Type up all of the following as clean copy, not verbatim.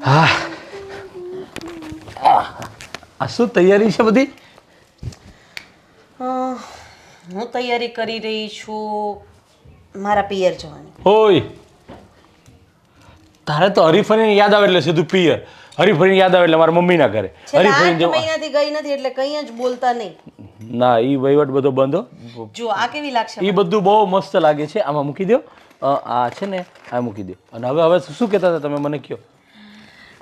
હા આ શું તૈયારી છે બધી? હું તૈયારી કરી રહી છું મારા પિયર જવાની. ઓય તારે તો હરીફરીને યાદ આવે એટલે સીધું પિયર, હરીફરીને યાદ આવે એટલે મારા મમ્મીના ઘરે. છેલ્લા હરીફરીને 8 મહિનાથી ગઈ નથી એટલે કંઈ જ બોલતા નહીં. ના ઈ વહીવટ બધો બંધો. જો આ કેવી લાગશે ઈ બધું બહુ મસ્ત લાગે છે. આમાં મૂકી દો. આ છે ને આ મૂકી દો. અને હવે શું કહેતા હતા તમે મને કહો.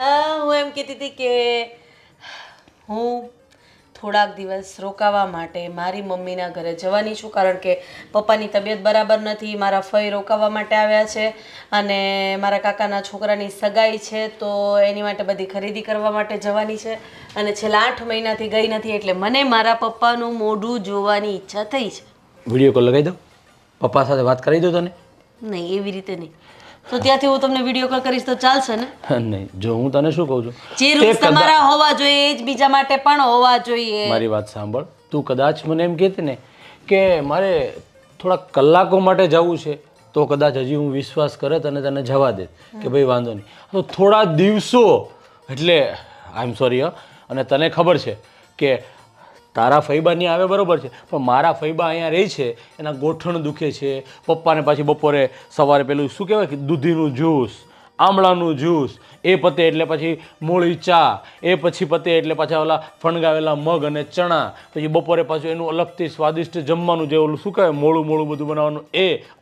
હું એમ કહેતી હતી કે હું થોડાક દિવસ રોકાવા માટે મારી મમ્મીના ઘરે જવાની છું, કારણ કે પપ્પાની તબિયત બરાબર નથી. મારા ફઈ રોકાવા માટે આવ્યા છે અને મારા કાકાના છોકરાની સગાઈ છે, તો એની માટે બધી ખરીદી કરવા માટે જવાની છે. અને છેલ્લા 8 મહિનાથી ગઈ નથી એટલે મને મારા પપ્પાનું મોઢું જોવાની ઈચ્છા થઈ છે. વિડીયો કોલ લગાવી દો, પપ્પા સાથે વાત કરી દો તને. નહીં, એવી રીતે નહીં. તો ત્યાંથી હું તમને વિડીયો કોલ કરીશ તો ચાલશે ને? નહીં, જો હું તને શું કહું છું, જે રૂલ્સ તમારા હોવા જોઈએ એ જ બીજા માટે પણ હોવા જોઈએ. મારી વાત સાંભળ. તું કદાચ મને એમ કહેતી ને કે મારે થોડા કલાકો માટે જવું છે તો કદાચ હજી હું વિશ્વાસ કરત અને તને જવા દે કે ભાઈ વાંધો નહીં. તો થોડા દિવસો એટલે આઈ એમ સોરી. અને તને ખબર છે કે તારા ફૈબા ત્યાં આવે બરોબર છે, પણ મારા ફૈબા અહીંયા રહે છે, એના ગોઠણ દુખે છે. પપ્પાને પાછી બપોરે સવારે પેલું શું કહેવાય કે દૂધીનું જ્યુસ, આમળાનું જ્યુસ, એ પતે એટલે પછી મોળી ચા, એ પછી પતે એટલે પાછા ઓલા ફણગાવેલા મગ અને ચણા, પછી બપોરે પાછું એનું અલગથી સ્વાદિષ્ટ જમવાનું જે ઓલું શું કહેવાય મોળું મોળું બધું બનાવવાનું.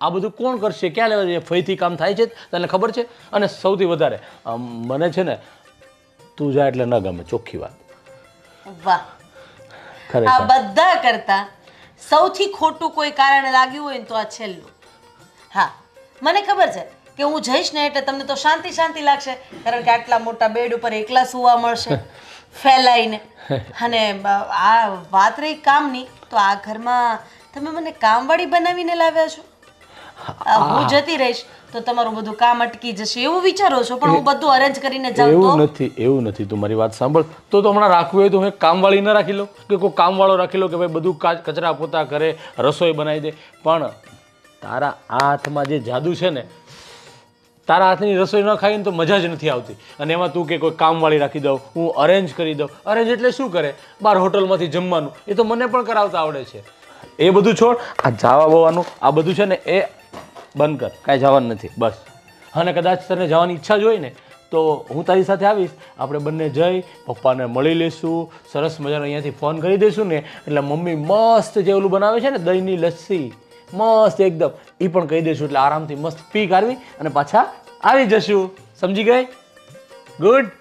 આ બધું કોણ કરશે? ક્યાં લેવા જઈએ? ફઈથી કામ થાય છે તને ખબર છે? અને સૌથી વધારે મને છે ને તું જાય એટલે ન ગમે, ચોખ્ખી વાત. વાહ, આ બધા કરતા સૌથી ખોટું કોઈ કારણ લાગ્યું હોય ને તો આ છેલ્લું. હા, મને ખબર છે કે હું જઈશ ને એટલે તમને તો શાંતિ શાંતિ લાગશે, કારણ કે આટલા મોટા બેડ ઉપર એકલા સૂવા મળશે ફેલાઈને. અને આ વાત રહી કામની, તો આ ઘરમાં તમે મને કામવાળી બનાવીને લાવ્યા છો. હું જતી રહીશ તો તમારું બધું કામ અટકી જશે એવું વિચારો છો, પણ હું બધું અરેન્જ કરીને જાઉં તો? એવું નથી. તું મારી વાત સાંભળ. તો હમણાં રાખવું હોય તો હું એક કામવાળી ન રાખી લો કે કોઈ કામવાળો રાખી લો કે ભાઈ બધું કચરા પોતા કરે, રસોઈ બનાવી દે. પણ તારા આ હાથમાં જે જાદુ છે ને, તારા હાથની રસોઈ ન ખાઈને તો મજા જ નથી આવતી. અને એમાં તું કે કોઈ કામવાળી રાખી દઉં, હું અરેન્જ કરી દઉં. અરેન્જ એટલે શું કરે? બહાર હોટલમાંથી જમવાનું. એ તો મને પણ કરાવતા આવડે છે. એ બધું છોડ. આ જવા બવાનું આ બધું છે ને એ બંધ કર. કાંઈ જવાનું નથી બસ. અને કદાચ તને જવાની ઈચ્છા જ હોય ને તો હું તારી સાથે આવીશ. આપણે બંને જઈ પપ્પાને મળી લઈશું. સરસ મજાનો અહીંયાથી ફોન કરી દઈશું ને એટલે મમ્મી મસ્ત જે ઓલું બનાવે છે ને દહીંની લસ્સી, મસ્ત એકદમ, એ પણ કહી દઈશું. એટલે આરામથી મસ્ત પી કાઢવી અને પાછા આવી જશું. સમજી ગઈ? ગુડ.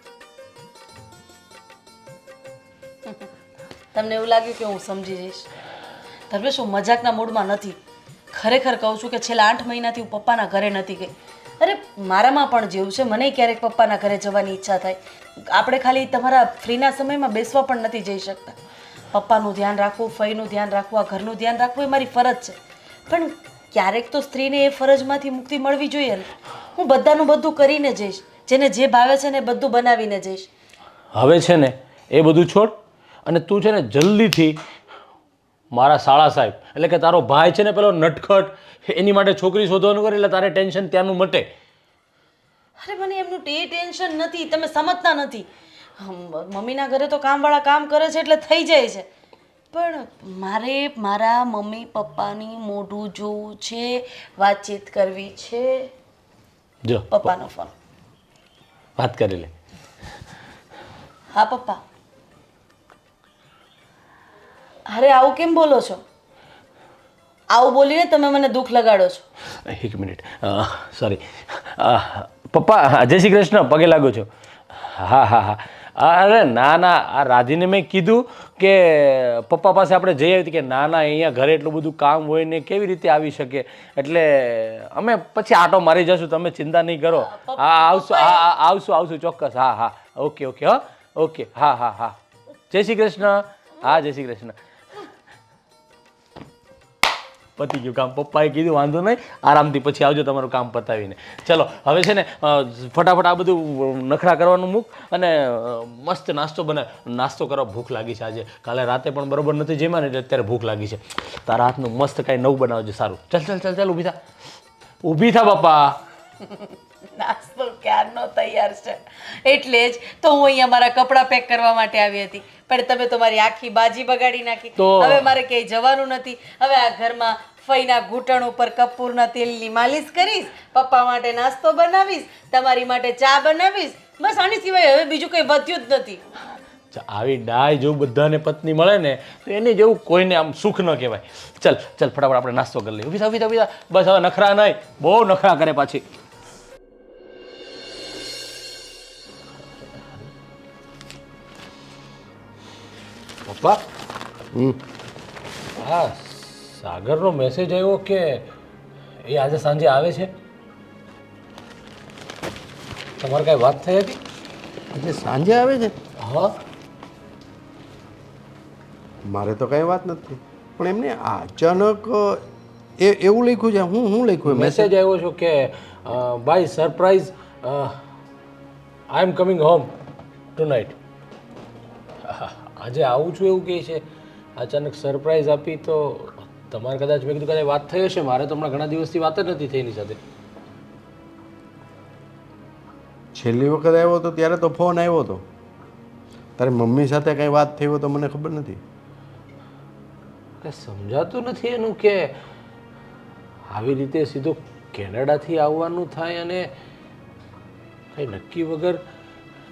તમને એવું લાગ્યું કે હું સમજી જઈશ? ધર્મેશ, હું મજાકના મૂડમાં નથી. ખરેખર કહું છું કે છેલ્લા 8 મહિનાથી હું પપ્પાના ઘરે નથી ગઈ. અરે મારામાં પણ જેવું છે, મને ક્યારેક પપ્પાના ઘરે જવાની ઈચ્છા થાય. આપણે ખાલી તમારા ફ્રીના સમયમાં બેસવા પણ નથી જઈ શકતા. પપ્પાનું ધ્યાન રાખવું, ફઈનું ધ્યાન રાખવું, આ ઘરનું ધ્યાન રાખવું એ મારી ફરજ છે. પણ ક્યારેક તો સ્ત્રીને એ ફરજમાંથી મુક્તિ મળવી જોઈએ ને. હું બધાનું બધું કરીને જઈશ, જેને જે ભાવે છે ને એ બધું બનાવીને જઈશ. હવે છે ને એ બધું છોડ અને તું છે ને જલ્દીથી મારા શાળા સાહેબ એટલે કે તારો ભાઈ છે ને પેલો નટખટ, એની માટે છોકરી શોધવાનું કરે એટલે તારે ટેન્શન ત્યાંનું મટે. અરે મને એમનું ટેન્શન નથી, તમે સમજતા નથી. મમ્મીના ઘરે તો કામવાળા કામ કરે છે એટલે થઈ જાય છે, પણ મારે મારા મમ્મી પપ્પાની મોઢું જોવું છે, વાતચીત કરવી છે. જો પપ્પાનો ફોન. વાત કરી લે. હા પપ્પા. અરે આવું કેમ બોલો છો? આવું બોલીને તમે મને દુઃખ લગાડો છો. એક મિનિટ, સોરી. પપ્પા જય શ્રી કૃષ્ણ, પગે લાગો છો. હા હા હા. અરે ના ના, આ રાધીને મેં કીધું કે પપ્પા પાસે આપણે જઈ આવી કે ના ના અહીંયા ઘરે એટલું બધું કામ હોય ને કેવી રીતે આવી શકે, એટલે અમે પછી આટો મારી જશું, તમે ચિંતા નહીં કરો. હા આવશું ચોક્કસ. હા હા ઓકે ઓકે. હા ઓકે. હા હા હા. જય શ્રી કૃષ્ણ. હા જય શ્રી કૃષ્ણ. પતી ગયું કામ. પપ્પાએ કીધું વાંધો નહીં, આરામથી પછી આવજો તમારું કામ પતાવીને. ચલો હવે છે ને ફટાફટ આ બધું નખરા કરવાનું મૂક અને મસ્ત નાસ્તો બનાવ. નાસ્તો કરવા ભૂખ લાગી છે આજે. કાલે રાતે પણ બરોબર નથી જમ્યા ને એટલે અત્યારે ભૂખ લાગી છે. તારા હાથનું મસ્ત કાંઈ નવું બનાવજો. સારું ચાલ ચાલ ચાલ ચાલ ઊભી થા, ઊભી થા બાપા. નાસ્તો ક્યારનો તૈયાર છે, એટલે જ તો હું અહીંયા મારા કપડાં પેક કરવા માટે આવી હતી, પણ તમે તો મારી આખી બાજી બગાડી નાખી. હવે મારે ક્યાંય જવાનું નથી. હવે આ ઘરમાં ફઈના ઘૂંટણ ઉપર કપૂરના તેલની માલિશ કરીશ, પપ્પા માટે નાસ્તો બનાવીશ, તમારી માટે ચા બનાવીશ, બસ આની સિવાય હવે બીજું કંઈ વધ્યું જ નથી. આવી ડાય જો બધાને પત્ની મળે ને તો એને જેવું કોઈને આમ સુખ ન કહેવાય. ચલ ચલ ફટાફટ આપણે નાસ્તો કરી લઈએ. વિધા વિધા વિધા બસ હવે નખરા નહીં, બહુ નખરા કરે પાછી. પપ્પા હા સાગરનો મેસેજ આવ્યો કે એ આજે સાંજે આવે છે. તમારે કાંઈ વાત થઈ હતી? આજે સાંજે આવે છે? હા મારે તો કાંઈ વાત નથી, પણ એમને અચાનક એવું લખ્યું છે. હું લખ્યું મેસેજ આવ્યો છે કે by surprise I am coming home tonight. આજે આવું છું એવું કહે છે. અચાનક સરપ્રાઈઝ આપી તો તમારે કદાચ મેં કીધું કદાચ વાત થઈ હશે. મારે તો હમણાં ઘણા દિવસથી વાત જ નથી થઈ એની સાથે. છેલ્લી વખત આવ્યો તો ત્યારે તો ફોન આવ્યો હતો. તારી મમ્મી સાથે કંઈ વાત થઈ હોય તો મને ખબર નથી. કંઈ સમજાતું નથી એનું કે આવી રીતે સીધું કેનેડાથી આવવાનું થાય અને કંઈ નક્કી વગર.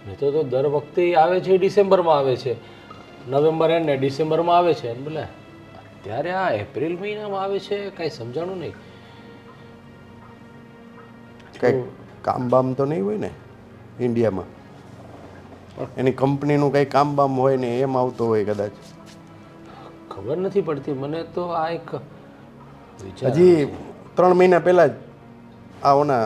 નહીં તો દર વખતે આવે છે ડિસેમ્બરમાં આવે છે, નવેમ્બર એન્ડ ને ડિસેમ્બરમાં આવે છે. બોલે અત્યારે આ એપ્રિલ મહિનામાં આવે છે, કાંઈ સમજાણું નહીં. કંઈક કામ બામ તો નહીં હોય ને ઇન્ડિયામાં? એની કંપનીનું કંઈ કામ બામ હોય ને એમ આવતો હોય કદાચ. ખબર નથી પડતી મને તો. આ એક વિચાર હજી 3 મહિના પહેલાં જ આઓના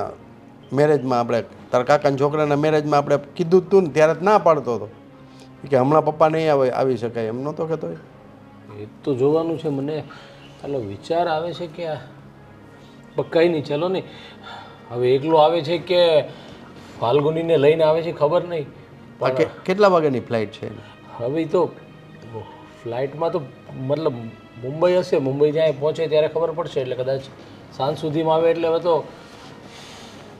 મેરેજમાં આપણે તારા કાકાના છોકરાના મેરેજમાં આપણે કીધું તું ને ત્યારે જ ના પાડતો હતો કે હમણાં પપ્પા નહીં આવી શકાય એમ નહોતો કહેતો. એ તો જોવાનું છે મને. ચાલો વિચાર આવે છે કે કંઈ નહીં, ચલો નહીં. હવે એકલો આવે છે કે ફાલ્ગુનીને લઈને આવે છે ખબર નહીં. કેટલા વાગ્યાની ફ્લાઇટ છે? હવે તો ફ્લાઇટમાં તો મતલબ મુંબઈ હશે, મુંબઈ જ્યાં પહોંચે ત્યારે ખબર પડશે. એટલે કદાચ સાંજ સુધીમાં આવે. એટલે હવે તો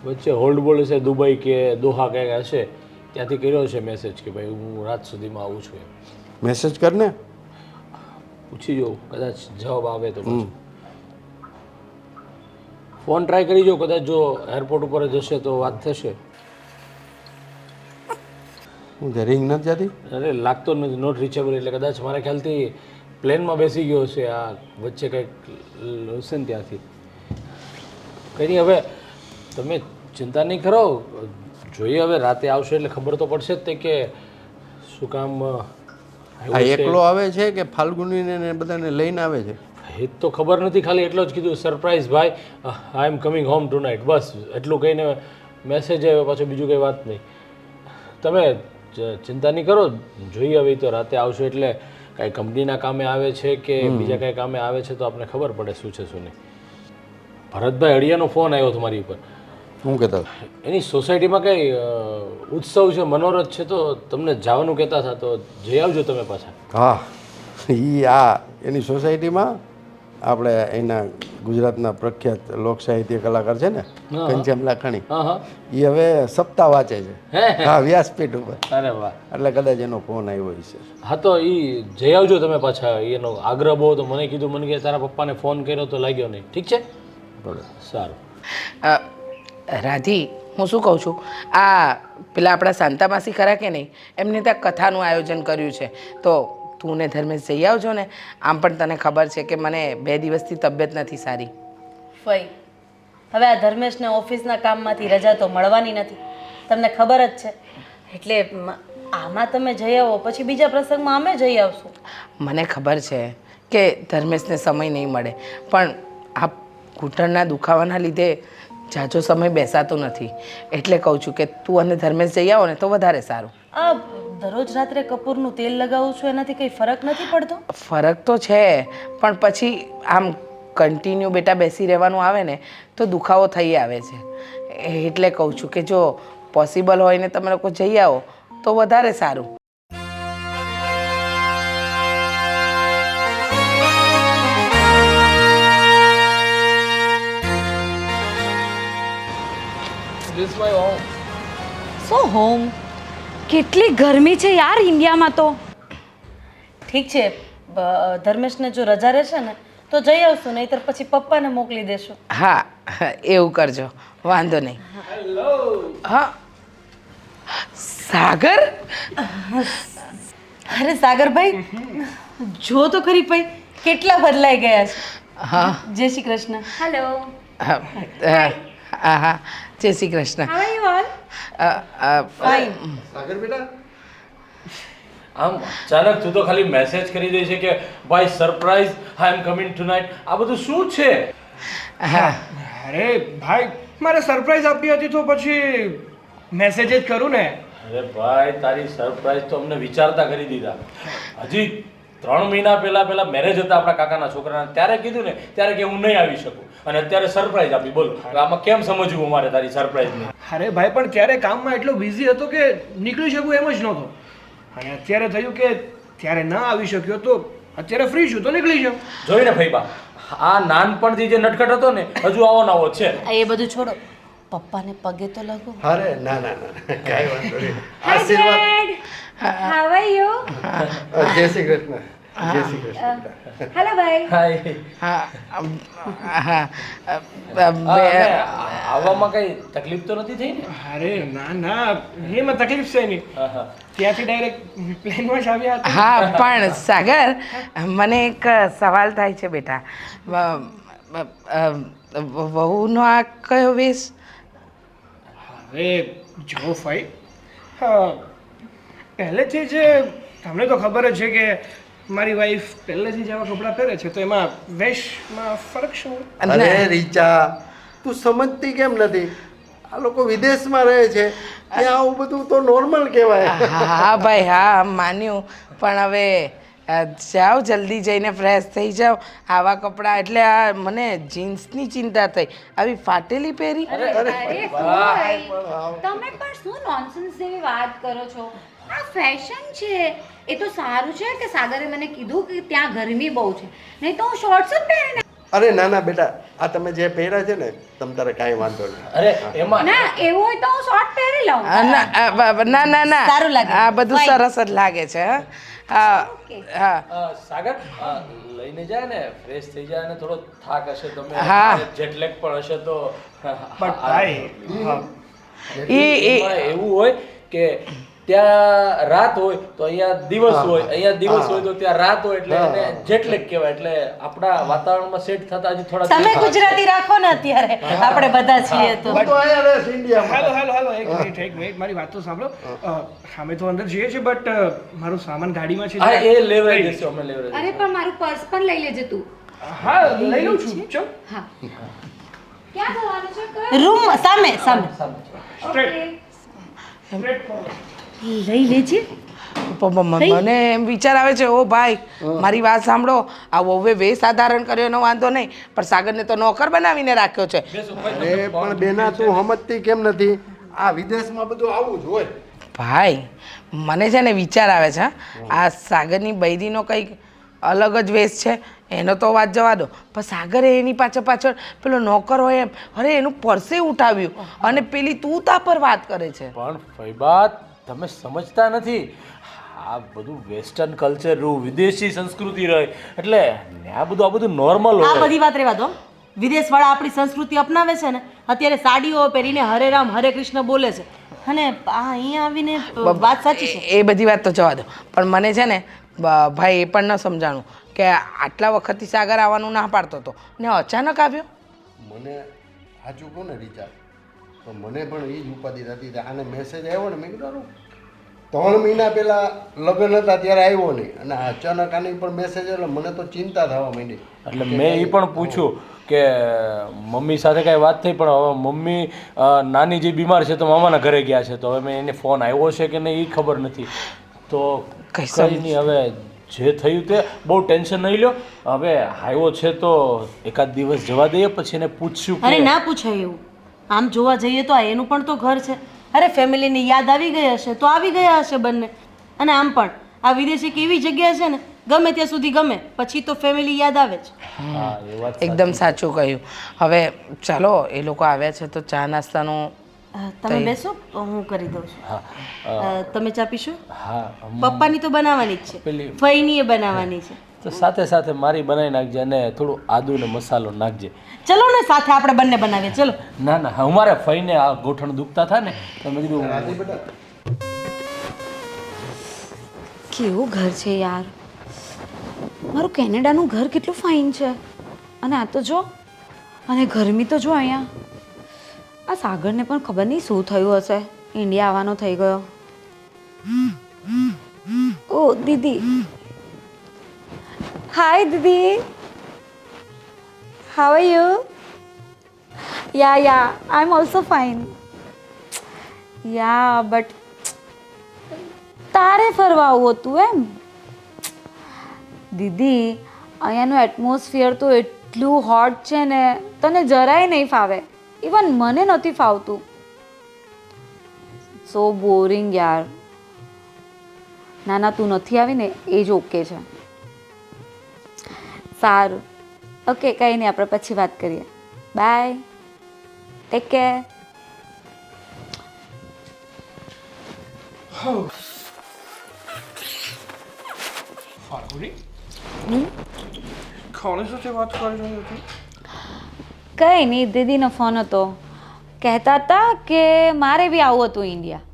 વચ્ચે હોલ્ડ બોલ્ડ હશે, દુબઈ કે દોહા ક્યાંક હશે, ત્યાંથી કર્યો છે મેસેજ કે ભાઈ હું રાત સુધીમાં આવું છું. મેસેજ કરને, પૂછી જોઉં કદાચ જવાબ આવે તો. પછી ફોન ટ્રાય કરી જો, કદાચ જો એરપોર્ટ ઉપર જ હશે તો વાત થશે. હું રિંગ નથી જતી. અરે લાગતો નથી, નોટ રીચેબલ. એટલે કદાચ મારા ખ્યાલથી પ્લેનમાં બેસી ગયો હશે. આ વચ્ચે કંઈક હશે ને ત્યાંથી. કંઈ નહીં, હવે તમે ચિંતા નહીં કરો. જોઈએ હવે રાતે આવશે એટલે ખબર તો પડશે જ તે કે શું કામ. આ એકલો આવે છે કે ફાલ્ગુનીને ને બધાને લઈને આવે છે એ તો ખબર નથી. ખાલી એટલો જ કીધું સરપ્રાઈઝ ભાઈ I am coming home tonight, બસ એટલું કહીને મેસેજ આવ્યો. પાછું બીજું કંઈ વાત નહીં. તમે ચિંતા નહીં કરો. જોઈએ હવે તો રાતે આવશે એટલે કાંઈ કંપનીના કામે આવે છે કે બીજા કાંઈ કામે આવે છે તો આપણે ખબર પડે શું છે શું નહીં. ભરતભાઈ અડિયાનો ફોન આવ્યો તમારી ઉપર. શું કહેતા? એની સોસાયટીમાં કંઈ ઉત્સવ છે, મનોરથ છે, તો તમને જવાનું કહેતા હતા. તો જઈ આવજો તમે પાછા. હા, એની સોસાયટીમાં આપણે એના ગુજરાતના પ્રખ્યાત લોક સાહિત્ય કલાકાર છે ને ઘનશ્યામ લાખાણી, હા હા, એ હવે સપ્તાહ વાંચે છે. હા, વ્યાસપીઠ ઉપર. અરે વાહ. એટલે કદાચ એનો ફોન આવ્યો છે. હા તો એ જઈ આવજો તમે પાછા. એનો આગ્રહ બહુ તો મને કીધું, મને કે તારા પપ્પાને ફોન કર્યો તો લાગ્યો નહીં. ઠીક છે, બરાબર, સારું. રાધી, હું શું કહું છું, આ પેલા આપણા શાંતા માસી ખરા કે નહીં, એમને ત્યાં કથાનું આયોજન કર્યું છે. તો તું ને ધર્મેશ જઈ આવજો ને. આમ પણ તને ખબર છે કે મને 2 દિવસથી તબિયત નથી સારી. ફઈ, હવે આ ધર્મેશને ઓફિસના કામમાંથી રજા તો મળવાની નથી, તમને ખબર જ છે. એટલે આમાં તમે જઈ આવો, પછી બીજા પ્રસંગમાં અમે જઈ આવશું. મને ખબર છે કે ધર્મેશને સમય નહીં મળે, પણ આ ઘૂંટણના દુખાવાના લીધે જાજો સમય બેસાતો નથી. એટલે કહું છું કે તું અને ધર્મેશ જઈ આવો ને તો વધારે સારું. આ દરરોજ રાત્રે કપૂરનું તેલ લગાવું છું, એનાથી કંઈ ફરક નથી પડતો? ફરક તો છે, પણ પછી આમ કન્ટિન્યુ બેટા બેસી રહેવાનું આવે ને તો દુખાવો થઈ આવે છે. એટલે કહું છું કે જો પોસિબલ હોય ને તમે લોકો જઈ આવો તો વધારે સારું. This my home. So home કેટલી ગરમી છે યાર ઇન્ડિયામાં તો. ઠીક છે ધર્મેશને જો રજા રહેશે ને તો જઈ આવશું, નહીંતર પછી પપ્પાને મોકલી દેશું. હા એવું કરજો, વાંધો નહીં. હા સાગર, અરે સાગરભાઈ, જો તો ખરી ભાઈ કેટલા બદલાઈ ગયા છે. હા જય શ્રી કૃષ્ણ. હેલો, હા હા હા જય Shri Krishna. How are you all? Fine. Sagar બેટા આમ અચાનક તું તો ખાલી મેસેજ કરી દે છે કે ભાઈ surprise I am coming tonight. આ બધું શું છે? હા અરે ભાઈ, મારે સરપ્રાઈઝ આપી હતી તો પછી મેસેજ જ કરું ને. અરે ભાઈ, તારી સરપ્રાઈઝ તો અમને વિચારતા કરી દીધા. હજી 3 મહિના પહેલા મેરેજ હતા આપણા કાકાના છોકરાના, ત્યારે કીધું ને ત્યારે કે હું નહીં આવી શકું, અને અત્યારે સરપ્રાઈઝ આપી. બોલો આમાં કેમ સમજવું અમારે તારી સરપ્રાઈઝને? અરે ભાઈ, પણ ત્યારે કામમાં એટલો બિઝી હતો કે નીકળી શકું એમ જ નહોતો. અને અત્યારે થયું કે ત્યારે ના આવી શક્યો તો અત્યારે ફ્રી છું તો નીકળી જાઉં. જોઈને ફઈબા, આ નાનપણથી જે નટખટ હતો ને હજુ આવો નવો જ છે. એ બધું છોડો, પપ્પાને પગે તો લાગો. અરે ના ના ના કાંઈ વાંધો નહીં. હાય આશીર્વાદ. Dad, how are you? જય શ્રી કૃષ્ણ. જય શ્રી કૃષ્ણ. હેલો ભાઈ. હાય. હા હા અને આવવામાં કઈ તકલીફ તો નથી થઈ ને? અરે ના ના, એમાં તકલીફ છે નહીં. હા, હા. ત્યાંથી ડાયરેક્ટ પ્લેનમાં જ આવ્યા હતા. હા પણ સાગર, મને એક સવાલ થાય છે બેટા. વહુનો આ કયો વેશ? હવે જો ફાઈ, પહેલેથી જ તમને તો ખબર જ છે કે મારી વાઈફ પહેલેથી જ આવા કપડાં પહેરે છે, તો એમાં વેશમાં ફરક શું? અરે રીચા, તું સમજતી કેમ નથી? આ લોકો વિદેશમાં રહે છે, ત્યાં આવું બધું તો નોર્મલ કહેવાય. હા ભાઈ હા, માન્યું. પણ હવે જાઓ જલ્દી જઈને ફ્રેશ થઈ જાઓ. આવા કપડાં એટલે આ મને જીન્સની ચિંતા થઈ, આવી ફાટેલી પહેરી. અરે ભાઈ, તમે પણ શું નોનસેન્સ જેવી વાત કરો છો? આ ફેશન છે. એ તો સારું છે કે સાગરે મને કીધું કે ત્યાં ગરમી બહુ છે, નહીં તો હું શોર્ટ્સ જ પહેરીને. અરે ના ના બેટા, આ તમે જે પહેર્યા છે ને તમ તારે કાંઈ વાંધો નહીં. અરે એમાં ના એવું હોય તો હું શોર્ટ પહેરી લઉં. ના ના ના, સારું લાગે. આ બધું Fine. સરસ જ લાગે છે. હા હા સાગર, લઈને જાય ને ફ્રેશ થઈ જાય અને થોડો થાક હશે, તમે હા. જેટ લેગ પણ હશે તો બટ ભાઈ, હા, એમાં એવું હોય કે ત્યાં રાત હોય તો અહીંયા દિવસ હોય, અહીંયા દિવસ હોય તો ત્યાં રાત હોય, એટલે એને જેટ લેગ કહેવાય. એટલે આપણા વાતાવરણમાં સેટ થતા હજી થોડા તમે ગુજરાતી રાખો ને અત્યારે, આપણે બધા છીએ તો. તું તો અહીંયા રહેશ ઇન્ડિયામાં. હેલો હેલો હેલો, એક મિનિટ મારી વાત તો સાંભળો. અમે તો અંદર જઈએ છીએ, બટ મારું સામાન ગાડીમાં છે. હા, એ લેવરેજ દેશો, અમે લેવરેજ અરે પણ મારું પર્સ પણ લઈ લેજે તું. હા, લઈ લઉં છું. ચલ હા, ક્યાં જવાનું છે? કયો? રૂમ સામે સામે. સ્ટ્રેટ લઈ લેજે. મને એમ વિચાર આવે છે, ઓ ભાઈ મારી વાત સાંભળો, આ વહુએ વેશ સાધારણ કર્યો એનો વાંધો નહીં, પણ સાગરને તો નોકર બનાવીને રાખ્યો છે. અરે પણ બેના તું સમજતી કેમ નથી? આ વિદેશમાં બધું આવું જ હોય. ભાઈ મને છે ને વિચાર આવે છે, આ સાગરની બૈરીનો કંઈક અલગ જ વેશ છે, એનો તો વાત જવા દો, પણ સાગરે એની પાછળ પેલો નોકર હોય એમ, અરે એનું પરસે ઉઠાવ્યું, અને પેલી તું તા પર વાત કરે છે. પણ ફઈબા, તમે સમજતા નથી. આ બધું વેસ્ટર્ન કલ્ચર રહ્યું, વિદેશી સંસ્કૃતિ રહે, એટલે આ બધું નોર્મલ આ હોય. બધી વાત રહેવા દો. વિદેશવાળા આપણી સંસ્કૃતિ અપનાવે છે ને, અત્યારે સાડીઓ પહેરીને હરે રામ હરે કૃષ્ણ બોલે છે, અને આ અહીંયા આવીને વાત સાચી છે. એ બધી વાત તો જવા દો, પણ મને છે ને ભાઈ એ પણ ન સમજાણું કે આટલા વખતથી સાગર આવવાનું ના પાડતો હતો ને અચાનક આવ્યો. મને સાચું કહું ને રીચા, તો મને પણ એ જ ઉપાધિ થતી હતી. આને મેસેજ આવ્યો ને, મેં કીધું 3 મહિના પહેલાં લગ્ન હતા ત્યારે આવ્યો નહીં, અને અચાનક આની પણ મેસેજ એટલે મને તો ચિંતા થવા માંડી. એટલે મેં એ પણ પૂછ્યું કે મમ્મી સાથે કાંઈ વાત થઈ, પણ હવે મમ્મી નાની જે બીમાર છે તો મામાના ઘરે ગયા છે, તો હવે મેં એને ફોન આવ્યો છે કે નહીં એ ખબર નથી. તો કંઈ નહીં, હવે જે થયું તે બહુ ટેન્શન નહીં લ્યો. હવે આવ્યો છે તો એકાદ દિવસ જવા દઈએ, પછી એને પૂછશું અરે કે ના પૂછાય એવું. આમ જોવા જઈએ તો આ એનું પણ તો ઘર છે. અરે ફેમિલીની યાદ આવી ગઈ હશે તો આવી ગયા હશે બંને. અને આમ પણ આ વિદેશ એક એવી જગ્યા છે ને, ગમે ત્યાં સુધી ગમે, પછી તો ફેમિલી યાદ આવે જ. હા, એ વાત એકદમ સાચું કહ્યું. હવે ચાલો એ લોકો આવ્યા છે તો ચા નાસ્તાનું તમે બેસો હું કરી દઉં છું. હા તમે ચા પીશો? હા પપ્પાની તો બનાવવાની જ છે, પેલી ફઈની એ બનાવવાની છે. તો સાથે સાથે મારી બનાવી નાખજે અને થોડું આદુ ને મસાલો નાખજે. ચલો ને સાથે આપણે બંને બનાવીએ. ચલો. ના ના અમારે ફઈને આ ગોઠણ દુખતા થાય ને તો મેં કીધું રાજી બેટા કેવું ઘર છે યાર, મારું કેનેડાનું ઘર કેટલું ફાઇન છે. અને આ તો જો, અને ગરમી તો જો અહીંયા. આ સાગરને પણ ખબર નહીં શું થયું હશે, ઇન્ડિયા આવવાનો થઈ ગયો. ઓ દીદી, હાય દીદી, how are you? Yeah I am also fine. Yeah but તારે ફરવા આવવું હતું એમ? દીદી, અહીંયાનું એટમોસ્ફિયર તો એટલું હોટ છે ને, તને જરાય નહીં ફાવે. ઇવન મને નથી ફાવતું. સો બોરિંગ યાર. ના ના, તું નથી આવી ને એ જ ઓકે છે. સારું, ઓકે, કંઈ નહીં, આપણે પછી વાત કરીએ. By, take care. ફાલ્ગુની કોની સાથે વાત કરી રહી હતી? કંઈ નહીં, દીદીનો ફોન હતો. કહેતા હતા કે મારે બી આવવું હતું ઇન્ડિયા.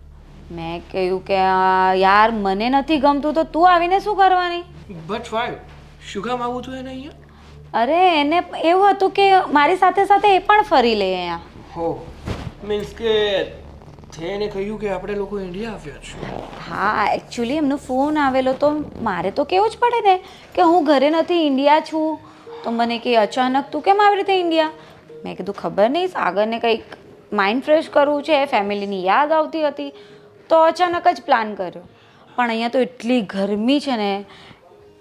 મેં કહ્યું કે યાર મને નથી ગમતું તો તું આવીને શું કરવાની? બટ વાય, શું કામ આવું હતું એને અહીંયા? અરે એને એવું હતું કે મારી સાથે સાથે એ પણ ફરી લે અહીંયા. હો, મીન્સ કે તે એને કહ્યું કે આપણે લોકો ઇન્ડિયા આવ્યા છે. હા, એકચ્યુઅલી એમનો ફોન આવેલો તો મારે તો કેવું જ પડે ને કે હું ઘરે નથી, ઇન્ડિયા છું. તો મને કે અચાનક તું કેમ આવી રીતે ઇન્ડિયા? મેં કીધું ખબર નહીં, સાગરને કંઈક માઇન્ડ ફ્રેશ કરવું છે, ફેમિલીની યાદ આવતી હતી તો અચાનક જ પ્લાન કર્યો. પણ અહીંયા તો એટલી ગરમી છે ને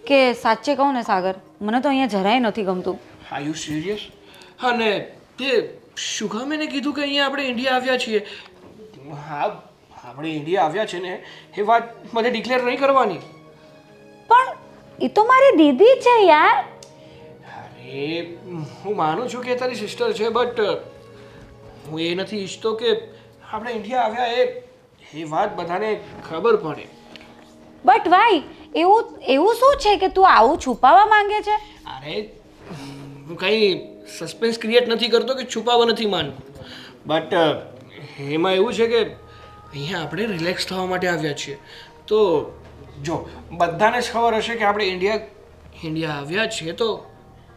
કે સાચે કહું ને સાગર, મને તો અહીંયા જરાય નથી ગમતું. Are you serious? અને તે શું કામ એને કીધું કે અહીંયા આપણે ઇન્ડિયા આવ્યા છીએ? હા, આપણે ઇન્ડિયા આવ્યા છે ને એ વાત મને ડિક્લેર નહીં કરવાની. પણ એ તો મારી દીદી છે યાર. અરે, હું માનું છું કે તારી સિસ્ટર છે, બટ હું એ નથી ઈચ્છતો કે આપણે ઇન્ડિયા આવ્યા એ વાત બધાને ખબર પડે. બટ વાય, એવું શું છે કે તું આવું છુપાવવા માંગે છે? અરે, હું કંઈ સસ્પેન્સ ક્રિએટ નથી કરતો કે છુપાવવા નથી માંગતો, બટ એમાં એવું છે કે અહીંયા આપણે રિલેક્સ થવા માટે આવ્યા છીએ. તો જો બધાને જ ખબર હશે કે આપણે ઇન્ડિયા આવ્યા છીએ તો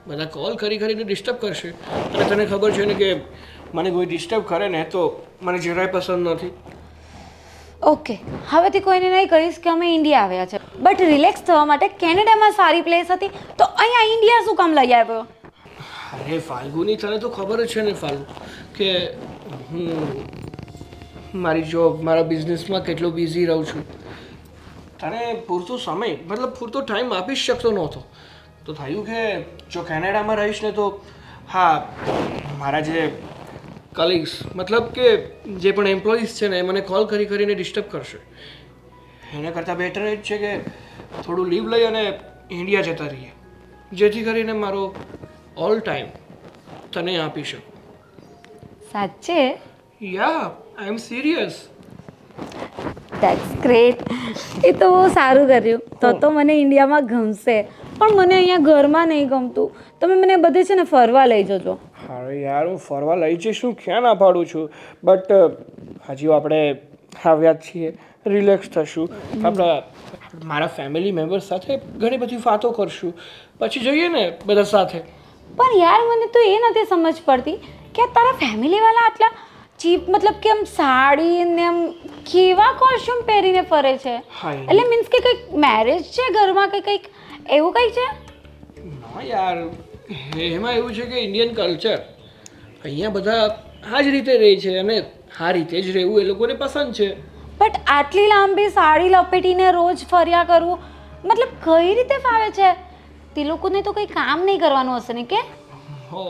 બધા કોલ કરીને ડિસ્ટર્બ કરશે. અને તને ખબર છે ને કે મને કોઈ ડિસ્ટર્બ કરે ને તો મને જરાય પસંદ નથી. ઓકે, હવેથી કોઈને નહીં કહીશ કે અમે ઇન્ડિયા આવ્યા છે. બટ રિલેક્સ થવા માટે કેનેડામાં સારી પ્લેસ હતી તો અહીંયા ઇન્ડિયા શું કામ લઈ આવ્યો? અરે ફાલ્ગુની, તને તો ખબર જ છે ને ફાલ્ગુ કે હું મારી જોબ, મારા બિઝનેસમાં કેટલો બિઝી રહું છું. તને પૂરતો સમય, મતલબ પૂરતો ટાઈમ આપી જ શકતો નહોતો. તો થયું કે જો કેનેડામાં રહીશ ને તો હા, મારા જે કલીગ્સ, મતલબ કે જે પણ એમ્પ્લોઈઝ છે ને એ મને કોલ કરીને ડિસ્ટર્બ કરશે. એના કરતાં બેટર એ જ છે કે થોડું લીવ લઈ અને ઇન્ડિયા જતા રહીએ, જેથી કરીને મારો ઓલ ટાઈમ તને આપી શકું. સાચે? Yeah, I am serious. That's great. એ તો બહુ સારું કર્યું. તો મને ઇન્ડિયામાં ગમશે, પણ મને અહીંયા ઘરમાં નહીં ગમતું. તમે મને બધે છે ને ફરવા લઈ જજો. અરે યાર, હું ફરવા લઈ જઈશ, હું ક્યાં ના પાડું છું, બટ હજી આપણે આવ્યા જ છીએ, રિલેક્સ થશું, મારા ફેમિલી મેમ્બર્સ સાથે ઘણી બધી વાતો કરશું, પછી જઈએ ને બધા સાથે. પણ યાર મને તો એ નથી સમજ પડતી કે તારા ફેમિલીવાળા આટલા ચીપ, મતલબ કે આમ સાડી ને આમ કેવા કોસ્ટ્યુમ પહેરીને ફરે છે? હા, એટલે મીન્સ કે કંઈક મેરેજ છે ઘરમાં કે કંઈક એવું કંઈક છે? ના યાર, એમાં એવું છે કે ઇન્ડિયન કલ્ચર અહીંયા બધા આ જ રીતે રહે છે અને આ રીતે જ રહેવું એ લોકોને પસંદ છે. બટ આટલી લાંબી સાડી લપેટીને રોજ ફર્યા કરવું, મતલબ કઈ રીતે ફાવે છે? તે લોકોને તો કંઈ કામ નહીં કરવાનું હશે ને કે? હો,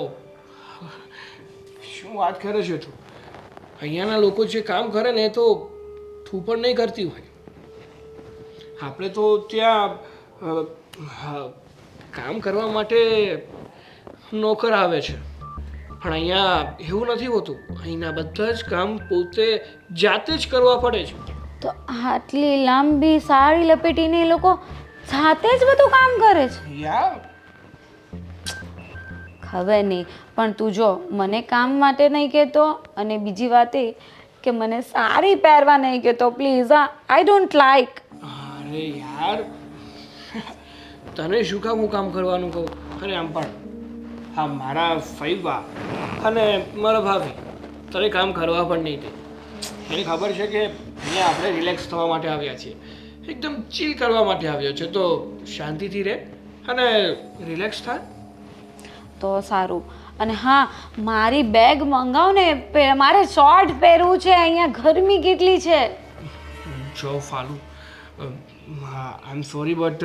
શું વાત કરે છે તું? અહીંયાના લોકો જે કામ કરે ને એ તો તું પણ નહીં કરતી હોય. આપણે તો ત્યાં કામ કરવા માટે નોકર આવે છે, પણ અહીંયા એવું નથી હોતું. અહીંના બધા જ કામ પોતે જાતે જ કરવા પડે છે. તો આટલી લાંબી સાડી લપેટીને એ લોકો જાતે જ બધું કામ કરે છે. યા ખબર નહીં, પણ તું જો મને કામ માટે નહીં કહેતો, અને બીજી વાત એ કે મને સાડી પહેરવા નહીં કહેતો. Please, I don't like. અરે યાર, તને શું કામ હું કામ કરવાનું કહું? અરે આમ પણ હા, મારા ફૈવા અને મારા ભાભી તને કામ કરવા પણ નહીં દે. એને ખબર છે કે અહીંયા આપણે રિલેક્સ થવા માટે આવ્યા છીએ, એકદમ ચીલ કરવા માટે આવ્યો છે. તો શાંતિથી રહે અને રિલેક્સ થાય તો સારું. અને હા, મારી બેગ મંગાવ ને, મારે શોર્ટ પહેરવું છે. અહીંયા ગરમી કેટલી છે. જો ફાલુ, આઈ એમ સોરી બટ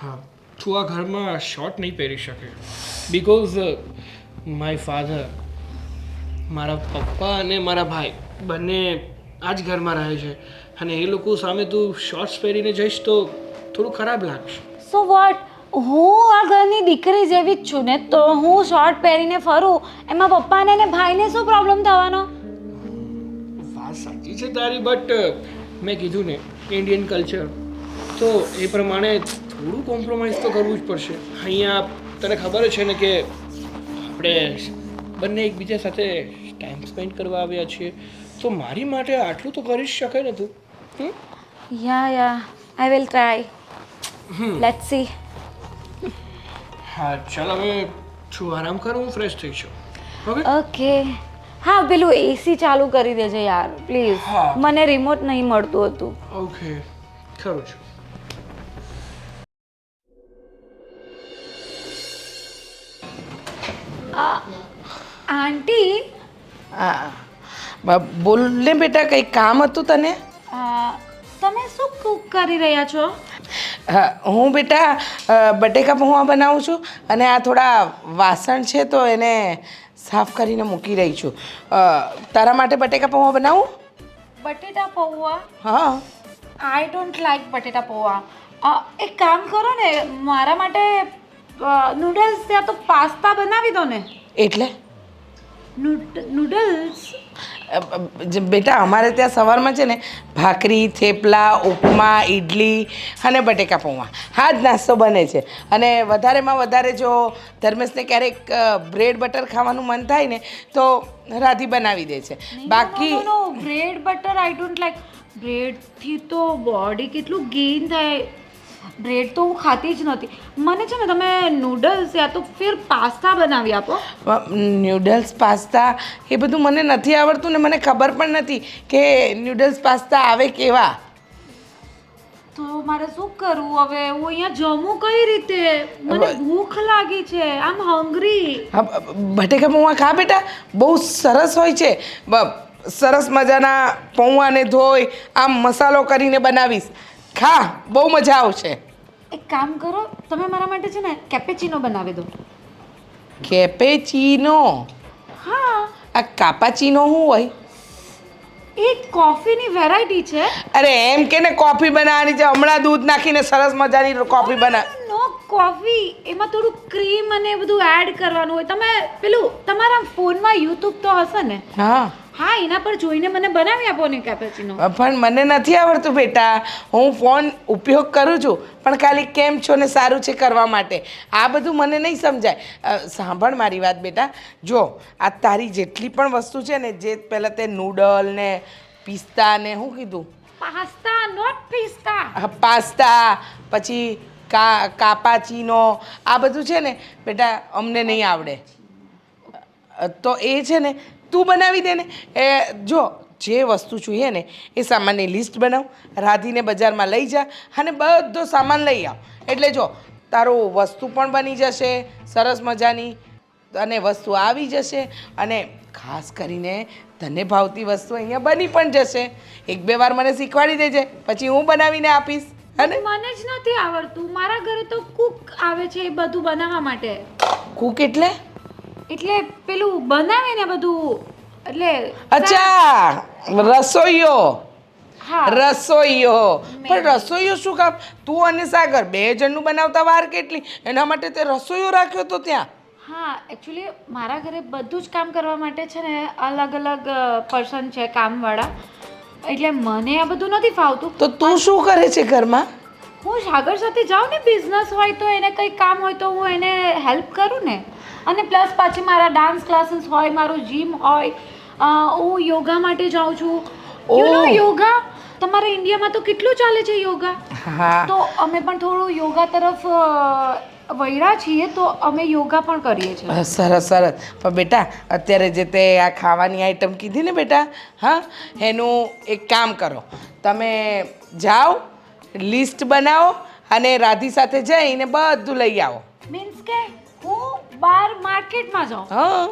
હા, તું આ ઘરમાં શોર્ટ નહીં પહેરી શકે, બિકોઝ માય ફાધર, મારા પપ્પા અને મારા ભાઈ બંને આ જ ઘરમાં રહે છે, અને એ લોકો સામે તું શોર્ટ્સ પહેરીને જઈશ તો થોડું ખરાબ લાગશે. સો વોટ, હું આ ઘરની દીકરી જેવી જ છું ને, તો હું શોર્ટ પહેરીને ફરું એમાં પપ્પાને ને ભાઈને શું પ્રોબ્લેમ થવાનો? વાત સાચી છે તારી, બટ મેં કીધું ને ઇન્ડિયન કલ્ચર, તો એ પ્રમાણે થોડું કોમ્પ્રોમાઇઝ તો કરવું જ પડશે. અહીંયા તને ખબર છે ને કે આપણે બંને એકબીજા સાથે ટાઈમ સ્પેન્ડ કરવા આવ્યા છીએ, તો મારી માટે આટલું તો કરી જ શકે ને તું? Yeah I will try. Let's see. હા ચાલ, હવે તું આરામ કર, હું ફ્રેશ થઈ છું. Okay okay. હા, પેલું એસી ચાલુ કરી દેજે યાર પ્લીઝ. હા. મને રિમોટ નહીં મળતું હતું. ઓકે, ખરું છું. આંટી, બોલ ને બેટા, કંઈ કામ હતું તને? તમે શું કુક કરી રહ્યા છો? હા, હું બેટા બટેકા પૌવા બનાવું છું, અને આ થોડા વાસણ છે તો એને સાફ કરીને મૂકી રહી છું. તારા માટે બટેકા પૌવા બનાવું? બટેટા પૌવા? હા. આઈ ડોન્ટ લાઈક બટેટા પૌવા. એક કામ કરો ને, મારા માટે નૂડલ્સ યા તો પાસ્તા બનાવી દો ને. એટલે નૂડલ્સ? બેટા, અમારે ત્યાં સવારમાં છે ને ભાખરી, થેપલા, ઉપમા, ઇડલી અને બટેકા પૌવા હા જ નાસ્તો બને છે. અને વધારેમાં વધારે જો ધર્મેશને ક્યારેક બ્રેડ બટર ખાવાનું મન થાય ને તો રાધી બનાવી દે છે. બાકી bread butter I don't like. બ્રેડથી તો બોડી કેટલું ગેઇન થાય. બ્રેડ તો હું ખાતી જ નથી. મને છે ને તમે નૂડલ્સ યા તો ફિર પાસ્તા બનાવી આપો. ન્યૂડલ્સ, પાસ્તા એ બધું મને નથી આવડતું ને મને ખબર પણ નથી કે ન્યૂડલ્સ પાસ્તા આવે કેવા. તો મારે શું કરવું હવે? હું અહીંયા જમું કઈ રીતે? મને ભૂખ લાગી છે. આઈ એમ હંગ્રી. બટેકા પૌવા ખા બેટા, બહુ સરસ હોય છે. સરસ મજાના પૌવાને ધોઈ આમ મસાલો કરીને બનાવીશ, ખા, બહુ મજા આવશે. એક કામ કરો, તમે મારા માટે છે ને કેપેચીનો બનાવી દો. કેપેચીનો? હા, આ કાપાચીનો શું હોય? એક કોફીની વેરાયટી છે. અરે એમ કે ને કોફી બનાવવાની છે, હમણાં દૂધ નાખીને સરસ મજાની કોફી બના. નો કોફી, એમાં થોડું ક્રીમ અને બધું એડ કરવાનું હોય. તમે પેલું તમારા ફોનમાં યુટ્યુબ તો હશે ને? હા હા, એના પર જોઈને મને બનાવી આપો ને કેપેચીનો. પણ મને નથી આવડતું બેટા. હું ફોન ઉપયોગ કરું છું પણ ખાલી કેમ છો ને સારું છે કરવા માટે. આ બધું મને નહીં સમજાય. સાંભળ મારી વાત બેટા, જો આ તારી જેટલી પણ વસ્તુ છે ને, જે પહેલાં તે નૂડલ ને પિસ્તા ને શું કીધું? Pasta, not પિસ્તા. પાસ્તા, પછી કાપાચીનો, આ બધું છે ને બેટા અમને નહીં આવડે. તો એ છે ને તું બનાવી દે ને. જો જે વસ્તુ જોઈએ ને એ સામાનની લિસ્ટ બનાવ, રાધીને બજારમાં લઈ જા અને બધો સામાન લઈ આવ. એટલે જો તારું વસ્તુ પણ બની જશે સરસ મજાની, અને વસ્તુ આવી જશે, અને ખાસ કરીને તને ભાવતી વસ્તુ અહીંયા બની પણ જશે. 1-2 વાર મને શીખવાડી દેજે, પછી હું બનાવીને આપીશ. અને મને જ નથી આવડતું. મારા ઘરે તો કુક આવે છે એ બધું બનાવવા માટે. કુક એટલે પેલું બનાવે ને બધું, એટલે અચ્છા, રસોઈયો. હા. રસોઈયો. પણ રસોઈયો શું કામ? તું અને સાગર 2 જણનું બનાવતા વાર કેટલી, એના માટે તે રસોઈયો રાખ્યો તો ત્યાં. હા એકચ્યુઅલી મારા ઘરે બધું જ કામ કરવા માટે છે ને અલગ અલગ પર્સન છે કામવાળા, એટલે મને આ બધું નથી ફાવતું. તો તું શું કરે છે ઘરમાં? હું સાગર સાથે જાઉં ને, બિઝનેસ હોય તો એને કંઈ કામ હોય તો હું એને હેલ્પ કરું ને. અને પ્લસ પાછી મારા ડાન્સ ક્લાસીસ હોય, મારું જીમ હોય, હું યોગા માટે જાઉં છું. યુ નો યોગા તમારા ઇન્ડિયામાં તો કેટલું ચાલે છે યોગા. હા તો અમે પણ થોડું યોગા તરફ વળ્યા છીએ, તો અમે યોગા પણ કરીએ છીએ. સરસ સરસ. પણ બેટા અત્યારે જે તે આ ખાવાની આઈટમ કીધી ને બેટા, હા, એનું એક કામ કરો, તમે જાઓ લિસ્ટ બનાવો અને રાધી સાથે જઈને બધું લઈ આવો. મીન્સ કે હું બહાર માર્કેટમાં જાઉં હા.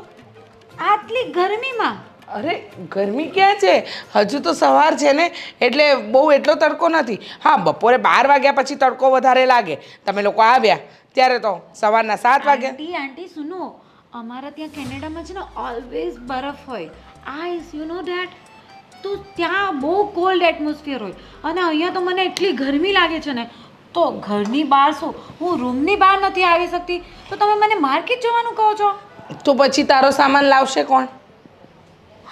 આટલી ગરમીમાં? અરે ગરમી ક્યાં છે, હજુ તો સવાર છે ને, એટલે બહુ એટલો તડકો નથી. હા, બપોરે 12 વાગ્યા પછી તડકો વધારે લાગે. તમે લોકો આવ્યા ત્યારે તો સવારના 7 વાગ્યા. આંટી સુનો, અમારા ત્યાં કેનેડામાં છે ને ઓલવેઝ બરફ હોય. Ice, you know that. તો ત્યાં બહુ કોલ્ડ એટમોસ્ફિયર હોય અને અહીંયા તો મને એટલી ગરમી લાગે છે ને, તો ઘરની બહાર શું, હું રૂમની બહાર નથી આવી શકતી, તો તમે મને માર્કેટ જવાનું કહો છો? તો પછી તારો સામાન લાવશે કોણ?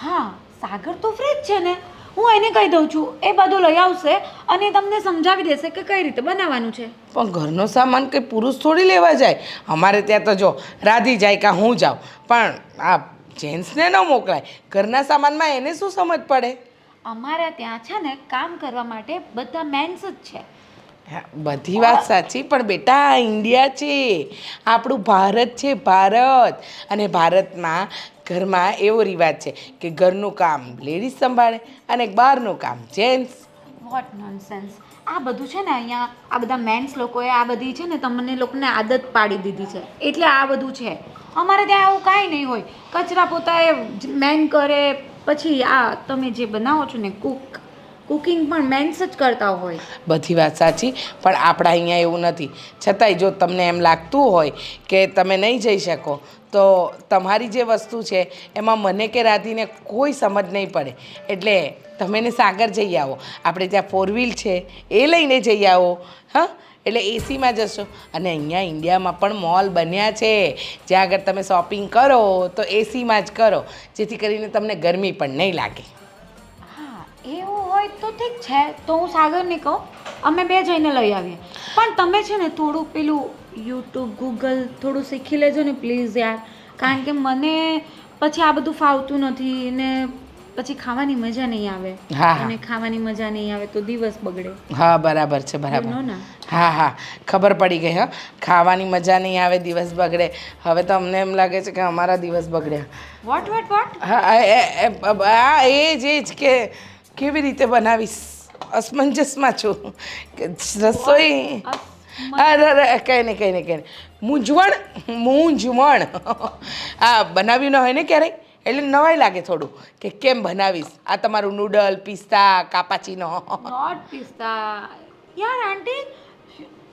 હા, સાગર તો ફ્રી જ છે ને, હું એને કહી દઉં છું, એ બધું લઈ આવશે અને તમને સમજાવી દેશે કે કઈ રીતે બનાવવાનું છે. પણ ઘરનો સામાન કંઈ પુરુષ થોડી લેવા જાય. અમારે ત્યાં તો જો રાધી જાય કાં હું જાઉં, પણ આ જેન્ટ્સને ન મોકલાય. ઘરના સામાનમાં એને શું સમજ પડે? અમારા ત્યાં છે ને કામ કરવા માટે બધા મેન્સ જ છે. હા, બધી વાત સાચી, પણ બેટા આ ઇન્ડિયા છે, આપણું ભારત છે, ભારત. અને ભારતમાં ઘરમાં એવો રિવાજ છે કે ઘરનું કામ લેડીઝ સંભાળે અને બહારનું કામ જેન્ટ્સ. Vote nonsense. આ બધું છે ને અહીંયા આ બધા મેન્સ લોકોએ આ બધી છે ને તમને લોકોને આદત પાડી દીધી છે, એટલે આ બધું છે. અમારે ત્યાં આવું કાંઈ નહીં હોય. કચરા પોતા એ મેન કરે, પછી આ તમે જે બનાવો છો ને કુકિંગ પણ મેન્સ જ કરતા હોય. બધી વાત સાચી, પણ આપણા અહીંયા એવું નથી. છતાંય જો તમને એમ લાગતું હોય કે તમે નહીં જઈ શકો, તો તમારી જે વસ્તુ છે એમાં મને કે રાધીને કોઈ સમજ નહીં પડે. એટલે તમે ને સાગર જઈ આવો. આપણે ત્યાં 4 વ્હીલ છે એ લઈને જઈ આવો. હા, એટલે એસીમાં જશો. અને અહીંયા ઇન્ડિયામાં પણ મોલ બન્યા છે જ્યાં આગળ તમે શોપિંગ કરો તો એસીમાં જ કરો, જેથી કરીને તમને ગરમી પણ નહીં લાગે. હા, એવું હોય તો ઠીક છે, તો હું સાગરને કહું અમે બે જઈને લઈ આવીએ. પણ તમે છે ને થોડું પેલું યુટ્યુબ ગૂગલ થોડું શીખી લેજો ને પ્લીઝ યાર, કારણ કે મને પછી આ બધું ફાવતું નથી ને પછી ખાવાની મજા નહીં આવે. હા, હા. અને ખાવાની મજા નહીં આવે તો દિવસ બગડે. હા, બરાબર છે, બરાબર. You know ને? હા હા, ખબર પડી ગઈ. હા, ખાવાની મજા નહીં આવે, દિવસ બગડે. હવે તો અમને એમ લાગે છે કે અમારા દિવસ બગડ્યા. Vote vote vote? હા, એ જ કે કેવી રીતે બનાવીશ, અસમંજસમાં છું કે રસોઈ. અરે કંઈ નહીં કંઈ નહીં કંઈ નહીં, મૂંઝવણ. હા, બનાવ્યું ન હોય ને ક્યારેય, એટલે નવાઈ લાગે થોડું કે કેમ બનાવીશ. આ તમારું નૂડલ, પિસ્તા, કાપાચીનો. નોટ પિસ્તા. યાર આંટી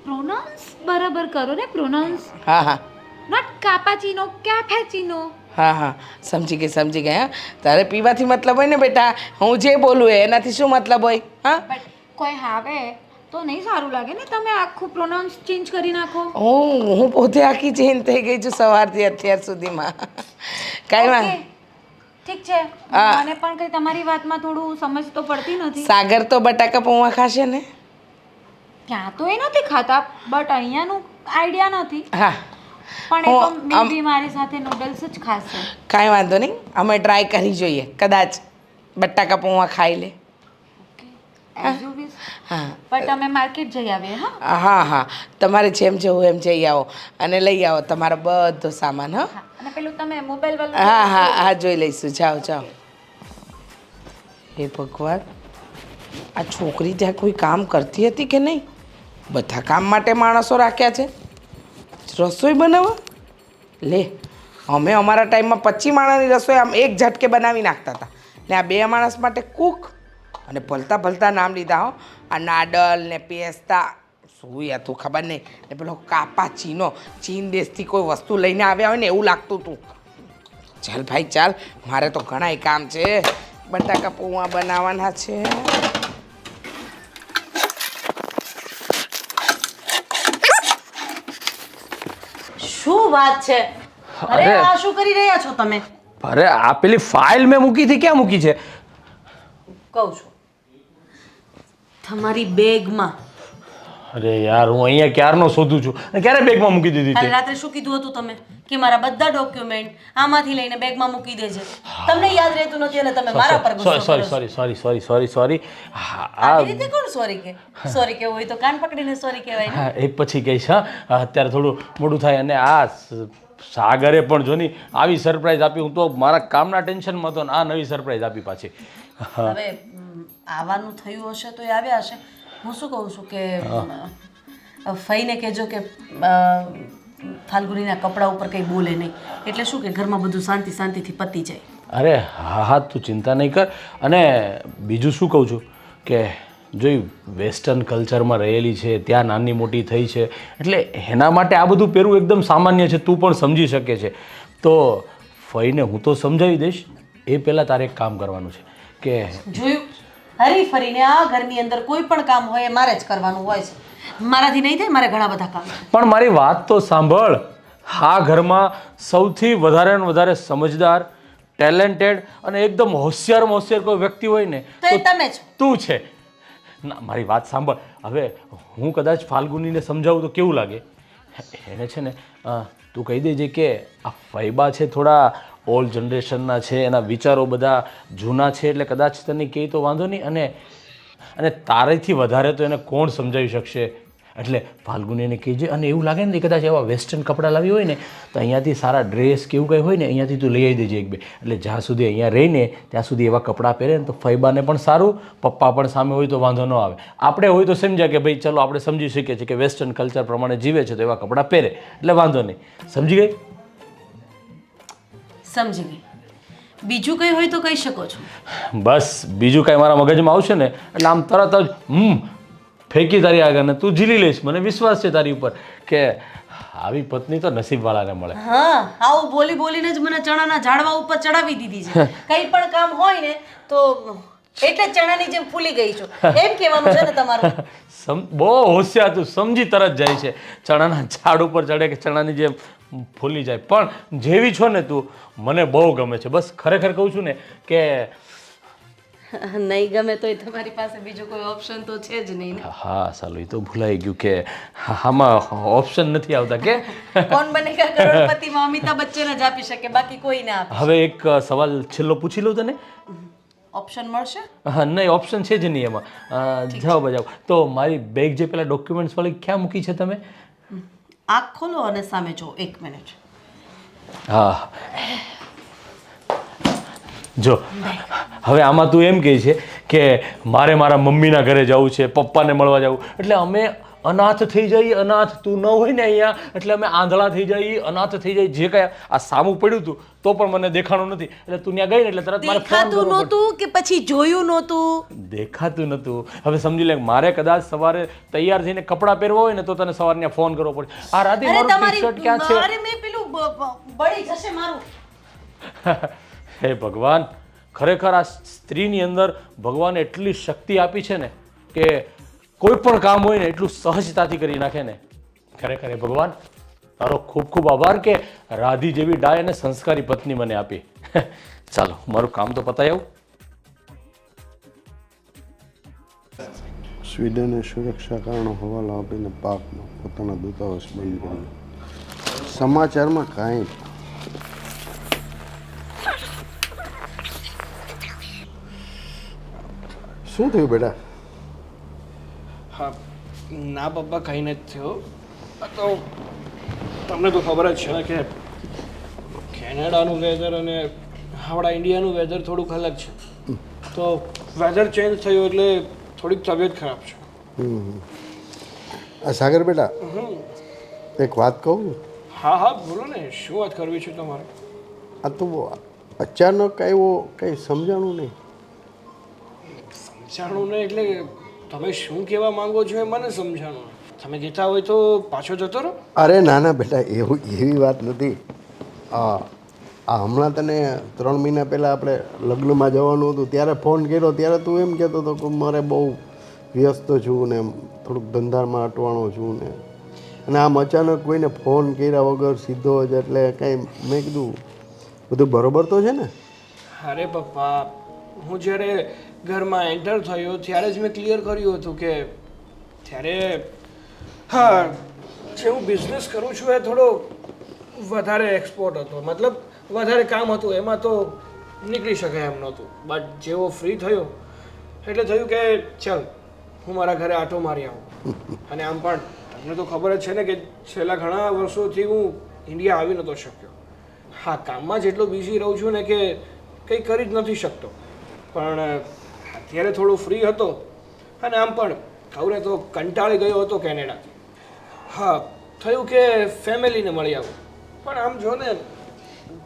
પ્રોનાઉન્સ બરાબર કરો ને, પ્રોનાઉન્સ. હા હા નોટ કાપાચીનો, કેફેચીનો. હા હા, સમજી ગઈ. હા, તારે પીવાથી મતલબ હોય ને બેટા, હું જે બોલું એનાથી શું મતલબ હોય? હા, બટ કોઈ આવે તો નહીં સારું લાગે ને, તમે આખું પ્રોનાઉન્સ ચેન્જ કરી નાખો. હું પોતે આખી ચેન્જ થઈ ગઈ છું સવારથી અત્યાર સુધીમાં. કાંઈ વાત. Okay, ઠીક છે. હા. મને પણ કઈ તમારી વાતમાં થોડું સમજ તો પડતી નથી. સાગર તો બટાકા પૌવા ખાશે ને? ત્યાં તો એ નથી ખાતા, બટ અહીંયાનું આઈડિયા નથી. હા, પણ એ તો મેબી મારી સાથે નૂડલ્સ જ ખાશે. કાંઈ વાંધો નહીં, અમે ટ્રાય કરી જોઈએ, કદાચ બટાકા પૌવા ખાઈ લે. As you wish. હા બટ અમે માર્કેટ જઈ આવીએ. હા હા હા, તમારે જેમ જવું એમ જઈ આવો અને લઈ આવો તમારો બધો સામાન. હા હા, અને પેલું તમે મોબાઈલ વાળું હા હા હા, જોઈ લઈશું. જાઓ. હે ભગવાન, આ છોકરી ત્યાં કોઈ કામ કરતી હતી કે નહીં? બધા કામ માટે માણસો રાખ્યા છે, રસોઈ બનાવવા. લે, અમે અમારા ટાઈમમાં 25 માણસની રસોઈ આમ એક ઝટકે બનાવી નાખતા હતા, ને આ 2 માણસ માટે કૂક. અને ભલતા નામ લીધા હો, આ નાડલ ને પેસ્તા, શું યાર તું ખબર નહીં, ને પેલો કાપાચીનો, ચીન દેશથી કોઈ વસ્તુ લઈને આવ્યા હોય ને એવું લાગતું હતું. ચાલ ભાઈ ચાલ, મારે તો ઘણાય કામ છે, બટાકા પૌવા બનાવવાના છે. શું વાત છે? અરે આ શું કરી રહ્યા છો તમે? અરે આ પેલી ફાઇલ મેં મૂકી હતી, ક્યાં મૂકી છે? કહું છું તમારી બેગમાં. અરે યાર, હું અહીંયા ક્યારનો શોધું છું અને ક્યારે બેગમાં મૂકી દીધી કાલે હતી? રાત્રે શું કીધું હતું તમે કે મારા બધા ડોક્યુમેન્ટ આમાંથી લઈને બેગમાં મૂકી દેજે. તમને યાદ રહેતું નથી અને તમે મારા પર ગુસ્સો કરો છો. સોરી. આવી રીતે કોણ સોરી કે? સોરી કેવું હોય તો કાન પકડીને સોરી કહેવાય ને. હા, એ પછી કહીશ. હા, અત્યારે થોડું મોડું થાય. અને આ સાગરે પણ જો ની આવી સરપ્રાઈઝ આપી. હું તો મારા કામના ટેન્શનમાં હતો ને આ નવી સરપ્રાઈઝ આપી પાછી. હવે આવવાનું થયું હશે તો એ આવ્યા હશે. હું શું કહું છું કે ફઈને કહેજો કે ફાલ્ગુનીના કપડા ઉપર કંઈ બોલે નહીં, એટલે શું કે ઘરમાં બધું શાંતિથી પતી જાય. અરે હા, તું ચિંતા નહીં કર. અને બીજું શું કહું છું કે જોઈ વેસ્ટર્ન કલ્ચરમાં રહેલી છે, ત્યાં નાની મોટી થઈ છે, એટલે એના માટે આ બધું પહેરવું એકદમ સામાન્ય છે. તું પણ સમજી શકે છે. તો ફઈને હું તો સમજાવી દઈશ. એ પહેલાં તારે એક કામ કરવાનું છે કે જોયું, હરી ફરીને આ ઘરની અંદર કોઈ પણ કામ હોય એ મારે જ કરવાનું હોય છે. મારાથી નહીં થાય, મારે ઘણા બધા કામ છે. પણ મારી વાત તો સાંભળ. આ ઘરમાં સૌથી વધારે ને વધારે સમજદાર, ટેલેન્ટેડ અને એકદમ હોશિયારમાં હોશિયાર કોઈ વ્યક્તિ હોય ને તો એ તમે છો. તું છે. ના, મારી વાત સાંભળ. હવે હું કદાચ ફાલ્ગુનીને સમજાવું તો કેવું લાગે? એને છે ને તું કહી દેજે કે આ ફૈબા છે થોડા ઓલ્ડ જનરેશનના છે, એના વિચારો બધા જૂના છે, એટલે કદાચ તને કહે તો વાંધો નહીં. અને તારેથી વધારે તો એને કોણ સમજાવી શકશે? એટલે ફાલ્ગુનીને કહેજે. અને એવું લાગે ને કદાચ એવા વેસ્ટર્ન કપડાં લાવી હોય ને તો અહીંયાથી સારા ડ્રેસ કે એવું કંઈ હોય ને અહીંયાથી તું લઈ આવી દેજે એક બે. એટલે જ્યાં સુધી અહીંયા રહીને ત્યાં સુધી એવા કપડાં પહેરે ને તો ફૈબાને પણ સારું, પપ્પા પણ સામે હોય તો વાંધો ન આવે. આપણે હોય તો સમજ્યા કે ભાઈ ચલો આપણે સમજી શકીએ છીએ કે વેસ્ટર્ન કલ્ચર પ્રમાણે જીવે છે તો એવા કપડાં પહેરે, એટલે વાંધો નહીં. સમજી ગઈ? સમજી ગઈ. બીજું કંઈ હોય તો કહી શકો છો. બસ બીજું કાંઈ મારા મગજમાં આવશે ને એટલે આમ તરત જ ફેંકી તારી આગળ ને તું ઝીલી લઈશ. મને વિશ્વાસ છે તારી ઉપર કે આવી પત્ની તો નસીબવાળાને મળે. હા, આવું બોલીને જ મને ચણાના ઝાડવા ઉપર ચડાવી દીધી છે. કંઈ પણ કામ હોય ને તો એટલે જ ચણાની જેમ ફૂલી ગઈ છું એમ કહેવાનું છે ને તમારું. બહુ હોશિયાર, તું સમજી તરત જાય છે. ચણાના ઝાડ ઉપર ચડે કે ચણાની જેમ ફૂલી જાય. પણ જેવી છો ને તું, મને બહુ ગમે છે. બસ ખરેખર કહું છું ને કે નહીં ગમે તો તમારી પાસે બીજો કોઈ ઓપ્શન તો છે જ નહીં ને. હા સાલું, એ તો ભૂલાઈ ગયું કે આમાં ઓપ્શન નથી આવતા કે કોણ બનેગા કરોડપતિમાં અમિતાભ બચ્ચન જ આપી શકે, બાકી કોઈ ના આપે. હવે એક સવાલ છેલ્લો પૂછી લઉં તને. ઓપ્શન મળશે? હા, નહીં ઓપ્શન છે જ નહીં એમાં. જાઓ બજાવ. તો મારી બેગ જે પેલા ડોક્યુમેન્ટ્સ વાળી ક્યાં મૂકી છે તમે? આંખ ખોલો અને સામે જો. 1 મિનિટ. હા, જો હવે આમાં તું એમ કહે છે કે મારે મારા મમ્મીના ઘરે જવું છે, પપ્પાને મળવા જવું, એટલે અમે અનાથ થઈ જઈએ. અનાથ તું ન હોય ને અહીંયા એટલે અમે આંધળા થઈ જઈએ, અનાથ થઈ જઈએ. જે કાંઈ આ સામું પડ્યું હતું તો પણ મને દેખાણું નથી, એટલે તું ત્યાં ગઈ ને એટલે તરત મારે ફોન કરવો દેખાતું નહોતું કે પછી જોયું નહોતું? દેખાતું નહોતું. હવે સમજી લે, મારે કદાચ સવારે તૈયાર થઈને કપડાં પહેરવા હોય ને તો તને સવારે ત્યાં ફોન કરવો પડે. આ રાતે મારું ટી-શર્ટ ક્યાં છે? અરે મેં પેલું બળી જશે મારું. હે ભગવાન, ખરેખર આ સ્ત્રીની અંદર ભગવાને એટલી શક્તિ આપી છે ને કે કોઈ પણ કામ હોય ને એટલું સહજતાથી કરી નાખે ને. ખરેખર હે ભગવાન, તારો ખૂબ ખૂબ આભાર કે રાધી જેવી ડાય અને સંસ્કારી પત્ની મને આપી. ચાલો મારું કામ તો પતાય આવું. સ્વીડને સુરક્ષા કારણો હવાલો આપીને પાકમાં પોતાના દૂતાવાસ બંધ કર્યો. સમાચારમાં કાંઈ શું થયું બેટા? હા, ના પપ્પા કંઈ નથી થયું. આ તો તમને તો ખબર જ છે ને કે કેનેડાનું વેધર અને આપણા ઇન્ડિયાનું વેધર થોડુંક અલગ છે. તો વેધર ચેન્જ થયું એટલે થોડીક તબિયત ખરાબ છે. આ સાગર બેટા, એક વાત કહું? હા હા બોલો ને, શું વાત કરવી છે તમારે? આ તો અચાનક આવ્યો, કંઈ સમજાણું નહીં. સમજાણું નહીં એટલે તમે શું કહેવા માંગો છો એ મને સમજાણું. તમે કહેતા હોય તો પાછો જતો રહો. અરે ના ના બેટા, એવી વાત નથી. આ હમણાં તને 3 મહિના પહેલાં આપણે લગ્નમાં જવાનું હતું ત્યારે ફોન કર્યો, ત્યારે તું એમ કહેતો હતો કે મારે બહુ વ્યસ્ત છું ને થોડુંક ધંધામાં અટવાણો છું ને. અને આમ અચાનક કોઈને ફોન કર્યા વગર સીધો જ, એટલે કાંઈ મેં કીધું બધું બરોબર તો છે ને? અરે પપ્પા, હું જ્યારે ઘરમાં એન્ટર થયો ત્યારે જ મેં ક્લિયર કર્યું હતું કે ત્યારે હા જે હું બિઝનેસ કરું છું એ થોડો વધારે એક્સપોર્ટ હતો, મતલબ વધારે કામ હતું, એમાં તો નીકળી શકાય એમ નહોતું. બટ જેવો ફ્રી થયો એટલે થયું કે ચાલ હું મારા ઘરે આટો મારી આવું. અને આમ પણ તમને તો ખબર જ છે ને કે છેલ્લા ઘણા વર્ષોથી હું ઇન્ડિયા આવી નહોતો શક્યો. હા, કામમાં જેટલો બિઝી રહું છું ને કે કંઈ કરી જ નથી શકતો. પણ અત્યારે થોડો ફ્રી હતો અને આમ પણ કહું ને તો કંટાળી ગયો હતો કેનેડાથી. હા, થયું કે ફેમિલીને મળી આવું. પણ આમ જો ને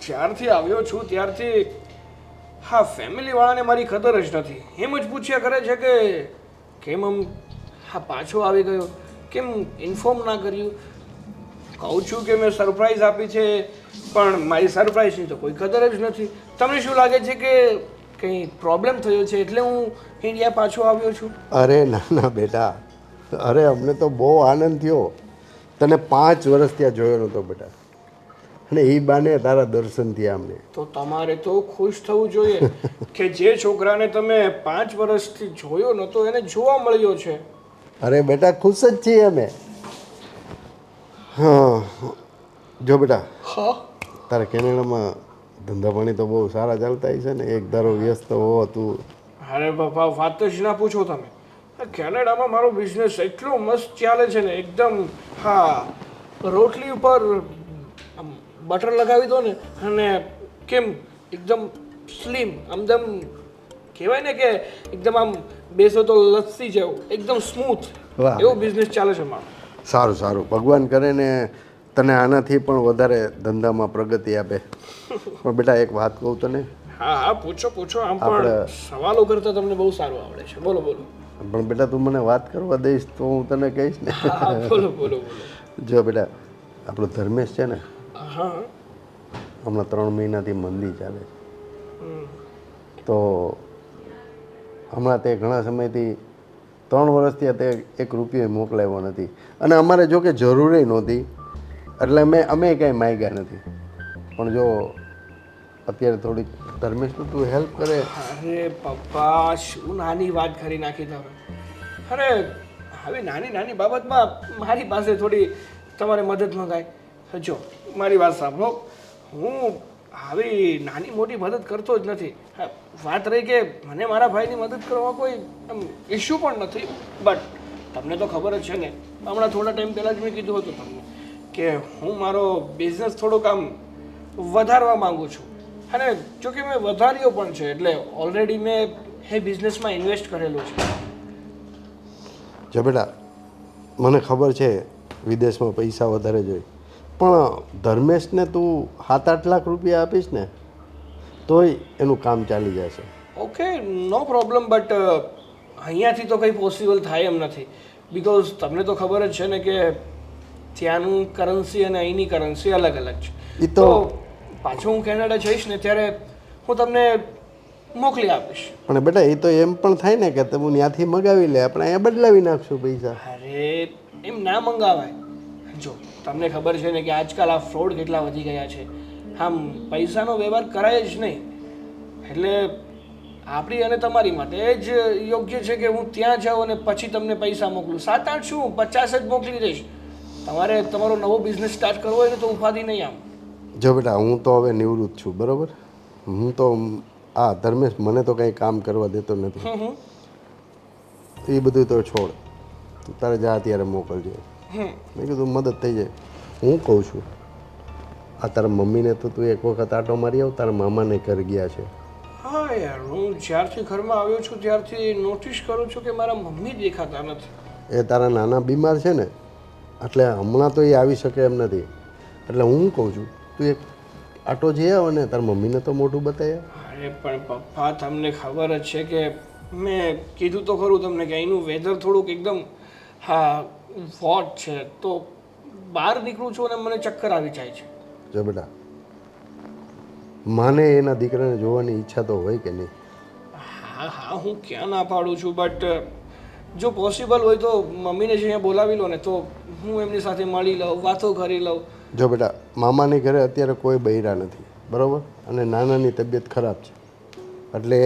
જ્યારથી આવ્યો છું ત્યારથી હા ફેમિલીવાળાને મારી ખબર જ નથી. એમ જ પૂછ્યા કરે છે કે કેમ આમ હા પાછો આવી ગયો, કેમ ઇન્ફોર્મ ના કર્યું. કહું છું કે મેં સરપ્રાઈઝ આપી છે, પણ મારી સરપ્રાઈઝની તો કોઈ કદર જ નથી. તમને શું લાગે છે કે કંઈ પ્રોબ્લેમ થયો છે એટલે હું ઇન્ડિયા પાછો આવ્યો છું? અરે ના ના બેટા, અરે અમને તો બહુ આનંદ થયો. તને 5 વર્ષ ત્યાં જોયો નહોતો બેટા, અને એ બાને તારા દર્શન થયા અમને. તો તમારે તો ખુશ થવું જોઈએ કે જે છોકરાને તમે 5 વર્ષથી જોયો નહોતો એને જોવા મળ્યો છે. અરે બેટા ખુશ જ છીએ અમે. હા જો બેટા, હા, તારા કેનેડામાં ધંધા પાણી તો બહુ સારા ચાલતા છે ને? એક ધારો વ્યસ્ત હો તું. અરે બાપા વાત જ ના પૂછો તમે. કેનેડામાં મારો બિઝનેસ એટલો મસ્ત ચાલે છે ને, એકદમ હા રોટલી ઉપર આમ બટર લગાવી દો ને અને કેમ એકદમ સ્લિમ, આમદમ કહેવાય ને કે એકદમ આમ બેસો તો લસ્સી જેવું એકદમ સ્મૂથ, વાહ. એવો બિઝનેસ ચાલે છે મારો. સારું સારું, ભગવાન કરે ને તને આનાથી પણ વધારે ધંધામાં પ્રગતિ આપે. પણ બેટા એક વાત કહું તને. હા હા, પૂછો પૂછો. આમ પણ સવાલો કરતા તમને બહુ સારું આવડે છે. બોલો બોલો. પણ બેટા તું મને વાત કરવા દઈશ તો હું તને કહીશ ને. હા હા, બોલો બોલો બોલો. જો બેટા, આપણો ધર્મેશ છે ને, હા, હમણાં 3 મહિનાથી મંદી ચાલે છે. તો હમણાં તે ઘણા સમયથી 3 વર્ષથી તે 1 રૂપિયો મોકલાવ્યો નથી, અને અમારે જો કે જરૂરી નહોતી એટલે અમે કાંઈ માગ્યા નથી. પણ જો અત્યારે થોડીક ધર્મેશનું તું હેલ્પ કરે. અરે પપ્પા, શું નાની વાત કરી નાખી તમે. અરે આવી નાની નાની બાબતમાં મારી પાસે થોડી તમારે મદદ મંગાય. જો મારી વાત સાંભળો, હું આવી નાની મોટી મદદ કરતો જ નથી. હા, વાત રહી કે મને મારા ભાઈની મદદ કરવામાં કોઈ ઇશ્યુ પણ નથી. બટ તમને તો ખબર જ છે ને, હમણાં થોડા ટાઈમ પહેલાં જ મેં કીધું હતું તમને કે હું મારો બિઝનેસ થોડોક આમ વધારવા માગું છું. અને જો કે મેં વધાર્યો પણ છે, એટલે ઓલરેડી મેં એ બિઝનેસમાં ઇન્વેસ્ટ કરેલું છે. જો બેટા, મને ખબર છે વિદેશમાં પૈસા વધારે જોઈએ, પણ ધર્મેશને તું 7-8 લાખ રૂપિયા આપીશ ને તોય એનું કામ ચાલી જશે. Okay, no problem. બટ અહીંયાથી તો કંઈ પોસિબલ થાય એમ નથી. બિકોઝ તમને તો ખબર જ છે ને કે ત્યાંનું કરન્સી અને અહીંની કરન્સી અલગ અલગ છે. એ તો પાછો હું કેનેડા જઈશ ને ત્યારે હું તમને મોકલી આપીશ. પણ બેટા એ તો એમ પણ થાય ને કે તમે ત્યાંથી મગાવી લે, આપણે અહીંયા બદલાવી નાખશું પૈસા. અરે એમ ના મંગાવાય. જો તમને ખબર છે ને કે આજકાલ આ ફ્રોડ કેટલા વધી ગયા છે. આમ પૈસાનો વ્યવહાર કરાય જ નહીં. એટલે આપણી અને તમારી માટે જ યોગ્ય છે કે હું ત્યાં જાઉં અને પછી તમને પૈસા મોકલું. 7-8 શું 50 જ મોકલી દઈશ. તમારે તમારો નવો બિઝનેસ સ્ટાર્ટ કરવો હોય ને તો ઉપાધિ નહીં આમ. જો બેટા, હું તો હવે નિવૃત્ત છું, બરાબર? હું તો આ ધર્મેશ મને તો કંઈ કામ કરવા દેતો નથી. એ બધું તો છોડ, તારે જા ત્યારે મોકલજે. મેં કીધું મદદ થઈ જાય. હું કહું છું, આ તારા મમ્મીને તો તું એક વખત આટો મારી આવ, તારા મામાને ઘર ગયા છે. હા યાર, હું જ્યારથી ઘરમાં આવ્યો છું ત્યારથી નોટિસ કરું છું કે મારા મમ્મી દેખાતા નથી. એ તારા નાના બીમાર છે ને, એટલે હમણાં તો એ આવી શકે એમ નથી. એટલે હું કહું છું તું એક આટો જઈ આવ ને તારા મમ્મીને તો મોઢું બતાવ્યા. અરે પણ પપ્પા, તમને ખબર જ છે કે મેં કીધું તો ખરું તમને કે અહીંનું વેધર થોડુંક એકદમ હા હોટ છે, તો બહાર નીકળું છું અને મને ચક્કર આવી જાય છે. જો બેટા, માને એના દીકરાને જોવાની ઈચ્છા તો હોય કે નહીં? હા હા, હું ક્યાં ના પાડું છું. બટ જો પોસિબલ હોય તો મમ્મીને જ અહીંયા બોલાવી લો ને, તો હું એમની સાથે મળી લઉં, વાતો કરી લઉં. જો બેટા, મામાની ઘરે અત્યારે કોઈ બૈરા નથી, બરાબર? અને નાનાની તબિયત ખરાબ છે, એટલે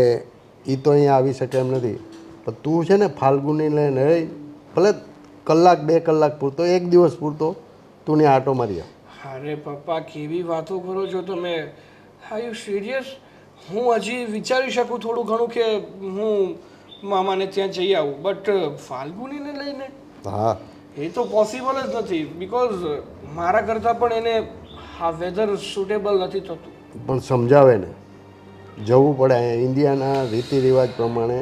એ તો અહીંયા આવી શકે એમ નથી. પણ તું છે ને ફાલ્ગુની લઈને રહી, ભલે કલાક 2 કલાક પૂરતો, 1 દિવસ પૂરતો તું ને આટો મારી આવ. અરે પપ્પા, કેવી વાતો કરો છો તમે? Are you serious? હું હજી વિચારી શકું થોડું ઘણું કે હું મામાને ત્યાં જઈ આવું, બટ ફાલ્ગુનીને લઈને હા, એ તો પોસિબલ જ નથી. બિકોઝ મારા કરતાં પણ એને આ વેધર સુટેબલ નથી થતું. પણ સમજાવે ને, જવું પડે. અહીંયા ઇન્ડિયાના રીતિ રિવાજ પ્રમાણે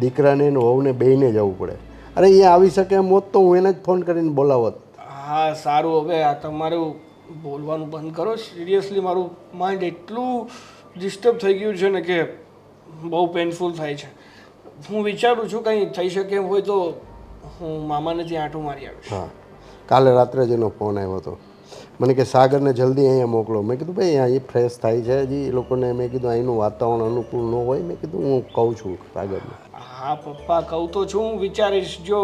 દીકરાને ને વહુને બેયને જવું પડે. અરે અહીંયા આવી શકે એમ હોત તો હું એને જ ફોન કરીને બોલાવત. હા સારું, હવે આ તમારું બોલવાનું બંધ કરો. સિરિયસલી મારું માઇન્ડ એટલું ડિસ્ટર્બ થઈ ગયું છે ને કે બહુ પેઇનફુલ થાય છે. હું વિચારું છું કંઈ થઈ શકે એમ હોય તો હું મામાને ત્યાં આંટો મારી આવીશ. હા, કાલે રાત્રે જ એનો ફોન આવ્યો હતો. મને કે સાગરને જલ્દી અહીંયા મોકલો. મેં કીધું ભાઈ અહીંયા એ ફ્રેશ થાય છે હજી એ લોકોને. મેં કીધું અહીંનું વાતાવરણ અનુકૂળ ન હોય. મેં કીધું હું કહું છું સાગરને. હા પપ્પા, કહું તો છું, હું વિચારીશ. જો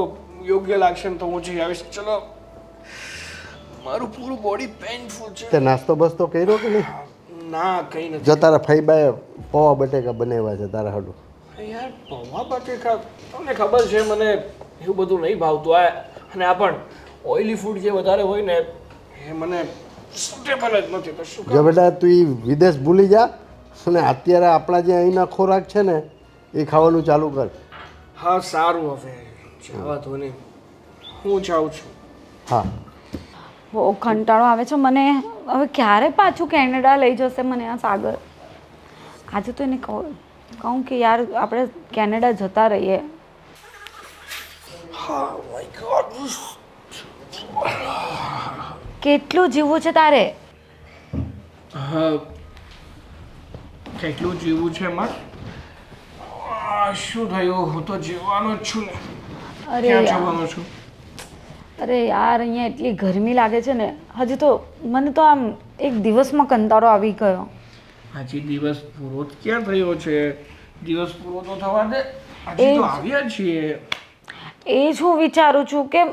યોગ્ય લાગશે ને તો હું જઈ આવીશ. ચલો, મારું પૂરું બોડી પેઇનફુલ છે. તે નાસ્તો બસ્તો કર્યો કે નહીં? ના, કંઈ નથી. જો તારા ફઈબાએ પૌવા બટેકા બનાવ્યા છે તારા હાડું. યાર પૌવા બટેકા, તમને ખબર છે મને એવું બધું નહીં ભાવતું. અને આ પણ ઓઇલી ફૂડ જે વધારે હોય ને એ મને સુટેબલ જ નથી. તો શું જો બેટા, તું એ વિદેશ ભૂલી જા અને અત્યારે આપણા જે અહીંના ખોરાક છે ને એ ખાવાનું ચાલુ કર. હા સારું, હવે જવા દો ને, હું જાઉં છું. હા, બહુ કંટાળો આવે છે મને. હવે ક્યારે પાછું કેનેડા લઈ જશે મને આ સાગર? આજે તો એને કહું કે યાર આપણે કેનેડા જતા રહીએ. હા માય ગોડ, કેટલું જીવવું છે તારે? હા, કેટલું જીવું છે એમાં? શું થયું? હું તો જીવવાનો જ છું ને. અરે ક્યાં યાર, જવાનો છું? અરે યાર, અહીંયા એટલી ગરમી લાગે છે ને. હજી તો મને તો આમ એક દિવસમાં કંટાળો આવી ગયો. હજી દિવસ પૂરો જ ક્યાં થયો છે? દિવસ પૂરો તો થવા દે. હજી તો આવ્યા છીએ. એ જ હું વિચારું છું કે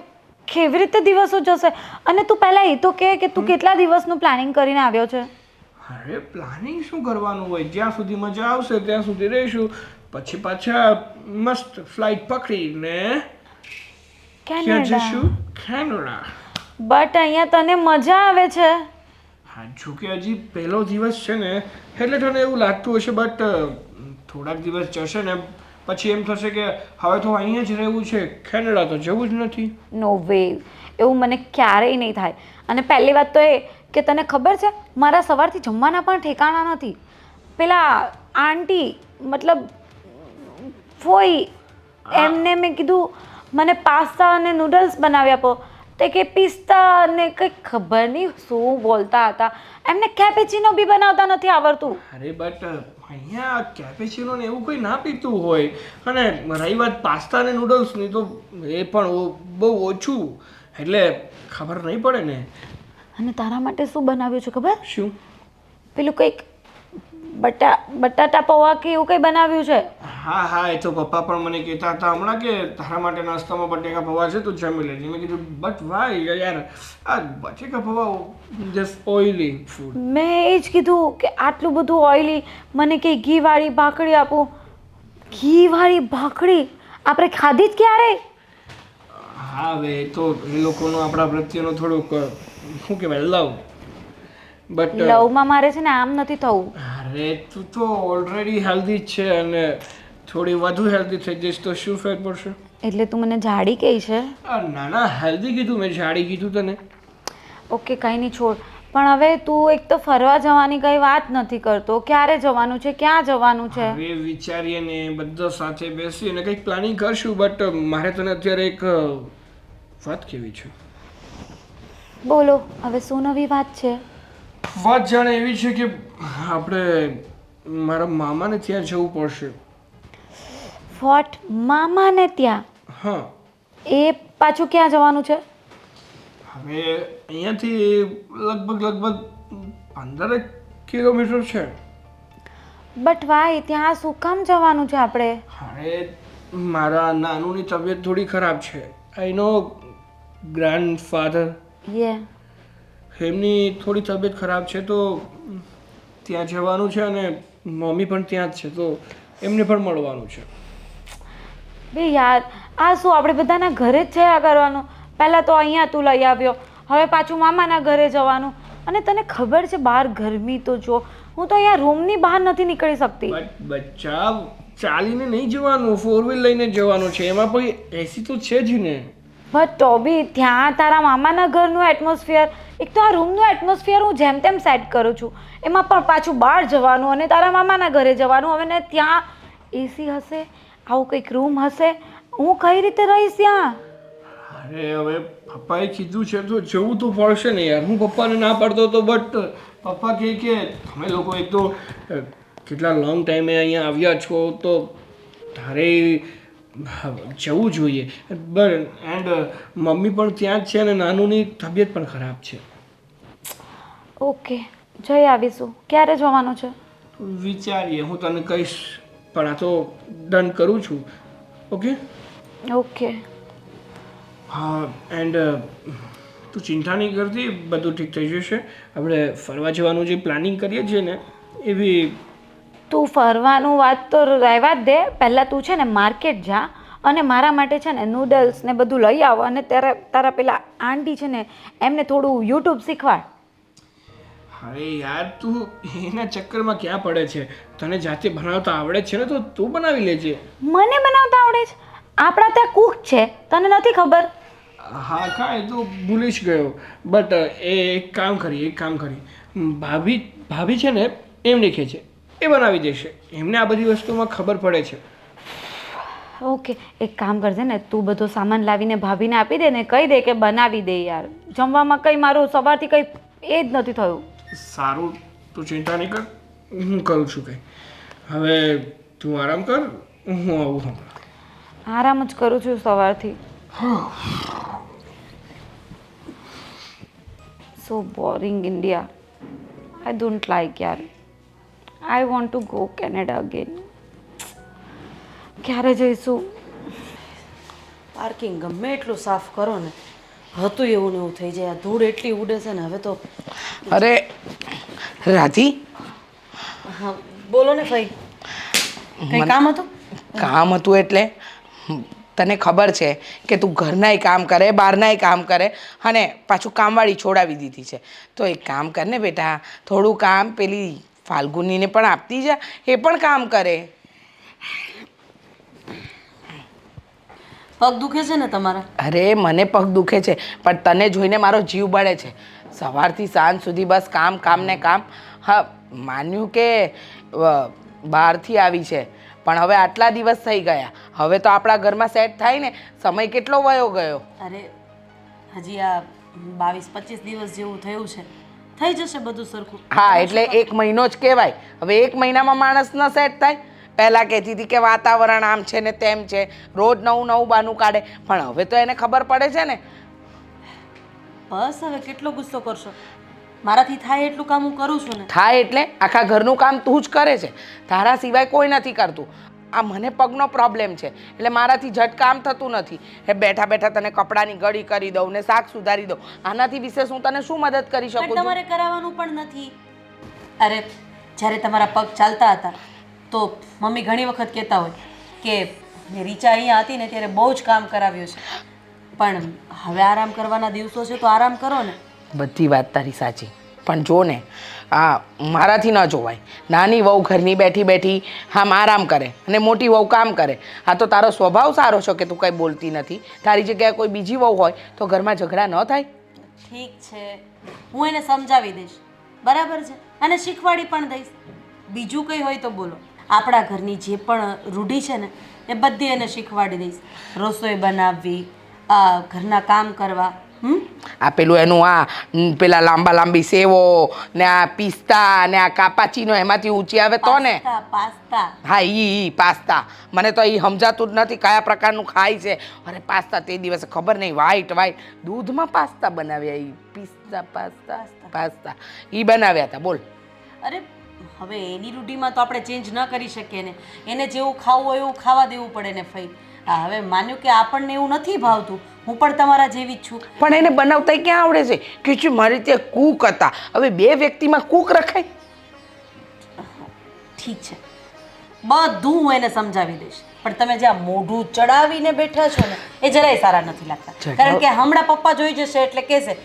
કેવી રીતે દિવસો જશે. અને તું પહેલાં એ તો કે તું કેટલા દિવસનું પ્લાનિંગ કરીને આવ્યો છે? અરે પ્લાનિંગ શું કરવાનું હોય? જ્યાં સુધી મજા આવશે ત્યાં સુધી રહીશું, પછી પાછા મસ્ત ફ્લાઇટ પકડીને ક્યાં કેનેડા. જઈશું? કેનેડા. બટ અહીંયા તને મજા આવે છે. હા, જો કે હજી પહેલો દિવસ છે ને એટલે તને એવું લાગતું હશે, બટ થોડાક દિવસ જશે ને પછી એમ થશે કે હવે તો અહીંયા જ રહેવું છે, કેનેડા તો જવું જ નથી. નો વે, એવું મને ક્યારેય નહીં થાય. અને પહેલી વાત તો એ કે તને ખબર છે મારા સવારથી જમવાના પણ ઠેકાણા નથી. પેલા આંટી મતલબ ફોઈ, એમને મેં કીધું મને પાસ્તા અને નૂડલ્સ બનાવી આપો, તે કે પિસ્તા અને કંઈક ખબર નહીં શું બોલતા હતા. એમને કેપેચીનો બી બનાવતા નથી આવડતું. અરે બટ અહીંયા કેપેચીનો ને એવું કોઈ ના પીતું હોય. અને રહી વાત પાસ્તા અને નૂડલ્સની, તો એ પણ બહુ ઓછું, એટલે ખબર નહીં પડે ને. અને તારા માટે શું બનાવ્યું છે ખબર? શું? પેલું કંઈક બટાટા પૌવા કે એવું કંઈ બનાવ્યું છે. હા હા, એ તો પપ્પા પણ મને કહેતા હતા હમણાં કે તારા માટે નાસ્તામાં બટેકા પૌવા છે, તું જમી લેજે. મેં કીધું બટ વાય યાર, આ બટેકા પૌવા જસ્ટ ઓઇલી ફૂડ. મેં એ જ કીધું કે આટલું બધું ઓઇલી, મને કે ઘીવાળી ભાખરી આપો. ઘીવાળી ભાખરી આપણે ખાધી જ ક્યારે? હા હવે એ તો એ લોકોનો આપણા પ્રત્યેનો થોડુંક શું કહેવાય, લવ. બટ લવમાં મારે છે ને આમ નથી થવું. અરે તું તો ઓલરેડી હેલ્ધી જ છે અને થોડી વધુ હેલ્ધી થઈ જઈશ તો શું ફેર પડશે? એટલે તું મને જાડી કહી છે? ના ના, હેલ્ધી કીધું મેં, જાડી કીધું તને. ઓકે, કંઈ નહીં, છોડ. પણ હવે તું એક તો ફરવા જવાની કંઈ વાત નથી કરતો. ક્યારે જવાનું છે, ક્યાં જવાનું છે? હવે વિચારીએ ને બધા સાથે બેસીને કંઈક પ્લાનિંગ કરશું. બટ મારે તને અત્યારે એક વાત કહેવી છે. બોલો, હવે શું નવી વાત છે? વાત જાણે એવી છે કે આપણે મારા મામાને ત્યાં જવું પડશે. વોટ? મામાને ત્યાં? હા. એ પાછું ક્યાં જવાનું છે? હવે અહીંયાથી લગભગ 15 કિલોમીટર છે. બટ વાય, ત્યાં શું કામ જવાનું છે આપણે? અરે મારા નાનુની તબિયત થોડી ખરાબ છે. આઈ નો ગ્રાન્ડફાધર યે એમની થોડી તબિયત ખરાબ છે તો ત્યાં જવાનું છે અને મમ્મી પણ ત્યાં જ છે તો એમને પણ મળવાનું છે. બે યાર આ શું આપણે બધાના ઘરે જ થયા કરવાનું. પહેલાં તો અહીંયા તું લઈ આવ્યો, હવે પાછું મામાના ઘરે જવાનું. અને તને ખબર છે બહાર ગરમી તો જો, હું તો અહીંયા રૂમની બહાર નથી નીકળી શકતી. બટ બચ્ચા ચાલીને નહીં જવાનું, 4 વ્હીલ લઈને જવાનું છે. એમાં કોઈ એસી તો છે જ ને. બટ તો બી ત્યાં તારા મામાના ઘરનું એટમોસ્ફિયર, એક તો આ રૂમનું એટમોસ્ફિયર હું જેમ તેમ સેટ કરું છું, એમાં પણ પાછું બહાર જવાનું અને તારા મામાના ઘરે જવાનું. હવે ને ત્યાં એસી હશે, આવું કંઈક રૂમ હશે, હું કઈ રીતે રહીશ ત્યાં? અરે હવે પપ્પાએ કીધું છે તો જવું તો પડશે ને યાર. હું પપ્પાને ના પાડતો હતો બટ પપ્પા કહે કે તમે લોકો એક તો કેટલા લોંગ ટાઈમે અહીંયા આવ્યા છો તો તારે જવું જોઈએ. એન્ડ મમ્મી પણ ત્યાં જ છે અને નાનુની તબિયત પણ ખરાબ છે. ઓકે, જઈ આવીશું. ક્યારે જવાનું છે? વિચારીએ, હું તને કહીશ. પણ આ તો ડન કરું છું. Okay okay. હા, એન્ડ તું ચિંતા નહીં કરતી, બધું ઠીક થઈ જશે. આપણે ફરવા જવાનું જે પ્લાનિંગ કરીએ છીએ ને એવી. તું ફરવાનું વાત તો રહેવા જ દે. પહેલાં તું છે ને માર્કેટ જા અને મારા માટે છે ને નૂડલ્સ ને બધું લઈ આવ. અને તારા પેલા આંટી છે ને એમને થોડું યુટ્યુબ શીખવાડ. અરે યાર તું એના ચક્કરમાં ક્યાં પડે છે? તને જાતે બનાવતા આવડે છે ને તો તું બનાવી લેજે. મને બનાવતા આવડે છે? આપણા ત્યાં કુક છે, તને નથી ખબર? હા કાંઈ તો ભૂલી જ ગયો. બટ એક કામ કરી ભાભી છે ને એમ લીખે છે, એ બનાવી દેશે. એમને આ બધી વસ્તુમાં ખબર પડે છે. ઓકે, એક કામ કરજે ને, તું બધો સામાન લાવીને ભાભીને આપી દે ને કહી દે કે બનાવી દે. યાર જમવામાં કંઈ મારું સવારથી કંઈ એ જ નથી થયું. સારું, તું ચિંતા નહીં કર, હું કરું છું કંઈ. હવે તું આરામ કર, હું આવું હમણાં. આરામ જ કરું છું સવારથી. So boring India. I don't like યાર. I want to go Canada again. ક્યારે જઈશું? પાર્કિંગ ગમે એટલું સાફ કરો ને હતું એવું ને એવું થઈ જાય. આ ધૂળ એટલી ઉડે છે ને હવે તો. અરે રાધી, હા બોલો ને ભાઈ, કંઈ કામ હતું? કામ હતું એટલે તને ખબર છે કે તું ઘરનાય કામ કરે, બહારનાય કામ કરે અને પાછું કામવાળી છોડાવી દીધી છે. તો એક કામ કર ને બેટા, થોડું કામ પેલી ફાલ્ગુનીને પણ આપતી જા, એ પણ કામ કરે. પગ દુખે છે ને તમારા? અરે મને પગ દુખે છે પણ તને જોઈને મારો જીવ બળે છે. સવારથી સાંજ સુધી બસ કામ કામ ને કામ. હા માન્યું કે બહારથી આવી છે પણ હવે આટલા દિવસ થઈ ગયા, હવે તો આપણા ઘરમાં સેટ થાય ને. સમય કેટલો વયો ગયો. અરે હજી આ 22-25 દિવસ જેવું થયું છે, થઈ જશે બધું સરખું. હા એટલે 1 મહિનો જ કહેવાય. હવે 1 મહિનામાં માણસ ન સેટ થાય. પહેલાં કહેતી હતી કે વાતાવરણ આમ છે ને તેમ છે, રોજ નવું નવું બાનું કાઢે, પણ હવે તો એને ખબર પડે છે ને. બસ હવે કેટલો ગુસ્સો કરશો? મારાથી થાય એટલું કામ હું કરું છું ને. થાય એટલે આખા ઘરનું કામ તું જ કરે છે, તારા સિવાય કોઈ નથી કરતું. આ મને પગનો પ્રોબ્લેમ છે એટલે મારાથી ઝટ કામ થતું નથી. એ બેઠા બેઠા તને કપડાની ગળી કરી દઉં ને શાક સુધારી દઉં, આનાથી વિશેષ હું તને શું મદદ કરી શકું પણ છું? તમારે કરાવવાનું પણ નથી. અરે જ્યારે તમારા પગ ચાલતા હતા તો મમ્મી ઘણી વખત કહેતા હોય કે રીચા અહીંયા હતી ને ત્યારે બહુ જ કામ કરાવ્યું છે, પણ હવે આરામ કરવાના દિવસો છે તો આરામ કરો ને. બધી વાત તારી સાચી, પણ જો ને આ મારાથી ન જોવાય. નાની વહુ ઘરની બેઠી બેઠી આમ આરામ કરે અને મોટી વહુ કામ કરે. આ તો તારો સ્વભાવ સારો છે કે તું કંઈ બોલતી નથી. તારી જગ્યાએ કોઈ બીજી વહુ હોય તો ઘરમાં ઝઘડા ન થાય. ઠીક છે, હું એને સમજાવી દઈશ, બરાબર છે, અને શીખવાડી પણ દઈશ. બીજું કંઈ હોય તો બોલો. આપણા ઘરની જે પણ રૂઢી છે ને એ બધી એને શીખવાડી દઈશ. રસોઈ બનાવવી, ઘરના કામ કરવા. આ પેલું એનું પેલા લાંબા લાંબી સેવો ને આ પિસ્તા ને આ કાપાચીનો એમાંથી ઊંચી આવે તો ને. પાસ્તા. હા ઈ પાસ્તા, મને તો એ સમજાતું જ નથી કયા પ્રકારનું ખાય છે. અરે પાસ્તા તે દિવસે ખબર નહીં વ્હાઈટ દૂધમાં પાસ્તા બનાવ્યા. એ પિસ્તા પાસ્તા એ બનાવ્યા હતા. બોલ. અરે હવે એની રૂઢિમાં તો આપણે ચેન્જ ન કરી શકીએ ને. એને જેવું ખાવું હોય એવું ખાવા દેવું પડે ને ફઈ. હવે માન્યું કે આપણને એવું નથી ભાવતું, હું પણ તમારા જેવી જ છું. પણ એને બનાવતા ક્યાં આવડે છે? કે મારી ત્યાં કૂક હતા, હવે 2 વ્યક્તિમાં કૂક રખાય? ઠીક છે, બધું હું એને સમજાવી દઈશ, પણ તમે જે આ મોઢું ચડાવીને બેઠા છો ને એ જરાય સારા નથી લાગતા. કારણ કે હમણાં પપ્પા જોઈ જશે એટલે કહેશે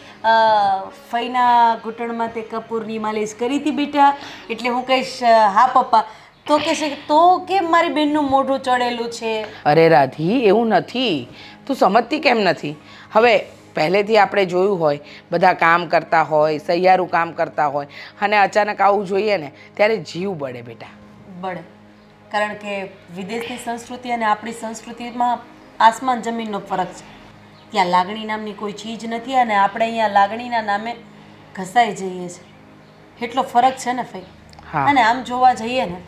ફઈના ઘૂંટણમાં તે કપૂરની માલિશ કરી હતી બેટા. એટલે હું કહીશ હા પપ્પા, તો કહેશે કે તો કેમ મારી બહેનનું મોઢું ચડેલું છે. અરે રાધી, એવું નથી. તું સમજતી કેમ નથી? હવે પહેલેથી આપણે જોયું હોય, બધા કામ કરતા હોય, સહિયારું કામ કરતા હોય, અને અચાનક આવું જોઈએ ને ત્યારે જીવ બળે બેટા. બળે, કારણ કે વિદેશની સંસ્કૃતિ અને આપણી સંસ્કૃતિમાં આસમાન જમીનનો ફરક છે. ત્યાં લાગણી નામની કોઈ ચીજ નથી અને આપણે અહીંયા લાગણીના નામે ઘસાઈ જઈએ છીએ. એટલો ફરક છે ને ફઈ. હા. અને આમ જોવા જઈએ ને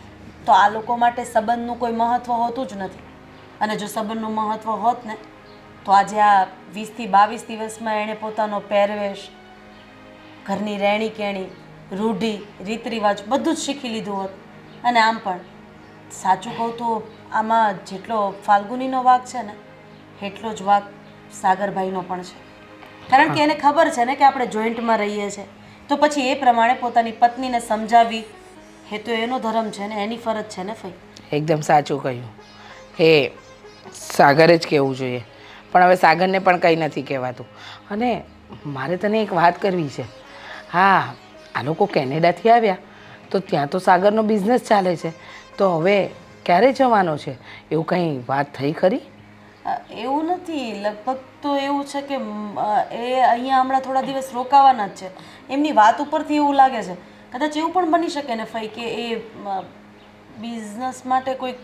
તો આ લોકો માટે સંબંધનું કોઈ મહત્વ હોતું જ નથી. અને જો સંબંધનું મહત્વ હોત ને તો આજે આ 20 થી 22 દિવસમાં એણે પોતાનો પહેરવેશ, ઘરની રહેણી કહેણી, રૂઢિ, રીત રિવાજ બધું જ શીખી લીધું હોત. અને આમ પણ સાચું કહું તો આમાં જેટલો ફાલ્ગુનીનો વાંક છે ને એટલો જ વાંક સાગરભાઈનો પણ છે. કારણ કે એને ખબર છે ને કે આપણે જોઈન્ટમાં રહીએ છીએ, તો પછી એ પ્રમાણે પોતાની પત્નીને સમજાવી એ તો એનો ધર્મ છે ને, એની ફરજ છે ને ફઈ. એકદમ સાચું કહ્યું. એ સાગરે જ કહેવું જોઈએ, પણ હવે સાગરને પણ કંઈ નથી કહેવાતું. અને મારે તને એક વાત કરવી છે. હા, આ લોકો કેનેડાથી આવ્યા તો ત્યાં તો સાગરનો બિઝનેસ ચાલે છે, તો હવે ક્યારે જવાનો છે? એવું કંઈ વાત થઈ ખરી? એવું નથી, લગભગ તો એવું છે કે એ અહીંયા હમણાં થોડા દિવસ રોકાવાના જ છે. એમની વાત ઉપરથી એવું લાગે છે. કદાચ એવું પણ બની શકે ને ફઈ કે એ બિઝનેસ માટે કોઈક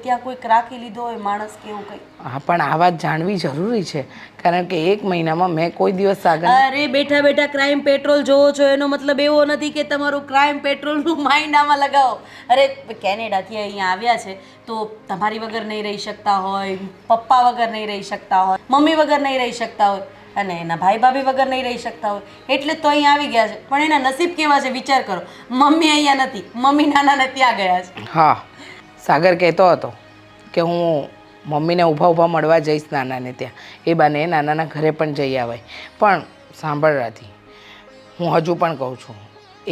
ત્યાં કોઈક રાખી લીધો હોય માણસ કે એવું કંઈ. હા, પણ આ વાત જાણવી જરૂરી છે, કારણ કે 1 મહિનામાં મેં કોઈ દિવસ સાગર... અરે બેઠા બેઠા ક્રાઇમ પેટ્રોલ જોવો છો એનો મતલબ એવો નથી કે તમારું ક્રાઇમ પેટ્રોલનું માઇન્ડ આમાં લગાવો. અરે કેનેડાથી અહીંયા આવ્યા છે તો તમારી વગર નહીં રહી શકતા હોય, પપ્પા વગર નહીં રહી શકતા હોય, મમ્મી વગર નહીં રહી શકતા હોય, અને એના ભાઈ ભાભી વગર નહીં રહી શકતા હોય, એટલે જ તો અહીંયા આવી ગયા છે. પણ એના નસીબ કેવા છે વિચાર કરો, મમ્મી અહીંયા નથી, મમ્મી નાનાને ત્યાં ગયા છે. હા, સાગર કહેતો હતો કે હું મમ્મીને ઊભા મળવા જઈશ નાનાને ત્યાં, એ બાને નાનાના ઘરે પણ જઈ આવાય. પણ સાંભળ રાધી, હું હજુ પણ કહું છું,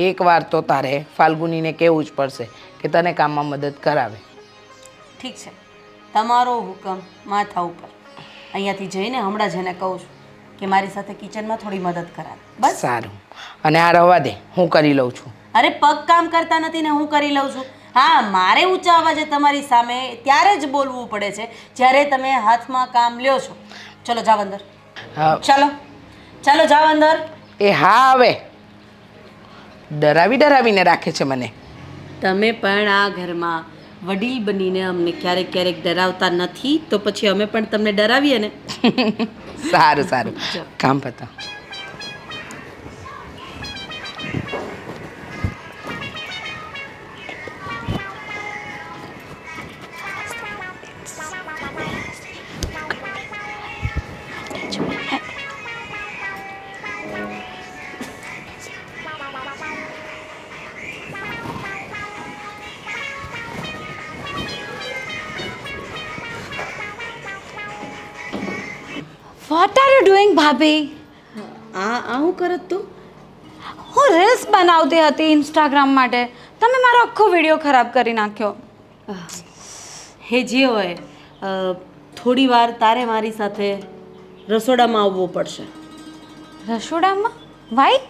એકવાર તો તારે ફાલ્ગુનીને કહેવું જ પડશે કે તને કામમાં મદદ કરાવે. ઠીક છે, તમારો હુકમ માથા ઉપર. અહીંયાથી જઈને હમણાં જ એને કહું છું કે મારી સાથે કિચનમાં થોડી મદદ કરાવે. બસ. સારું, અને આ રવા દે, હું કરી લઉં છું. અરે પગ કામ કરતા નથી ને હું કરી લઉં છું. હા, મારે ઊંચા અવાજે તમારી સામે ત્યારે જ બોલવું પડે છે જ્યારે તમે હાથમાં કામ લ્યો છો. ચલો જાવ અંદર. હા. ચાલો ચાલો જાવ અંદર. એ હા, હવે ડરાવીને રાખે છે મને. તમે પણ આ ઘરમાં વડીલ બનીને અમને ક્યારેક ક્યારેક ડરાવતા નથી, તો પછી અમે પણ તમને ડરાવીએ ને. સારું, કામ પતા. વોટ આર યુ ડુઈંગ ભાભી? આ હું કરત તું? હું રીલ્સ બનાવતી હતી ઇન્સ્ટાગ્રામ માટે, તમે મારો આખો વિડીયો ખરાબ કરી નાખ્યો. હે જે હોય, થોડી વાર તારે મારી સાથે રસોડામાં આવવું પડશે. રસોડામાં? વાય?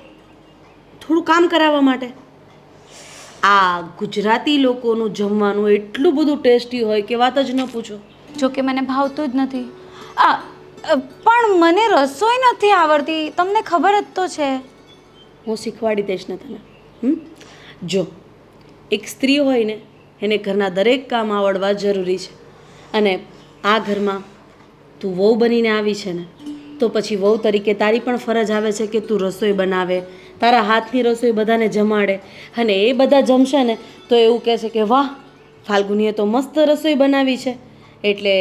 થોડું કામ કરાવવા માટે. આ ગુજરાતી લોકોનું જમવાનું એટલું બધું ટેસ્ટી હોય કે વાત જ ન પૂછો. જો કે મને ભાવતું જ નથી. પણ મને રસોઈ નથી આવડતી, તમને ખબર જ તો છે. હું શીખવાડી દઈશ ને તને. જો એક સ્ત્રી હોય ને એને ઘરના દરેક કામ આવડવા જરૂરી છે. અને આ ઘરમાં તું વહુ બનીને આવી છે ને, તો પછી વહુ તરીકે તારી પણ ફરજ આવે છે કે તું રસોઈ બનાવે, તારા હાથની રસોઈ બધાને જમાડે. અને એ બધા જમશે ને તો એવું કહેશે કે વાહ, ફાલ્ગુનીએ તો મસ્ત રસોઈ બનાવી છે. એટલે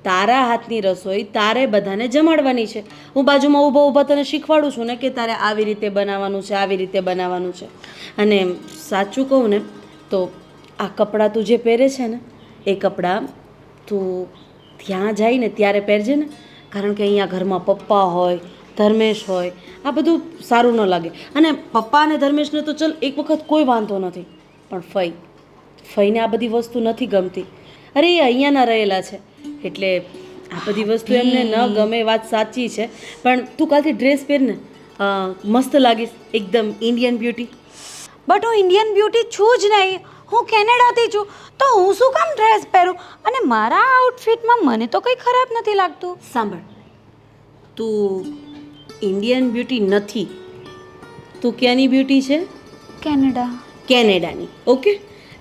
તારા હાથની રસોઈ તારે બધાને જમાડવાની છે. હું બાજુમાં ઊભા તને શીખવાડું છું ને કે તારે આવી રીતે બનાવવાનું છે, આવી રીતે બનાવવાનું છે. અને સાચું કહું ને તો આ કપડાં તું જે પહેરે છે ને એ કપડાં તું ત્યાં જાય ને ત્યારે પહેરજે ને, કારણ કે અહીંયા ઘરમાં પપ્પા હોય, ધર્મેશ હોય, આ બધું સારું ન લાગે. અને પપ્પા અને ધર્મેશને તો ચલ એક વખત કોઈ વાંધો નથી, પણ ફઈને આ બધી વસ્તુ નથી ગમતી. અરે એ અહીંયાના રહેલા છે એટલે આ બધી વસ્તુ એમને ન ગમે, વાત સાચી છે. પણ તું કાલથી ડ્રેસ પહેરને, મસ્ત લાગીશ, એકદમ ઇન્ડિયન બ્યુટી. બટ હું ઇન્ડિયન બ્યુટી છું જ નહીં, હું કેનેડાથી છું, તો હું શું કામ ડ્રેસ પહેરું? અને મારા આઉટફિટમાં મને તો કંઈ ખરાબ નથી લાગતું. સાંભળ, તું ઇન્ડિયન બ્યુટી નથી, તું ક્યાંની બ્યુટી છે? કેનેડા. કેનેડાની. ઓકે,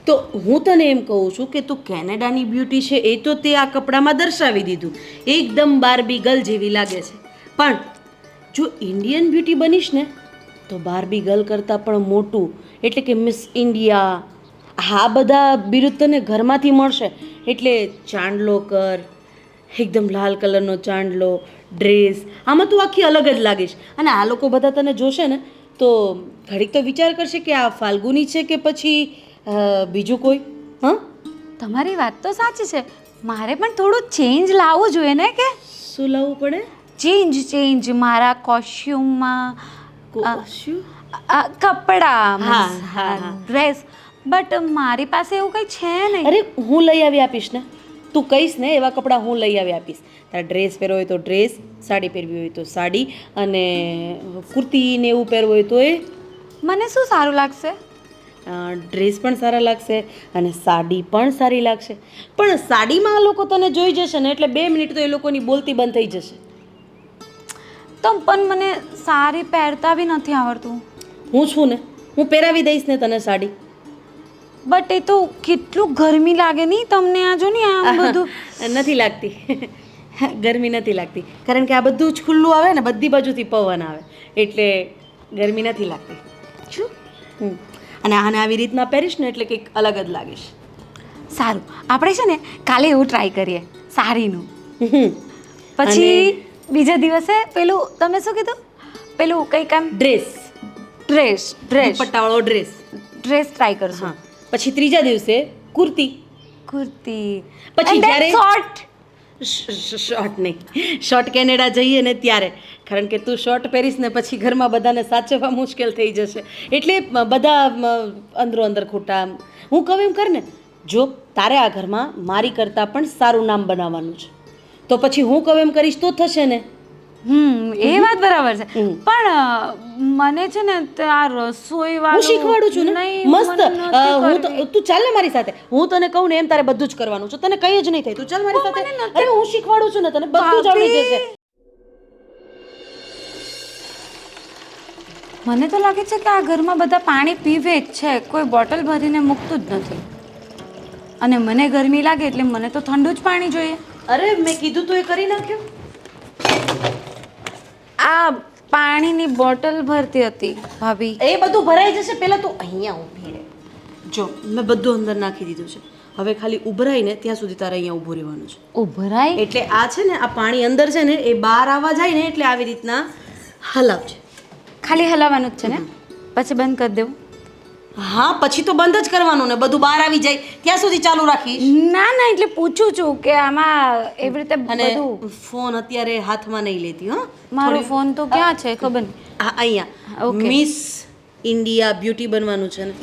તો હું તને એમ કહું છું કે તું કેનેડાની બ્યુટી છે એ તો તે આ કપડામાં દર્શાવી દીધું, એકદમ બાર્બી ગર્લ જેવી લાગે છે. પણ જો ઇન્ડિયન બ્યુટી બનીશ ને તો બાર્બી ગર્લ કરતાં પણ મોટું, એટલે કે મિસ ઇન્ડિયા, આ બધા બિરુદ તને ઘરમાંથી મળશે. એટલે ચાંદલો કર, એકદમ લાલ કલરનો ચાંદલો, ડ્રેસ, આમાં તું આખી અલગ જ લાગીશ. અને આ લોકો બધા તને જોશે ને તો ઘડીક તો વિચાર કરશે કે આ ફાલ્ગુની છે કે પછી બીજું કોઈ. હા, તમારી વાત તો સાચી છે, મારે પણ થોડું ચેન્જ લાવવું જોઈએ ને. કે શું લાવવું પડે? ચેન્જ મારા કોસ્ચ્યુમમાં, શું? કપડાં, હા, હા. ડ્રેસ. બટ મારી પાસે એવું કંઈ છે નહીં. અરે હું લઈ આવી આપીશ ને, તું કહીશ ને એવા કપડાં હું લઈ આવી આપીશ. તારે ડ્રેસ પહેરવો હોય તો ડ્રેસ, સાડી પહેરવી હોય તો સાડી, અને કુર્તી ને એવું પહેરવું હોય તો એ. મને શું સારું લાગશે? ડ્રેસ પણ સારા લાગશે અને સાડી પણ સારી લાગશે. પણ સાડીમાં આ લોકો તને જોઈ જશે ને એટલે 2 મિનિટ તો એ લોકોની બોલતી બંધ થઈ જશે. તો પણ મને સાડી પહેરતા બી નથી આવડતું. હું છું ને, હું પહેરાવી દઈશ ને તને સાડી. બટ એ તો કેટલું ગરમી લાગે નહીં તમને? આ જો ને આ બધું. નથી લાગતી, ગરમી નથી લાગતી, કારણ કે આ બધું જ ખુલ્લું આવે ને, બધી બાજુથી પવન આવે એટલે ગરમી નથી લાગતી. શું? અને આને આવી રીતના પહેરીશ ને એટલે કંઈક અલગ જ લાગીશ. સારું, આપણે છે ને કાલે એવું ટ્રાય કરીએ સાડીનું. પછી બીજા દિવસે પેલું તમે શું કીધું, પેલું કંઈક આમ ડ્રેસ દુપટ્ટાવાળો ડ્રેસ ટ્રાય કરશું. હા, પછી ત્રીજા દિવસે કુર્તી. પછી જ્યારે શોર્ટ નહીં, શોર્ટ કેનેડા જઈએ ને ત્યારે, કારણ કે તું શોર્ટ પહેરીશ ને પછી ઘરમાં બધાને સાચવવા મુશ્કેલ થઈ જશે. એટલે બધા અંદરો અંદર ખોટા. હું કહું એમ કર ને, જો તારે આ ઘરમાં મારી કરતાં પણ સારું નામ બનાવવાનું છે તો પછી હું કહું એમ કરીશ તો થશે ને. એ વાત બરાબર છે. પણ મને છે ને આ રસોઈ હું શીખવાડું છું ને, મસ્ત. તું ચાલ ને મારી સાથે, હું તને કહું ને એમ તારે બધું જ કરવાનું છે, તને કંઈ જ નહીં થાય. તું ચાલ મારી સાથે. અરે હું શીખવાડું છું ને તને, બધું જ આવડી જશે. મને તો લાગે છે કે આ ઘરમાં બધા પાણી પીવે જ છે, કોઈ બોટલ ભરીને મૂકતું જ નથી. અને મને ગરમી લાગે એટલે મને તો ઠંડુ જ પાણી જોઈએ. અરે મેં કીધું તો એ કરી નાખ્યું. આ પાણીની બોટલ ભરતી હતી ભાભી. એ બધું ભરાઈ જશે, પહેલા તું અહીંયા ઊભી રહે. જો મેં બધું અંદર નાખી દીધું છે, હવે ખાલી ઉભરાઈને ત્યાં સુધી તારે અહીંયા ઊભું રહેવાનું છે. ઉભરાય એટલે આ છે ને, આ પાણી અંદર છે ને એ બહાર આવવા જાય ને એટલે આવી રીતના હલાવજે. ખાલી હલાવવાનું જ છે ને, પછી બંધ કરી દેવું? હા, પછી તો બંધ જ કરવાનું ને, બધું બહાર આવી જાય ત્યાં સુધી ચાલુ રાખીશ. ના એટલે પૂછું છું કે આમાં એવી રીતે અને બધું. ફોન અત્યારે હાથમાં નહીં લેતી. હા, મારો ફોન તો ક્યાં છે ખબર નહીં. હા, અહીંયા મિસ ઇન્ડિયા બ્યુટી બનવાનું છે ને.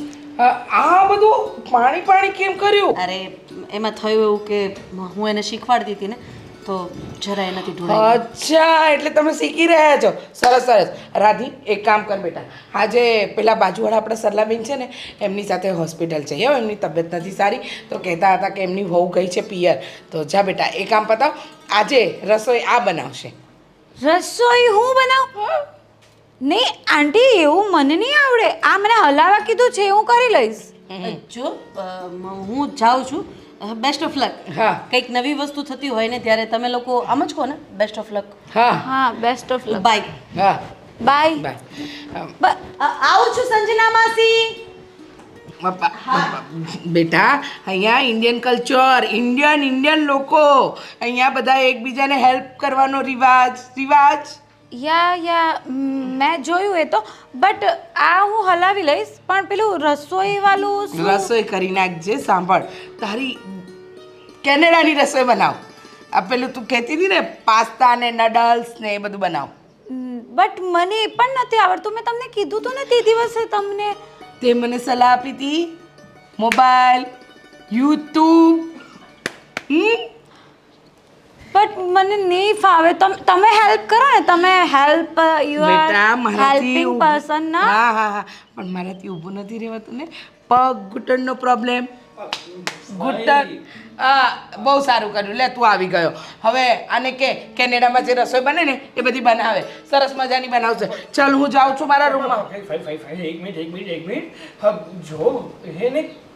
આ બધું પાણી કેમ કર્યું? અરે એમાં થયું એવું કે હું એને શીખવાડતી હતી ને તો જરાય નથી ઢોળાઈ. અચ્છા, એટલે તમે શીખી રહ્યા છો. સરસ. રાધી, એક કામ કર બેટા, આજે પેલા બાજુવાળા આપણા સરલાબેન છે ને એમની સાથે હોસ્પિટલ જઈએ. એમની તબિયત નથી સારી તો કહેતા હતા કે એમની વહુ ગઈ છે પિયર. તો જા બેટા, એ કામ પતાવ. આજે રસોઈ આ બનાવશે. રસોઈ હું બનાવું? નહીં આંટી, એવું મને નહીં આવડે. આ મને હલાવા કીધું છે, હું કરી લઈશ. જો હું જાઉં છું, બેસ્ટ ઓફ લક. હા. કંઈક નવી વસ્તુ થતી હોય ને ત્યારે તમે લોકો આમ જ કહો ને, બેસ્ટ ઓફ લક. હા, બેસ્ટ ઓફ લક. બાય. હા, બાય. આવું છું સંજના માસી. બેટા, અહીંયા ઇન્ડિયન કલ્ચર, ઇન્ડિયન લોકો, અહીંયા બધા એકબીજાને હેલ્પ કરવાનો રિવાજ. મેં જોયું એ તો બટ આ હું હલાવી લઈશ પણ પેલું રસોઈ વાળું શું? રસોઈ કરી નાખજે. સાંભળ, તારી કેનેડાની રસોઈ બનાવ. આ પેલું તું કહેતી હતી ને પાસ્તા ને નડલ્સ ને એ બધું બનાવ. બટ મને એ પણ નથી આવડતું. મેં તમને કીધું તો ને તે દિવસે તમને. તે મને સલાહ આપી હતી મોબાઈલ, યુટ્યુબ. બટ મને નહીં ફાવે. તમે હેલ્પ કરો ને. તમે હેલ્પ યુ બેટા આર મારાથી હેલ્પિંગ પર્સન ના. હા પણ મારાથી ઊભું નથી રહેવાતું ને. પગ ઘૂંટણનો પ્રોબ્લેમ. ઘૂંટણ. બહુ સારું કર્યું. લે તું આવી ગયો. હવે આને કે કેનેડામાં જે રસોઈ બને ને એ બધી બનાવે. સરસ મજાની બનાવશે. ચાલ હું જાઉં છું મારા રૂમમાં. ફાઇલ એક મિનિટ. હા, જો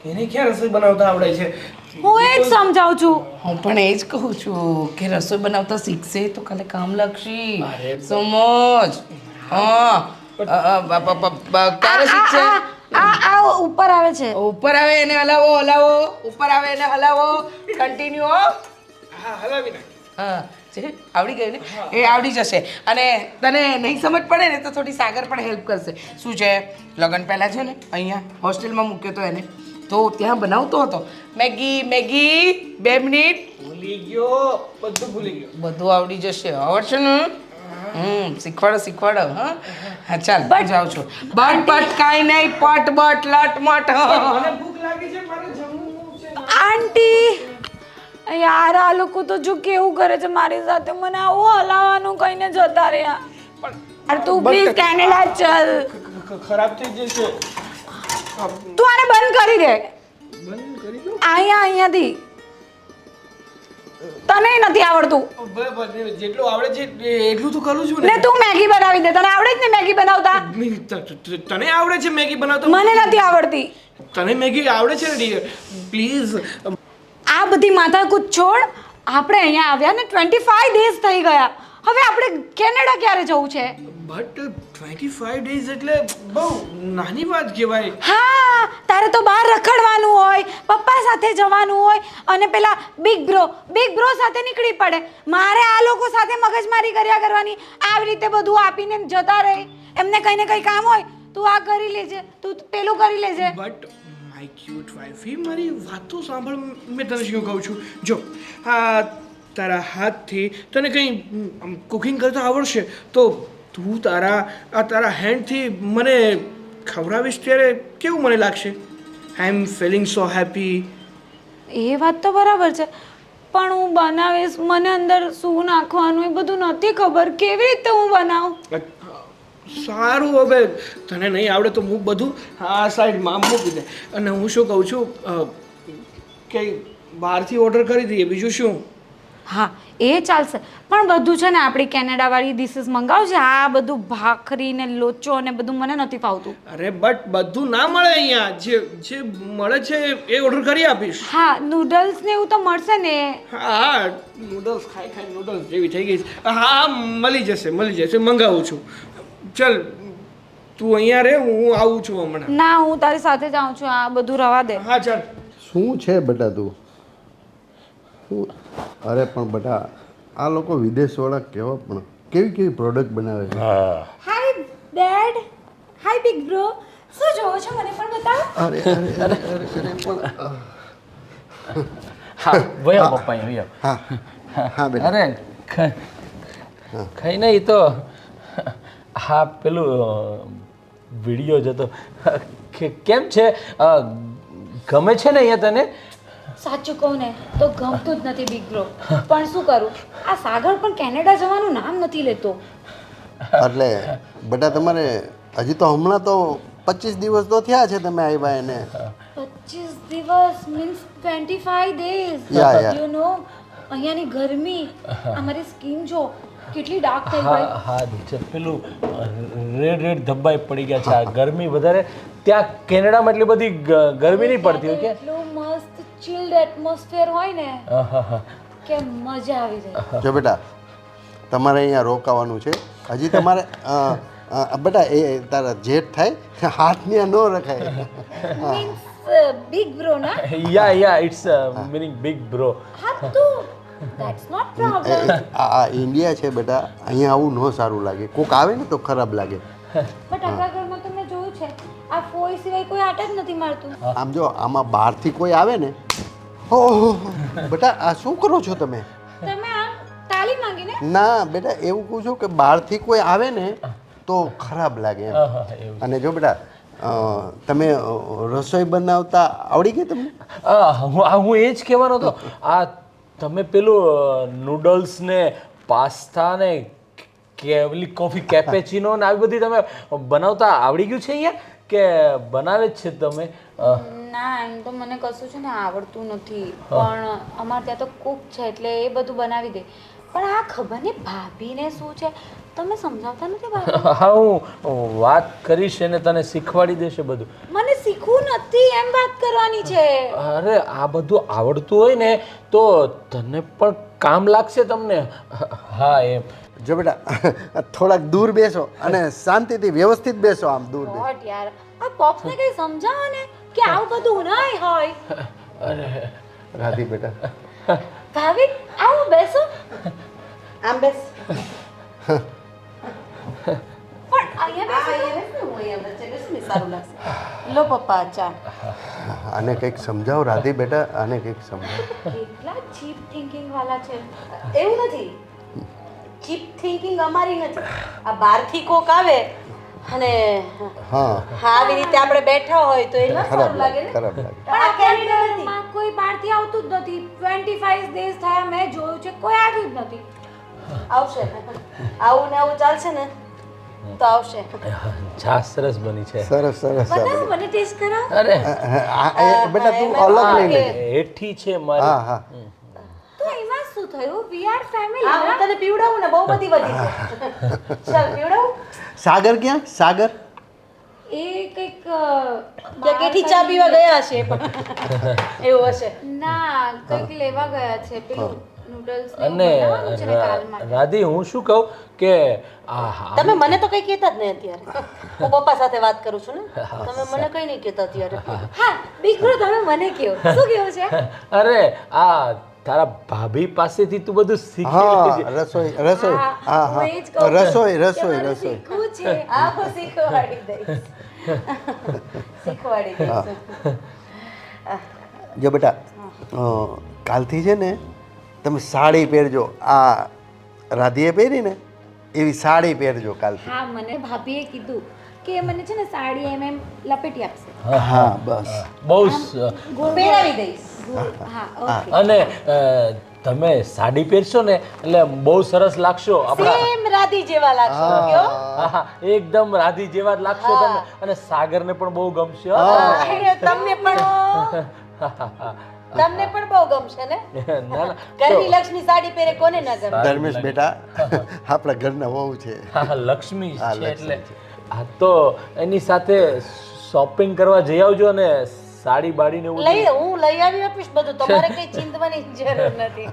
એને ક્યાં રસોઈ બનાવતા આવડે છે? હું એ જ સમજાવું છું. હું પણ એ જ કહું છું કે રસોઈ બનાવતા શીખશે તો કાલે કામ લાગશે. અરે સમજ. ક્યારે શીખશે? આ ઉપર આવે છે. ઉપર આવે એને હલાવો. ઉપર આવે એને હલાવો. કન્ટિન્યુ. હા, હલાવી નાખ. હા છે આવડી ગયું ને? એ આવડી જશે. અને તને નહીં સમજ પડે ને તો થોડી સાગર પણ હેલ્પ કરશે. શું છે, લગ્ન પહેલાં છે ને અહીંયા હોસ્ટેલમાં મૂક્યો તો એને, તો ત્યાં બનાવતો હતો મેગી 2 મિનિટ. ભૂલી ગયો, બધું ભૂલી ગયો. બધું આવડી જશે. આવડશે ને? શીખવાડો. હા ચાલ જાઉં છું. બટ કાંઈ નહીં. પટ બટ લટ મટ. મને ભૂખ લાગી છે, મારે જમવું છે. આંટી યાર, આ લોકો તો જો કેવું કરે છે મારી સાથે. મને આવું હલાવવાનું કહીને જતા રહ્યા. અરે તું પ્લીઝ કેનેડા ચાલ. ખરાબ થઈ જશે. તું આને બંધ કરી દે. બંધ કરી દો. અહીંયાથી. તને નથી આવડતું બરાબર, જેટલું આવડે છે એટલું તો કરું છું ને. તું મેગી બનાવી દે. તને આવડે જ ને મેગી બનાવતા? તને આવડે છે મેગી બનાવતા? મને નથી આવડતી. તને મેગી આવડે છે ને ડિયર? પ્લીઝ. આ બધી માથાકૂટ છોડ. આપણે અહીંયા આવ્યા ને 25 ડેઝ થઈ ગયા. હવે આપણે કેનેડા ક્યારે જવું છે? બટ 25 ડેઝ એટલે બહુ નાની વાત કહેવાય. હા, તારે તો બહાર રખડવાનું હોય, પપ્પા સાથે જવાનું હોય અને પેલા બિગ બ્રો સાથે નીકળી પડે. મારે આ લોકો સાથે મગજમારી કર્યા કરવાની. આવી રીતે બધું આપીને જતા રહે. એમને કંઈ ને કંઈ કામ હોય, તું આ કરી લેજે, તું પેલું કરી લેજે. બટ માય ક્યુટ વાઇફી, મારી વાત તો સાંભળ. મેં તને શું કહું છું, જો આ તારા હાથથી તને કંઈ કુકિંગ કરતા આવડશે તો તું તારા હેન્ડથી મને ખવડાવીશ ત્યારે કેવું મને લાગશે? આઈ એમ ફિલિંગ સો હેપી. એ વાત તો બરાબર છે પણ હું બનાવીશ. મને અંદર શું નાખવાનું એ બધું નથી ખબર. કેવી રીતે હું બનાવું? સારું, હવે તને નહીં આવડે તો હું બધું આ સાઈડમાં મૂકી દે. અને હું શું કહું છું, કે બહારથી ઓર્ડર કરી દઈએ, બીજું શું? હા એ ચાલશે પણ બધું છે ને આપણી કેનેડાવાળી ડિશિસ મંગાવજે. આ બધું ભાખરી ને લોચો ને બધું મને નથી ફાવતું. અરે બટ બધું ના મળે અહીંયા. જે મળે છે એ ઓર્ડર કરી આપીશ. હા, નૂડલ્સ ને એવું તો મળશે ને? હા, નૂડલ્સ ખાઈ નૂડલ્સ જેવી થઈ ગઈ છે. હા, મળી જશે. મંગાવું છું. ચલ તું અહીંયા રહે, હું આવું છું હમણાં. ના, હું તારી સાથે જાઉં છું. આ બધું રવા દે. હા ચાલ. શું છે બેટા તું? અરે પણ બેટા આ લોકો વિદેશવાળા કેવા પણ કેવી પ્રોડક્ટ બનાવે છે. હાય ડેડ. હાય બિગ બ્રો. શું જોવો છો મને પણ બતાવો. અરે પણ હા વયો પપ્પા વયો. હા બેટા. અરે કઈ નહીં તો હા પેલું વિડીયો જતો કેમ છે? ગમે છે ને અહીંયા તને? સાચું કહું ને તો ગમતું જ નથી બિગ બ્રો. પણ શું કરું, આ સાગર પણ કેનેડા જવાનું નામ નથી લેતો. એટલે બેટા તમારે હજી તો હમણાં તો 25 દિવસ તો થયા છે તમે આવ્યા એને. 25 દિવસ means 25 days. Yeah. You know અહીંયાની ગરમી, અમારી સ્કિન જો કેટલી ડાર્ક થઈ ગઈ. હા પેલું રેડ ધબ્બાઈ પડી ગયા છે. આ ગરમી વધારે ત્યાં કેનેડામાં એટલી બધી ગરમી નહીં પડતી હોય કે એટલું મસ્ત ચિલ્ડ એટમોસ્ફિયર હોય ને કે મજા આવી જાય. જો બેટા તમારે અહીંયા રોકાવાનું છે હજી. તમારે બેટા એ તારા જેઠ થાય હાથની ન રખાય. મીન્સ બિગ બ્રો ના? Yeah it's meaning big bro. હા તો ધેટ્સ નોટ પ્રોબ્લેમ. આ ઇન્ડિયા છે બેટા, અહીંયા આવું ન સારું લાગે. કોક આવે ને તો ખરાબ લાગે. બટ આપણા ઘરમાં તો મેં જોયું છે આ ફોઈ સિવાય કોઈ આટ જ નથી મારતું. આમ જો આમાં બહારથી કોઈ આવે ને, ઓહો બેટા આ શું કરો છો તમે? તમે આમ તાલી માંગીને ના બેટા, એવું કહું છું કે બહારથી કોઈ આવે ને તો ખરાબ લાગે એમ. એવું. અને જો બેટા તમે રસોઈ બનાવતા આવડી ગઈ તમને? હું એ જ કહેવાનો હતો. આ તમે પેલું નૂડલ્સ ને પાસ્તા ને કેવલી કોફી કેપેચીનો ને આવી બધી તમે બનાવતા આવડી ગયું છે અહીંયા કે બનાવે જ છે તમે? ના એમ તો મને કશું છે ને આવડતું નથી, પણ અમારે ત્યાં તો કુક છે એટલે એ બધું બનાવી દે. પણ આ ખબર નહીં ભાભીને શું છે, તમે સમજાવતા નથી ભાભી? હા, હું વાત કરીશ અને તને શીખવાડી દેશે બધું. મને શીખવું નથી એમ વાત કરવાની છે. અરે આ બધું આવડતું હોય ને તો તને પણ કામ લાગશે તમને. હા એમ. જો બેટા થોડાક દૂર બેસો અને શાંતિથી વ્યવસ્થિત બેસો. આમ દૂર બેસો. વોટ યાર, આ પોપ્સને કઈ સમજાવો ને કે આવું બધું નહીં હોય. અરે રાધી બેટા, ભાભી આવો બેસો. આમ બેસ. પણ અહીંયા બેસો. હું અહીંયા વચ્ચે બેસું ને સારું લાગશે. લો પપ્પા ચા. આને કંઈક સમજાવો રાધી બેટા, આને કંઈક સમજાવો. કેટલા ચીપ થિંકિંગ વાળા છે. એવું નથી, ચીપ થિંકિંગ અમારી નથી. આ બહારથી કોક આવે અને હા, આવી રીતે આપણે બેઠા હોય તો એ ન ખરાબ સારું લાગે લાગે, ને. ખરાબ લાગે. પણ આ કેનેડા નથી. માં કોઈ બહારથી આવતું જ નથી. 25 days થયા મેં જોયું છે, કોઈ આવ્યું જ નથી. આવશે આવું ને આવું ચાલશે ને તો આવશે. ચા સરસ બની છે. સરસ સરસ. બતાવો મને ટેસ્ટ કરાવો. અરે બેટા તું અલગ લઈ લેજે. હેઠી છે મારી. હા હા. તો એમાં શું થયું? વી આર હા, ફેમિલી. હું તને પીવડાવું ને, બહુ બધી વધી છે. ચાલ પીવડાવું. સાગર ક્યાં? સાગર એ કંઈક ત્યાં કેઠી ચા પીવા ગયા હશે એ પણ. એવું હશે. ના કંઈક લેવા ગયા છે પેલું નૂડલ્સ અને છે ને કાલ માટે. રાધી હું શું કહું કે આ તમે મને તો કઈ કહેતા જ નહીં અત્યારે. હું પપ્પા સાથે વાત કરું છું ને, તમે મને કઈ નહીં કહેતા અત્યારે. હા બીકરો તમે મને કહો શું કેવું છે? અરે આ તારા ભાભી પાસેથી તું બધું શીખી હા, લેજે. રસોઈ રસોઈ. હા, હા હું એ જ કહું હા, છું રસોઈ કે રસોઈ મારે રસોઈ. શીખવું છે. આ હું શીખવાડી દઈશ. શીખવાડી દઈશ. જો બેટા કાલથી છે ને તમે સાડી પહેરજો. આ રાધીએ પહેરી ને એવી સાડી પહેરજો કાલથી. હા મને ભાભીએ કીધું કે મને છે ને સાડી એમ લપેટી આપશે. હા બસ. બહુ પહેરાવી દઈશ. હા ઓકે. અને તમે સાડી પહેરશો ને એટલે બહુ સરસ લાગશો આપણા. સેમ રાધી જેવા લાગશો. કયો? હા, એકદમ રાધી જેવા જ લાગશો તમે. અને સાગરને પણ બહુ ગમશે હો. તમને પણ તમને પણ બહુ ગમશે ને. ના ના ઘરની લક્ષ્મી સાડી પહેરે કોને ના ગમે. ધર્મેશ બેટા આપણા ઘરના વહુ છે. હા, લક્ષ્મી હા, છે લક્ષ્મી એટલે હા તો એની સાથે શોપિંગ કરવા જઈ આવજો ને સાડી બાડી ને એવું હું લઈ આવી આપીશ બધું. તમારે કઈ ચિંતવાની જરૂર નથી.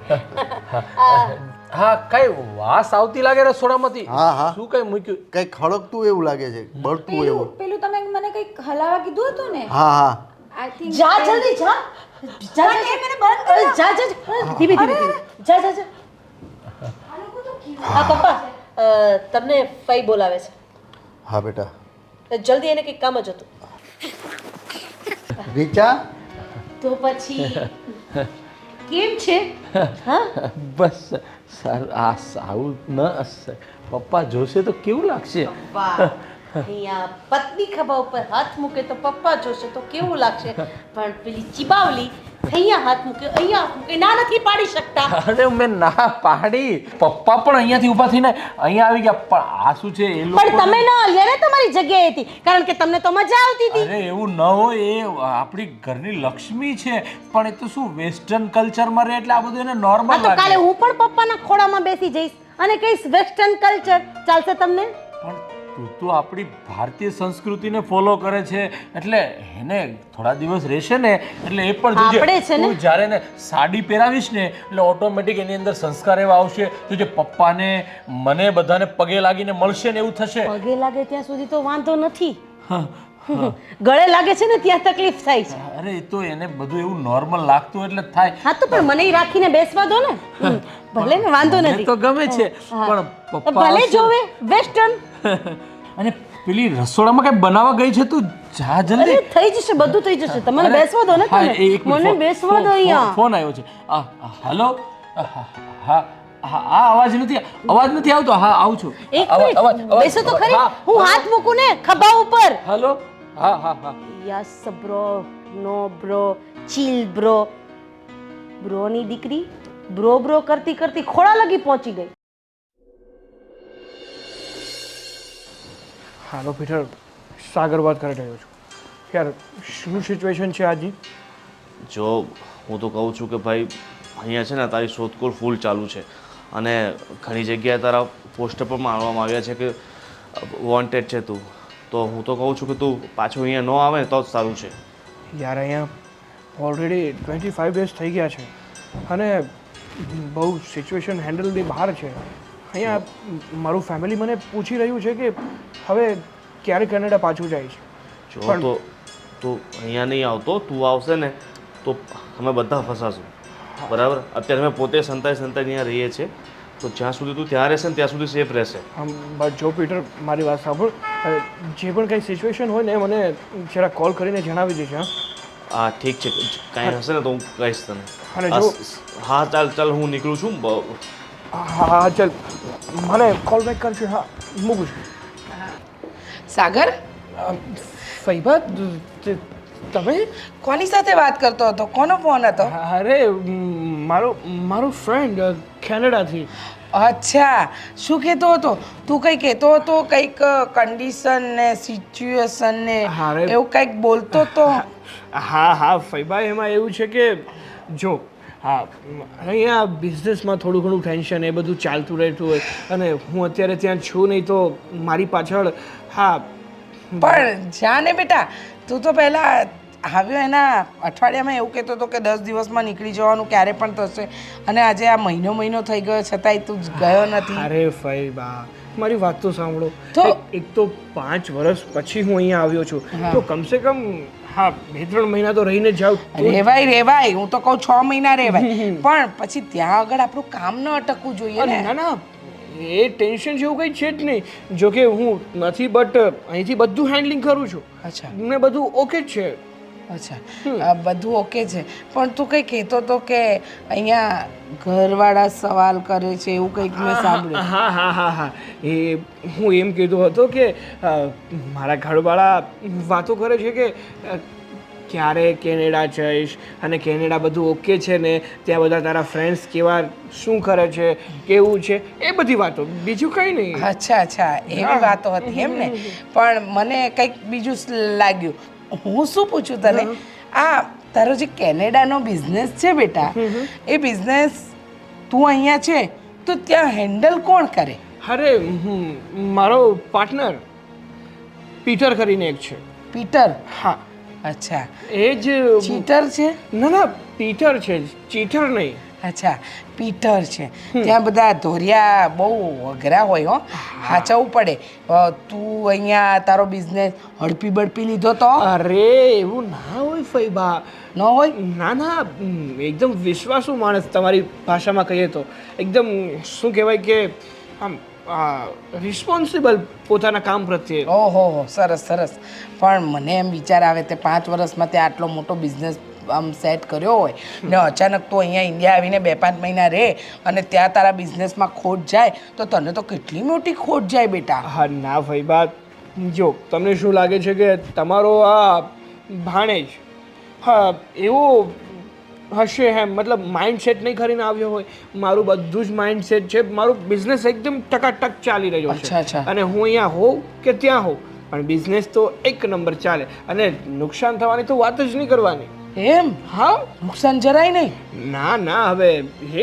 હા કઈ વાસ આવતી લાગે રસોડામાંથી. હા, હા. શું કઈ મૂક્યું? કઈ ખડકતું એવું લાગે છે, બળતું એવું. પેલું તમે મને કંઈક હલાવા કીધું હતું ને. હા હા. આઈ થિંક જા જલ્દી જા. જા જા મને બંધ કર. જા જા જા. ધીમે ધીમે ધીમે. જા જા જા. હા પપ્પા તમને ફઈ બોલાવે છે. હા બેટા. જલ્દી એને કંઈક કામ જ હતું. રીચા તો પછી કેમ છે? હા બસ સારું. આ સારું ન પપ્પા જોશે તો કેવું લાગશે? વાહ. અહીંયા પત્ની ખભા ઉપર હાથ મૂકે તો પપ્પા જોશે તો કેવું લાગશે, પણ પેલી ચીબાવલી અહીંયા હાથ મૂકે અહીંયા હાથ મૂકે ના નથી પાડી શકતા. અરે મેં ના પાડી. પપ્પા પણ અહીંયાથી ઊભા થઈને અહીંયા આવી ગયા. પણ આ શું છે એ પણ લોકો તમે ન લે ને તમારી જગ્યાએ હતી, કારણ કે તમને તો મજા આવતી હતી. અરે એવું ન હોય. એ આપણી ઘરની લક્ષ્મી છે. પણ એ તો શું વેસ્ટર્ન કલ્ચરમાં રહે એટલે આ બધું એને નોર્મલ હા તો કાલે લાગે. હું પણ પપ્પાના ખોળામાં બેસી જઈશ અને કહીશ વેસ્ટર્ન કલ્ચર. ચાલશે તમને? પણ તું તો આપણી ભારતીય સંસ્કૃતિને ફોલો કરે છે એટલે એને થોડા દિવસ રહેશે ને એટલે એ પણ આપણે છે ને. તું જ્યારે ને સાડી પહેરાવીશ ને એટલે ઓટોમેટિક એની અંદર સંસ્કાર એવા આવશે. તું જે પપ્પાને મને બધાને પગે લાગીને મળશે ને એવું થશે. પગે લાગે ત્યાં સુધી તો વાંધો નથી. હા, ગળે લાગે છે ને ત્યાં તકલીફ થાય છે. અરે એ તો એને બધું એવું નોર્મલ લાગતું એટલે જ થાય. હા તો પણ મને ઈ રાખીને બેસવા દો ને. ભલે ને વાંધો મને નથી. તો ગમે છે પણ પપ્પા ભલે આવશે. જોવે વેસ્ટર્ન. અને પેલી રસોડામાં કઈ બનાવવા ગઈ છે તું જા અરે જલ્દી. થઈ જશે, બધું થઈ જશે. તમને બેસવા દો ને હા, તમે. એક મિનિટ, મને બેસવા દો અહીંયા. ફોન આવ્યો છે. હેલો. હા હા અવાજ નથી આવતો. હા આવું છું. એક મિનિટ બેસો તો ખરી. હું હાથ મૂકું ને ખભા ઉપર. હેલો. હા યસ બ્રો, નો બ્રો, ચીલ બ્રો. બ્રોની દીકરી બ્રો કરતી કરતી ખોળા લગી પહોંચી ગઈ. હાલો પીટર, સાગર વાત કરી રહ્યો છું. યાર શું સિચ્યુએશન છે આજી? જો હું તો કહું છું કે ભાઈ અહીંયા છે ને તારી શોધખોળ ફૂલ ચાલુ છે અને ઘણી જગ્યાએ તારા પોસ્ટર પર મારવામાં આવ્યા છે કે વોન્ટેડ છે તું. તો હું તો કહું છું કે તું પાછું અહીંયા ન આવે ને તો જ સારું છે. યાર અહીંયા ઓલરેડી 25 ડેઝ થઈ ગયા છે અને બહુ સિચ્યુએશન હેન્ડલની બહાર છે. અહીંયા મારું ફેમિલી મને પૂછી રહ્યું છે કે હવે ક્યારે કેનેડા પાછું જાય છે. જો તો તું અહીંયા નહીં આવતો, તું આવશે ને તો અમે બધા ફસાશું. બરાબર? અત્યારે અમે પોતે સંતાઈ અહીંયા રહીએ છીએ, તો જ્યાં સુધી તું ત્યાં રહેશે ને ત્યાં સુધી સેફ રહેશે. બટ જો પીટર મારી વાત સાંભળ, જે પણ કંઈ સિચ્યુએશન હોય ને મને જરા કોલ કરીને જણાવી દેજે. હા ઠીક છે, કાંઈ હશે ને તો હું કહીશ તને. અને જો હા ચાલ હું નીકળું છું. હા ચાલ મને કોલ બેક કરજો. હા મૂકું છું. સાગર, ફૈબા તમે કોની સાથે વાત કરતો હતો? કોનો ફોન હતો? અરે મારો ફ્રેન્ડ કેનેડાથી. અચ્છા, શું કહેતો હતો? તું કંઈ કહેતો હતો, કંઈક કન્ડિશન ને સિચ્યુએશન ને અરે. એવું કંઈક બોલતો હતો. હા ફૈબા, એમાં એવું છે કે જો હા અહીંયા બિઝનેસમાં થોડું ઘણું ટેન્શન એ બધું ચાલતું રહેતું હોય અને હું અત્યારે ત્યાં છું નહીં તો મારી પાછળ હા પણ જાને બેટા, તું તો પહેલાં આવ્યો એના અઠવાડિયામાં એવું કહેતો હતો કે 10 દિવસમાં નીકળી જવાનું ક્યારે પણ થશે, અને આજે આ મહિનો થઈ ગયો છતાંય તું ગયો નથી. અરે ફૈબા મારી વાત તો સાંભળો. તો એક તો 5 વર્ષ પછી હું અહીંયા આવ્યો છું તો કમસે કમ હા 2-3 મહિના તો રહીને જાઉં. રેવાય, હું તો કહું 6 મહિના રેવાય, પણ પછી ત્યાં આગળ આપણું કામ ન અટકવું જોઈએ ને. ના એ ટેન્શન જેવું કંઈ છે જ નહીં. જો કે હું નથી બટ અહીંથી બધું હેન્ડલિંગ કરું છું. અચ્છા ને બધું ઓકે જ છે. અચ્છા, બધું ઓકે છે, પણ તું કંઈ કહેતો હતો કે અહીંયા ઘરવાળા સવાલ કરે છે એવું કંઈક મેં સાંભળ્યું. હા એ હું એમ કીધો હતો કે મારા ઘરવાળા વાતો કરે છે કે ક્યારે કેનેડા જઈશ અને કેનેડા બધું ઓકે છે ને, ત્યાં બધા તારા ફ્રેન્ડ્સ કેવા શું કરે છે કેવું છે એ બધી વાતો, બીજું કંઈ નહીં. અચ્છા એવી વાતો હતી એમ ને. પણ મને કંઈક બીજું લાગ્યું. હું શું પૂછું તને, આ તારો જે કેનેડાનો બિઝનેસ છે બેટા, એ બિઝનેસ તું અહીંયા છે તો ત્યાં હેન્ડલ કોણ કરે? અરે મારો પાર્ટનર પીટર કરીને એક છે. પીટર? હા અચ્છા, એ જ ચીટર છે? ના પીટર છે, ચીટર નહીં. અચ્છા, પીટર છે. ત્યાં બધા ધોરિયા બહુ અઘરા હોય હો, હાચવવું પડે. તું અહીંયા તારો બિઝનેસ હડપી બડપી લીધો તો? અરે એવું ના હોય ફૈબા. ન હોય? ના એકદમ વિશ્વાસુ માણસ, તમારી ભાષામાં કહીએ તો એકદમ શું કહેવાય કે આમ રિસ્પોન્સિબલ પોતાના કામ પ્રત્યે. ઓહો સરસ. પણ મને એમ વિચાર આવે તે 5 વર્ષમાં તે આટલો મોટો બિઝનેસ આમ સેટ કર્યો હોય ને અચાનક તો અહીંયા ઇન્ડિયા આવીને 2-5 મહિના રહે અને ત્યાં તારા બિઝનેસમાં ખોટ જાય તો તને તો કેટલી મોટી ખોટ જાય બેટા. હા ના ફૈબા, જો તમને શું લાગે છે કે તમારો આ ભાણેજ હા એવો હશે એમ, મતલબ માઇન્ડસેટ નહીં કરીને આવ્યો હોય. મારું બધું જ માઇન્ડસેટ છે, મારું બિઝનેસ એકદમ ટકાટક ચાલી રહ્યો છે. અચ્છા. અને હું અહીંયા હોઉં કે ત્યાં હોઉં પણ બિઝનેસ તો એક નંબર ચાલે અને નુકસાન થવાની તો વાત જ નહીં કરવાની. એમ? હા નુકસાન જરાય નહીં? ના હવે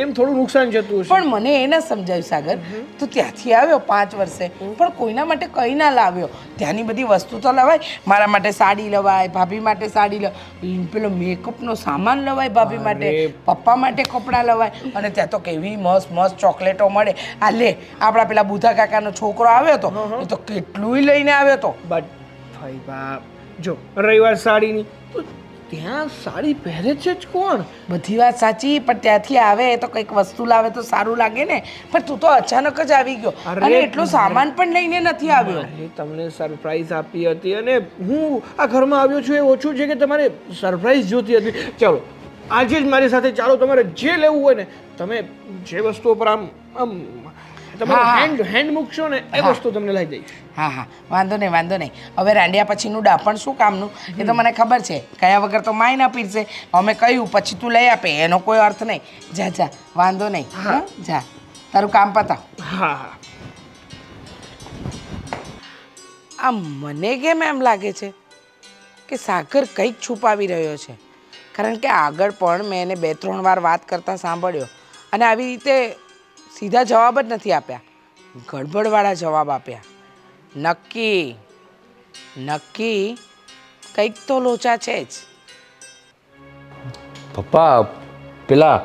એમ થોડું નુકસાન જતું હશે. પણ મને એ ના સમજાયું સાગર, તું ત્યાંથી આવ્યો 5 વર્ષે પણ કોઈના માટે કંઈ ના લાવ્યો. ત્યાંની બધી વસ્તુ તો લવાય, મારા માટે સાડી લવાય, ભાભી માટે સાડી લવાય, પેલો મેકઅપનો સામાન લવાય ભાભી માટે, પપ્પા માટે કપડાં લવાય, અને ત્યાં તો કેવી મસ્ત ચોકલેટો મળે. આ લે આપણા પેલા બુધા કાકાનો છોકરો આવ્યો હતો, એ તો કેટલુંય લઈને આવ્યો હતો. બટ ફૈબા જો રવિવાર સાડીની તો ત્યાં સાડી પહેરે છે જ કોણ? બધી વાત સાચી, પણ ત્યાંથી આવે તો કંઈક વસ્તુ લાવે તો સારું લાગે ને. પણ તું તો અચાનક જ આવી ગયો અરે અને એટલો સામાન પણ લઈને નથી આવ્યો. મારે તમને સરપ્રાઈઝ આપી હતી અને હું આ ઘરમાં આવ્યો છું એ ઓછું છે કે તમારે સરપ્રાઈઝ જોતી હતી. ચાલો આજે જ મારી સાથે ચાલો, તમારે જે લેવું હોય ને તમે જે વસ્તુઓ પર આમ તમારું હેન્ડ મૂકશો ને એ વસ્તુ તમને લઈ દઈશ. હા હા, વાંધો નહીં વાંધો નહીં. હવે રાંડિયા પછીનું ડાપણ શું કામનું એ તો મને ખબર છે. કયા વગર તો માય ના પીરશે. અમે કહ્યું પછી તું લઈ આપે એનો કોઈ અર્થ નહીં. જા જા, વાંધો નહીં. હા જા, તારું કામ પતાવ. હા હા. આ મને કેમ એમ લાગે છે કે સાગર કંઈક છુપાવી રહ્યો છે? કારણ કે આગળ પણ મેં એને 2-3 વાર વાત કરતા સાંભળ્યો અને આવી રીતે સીધા જવાબ જ નથી આપ્યા, ગડબડવાળા જવાબ આપ્યા. નક્કી કંઈક તો લોચા છે જ. પપ્પા પેલા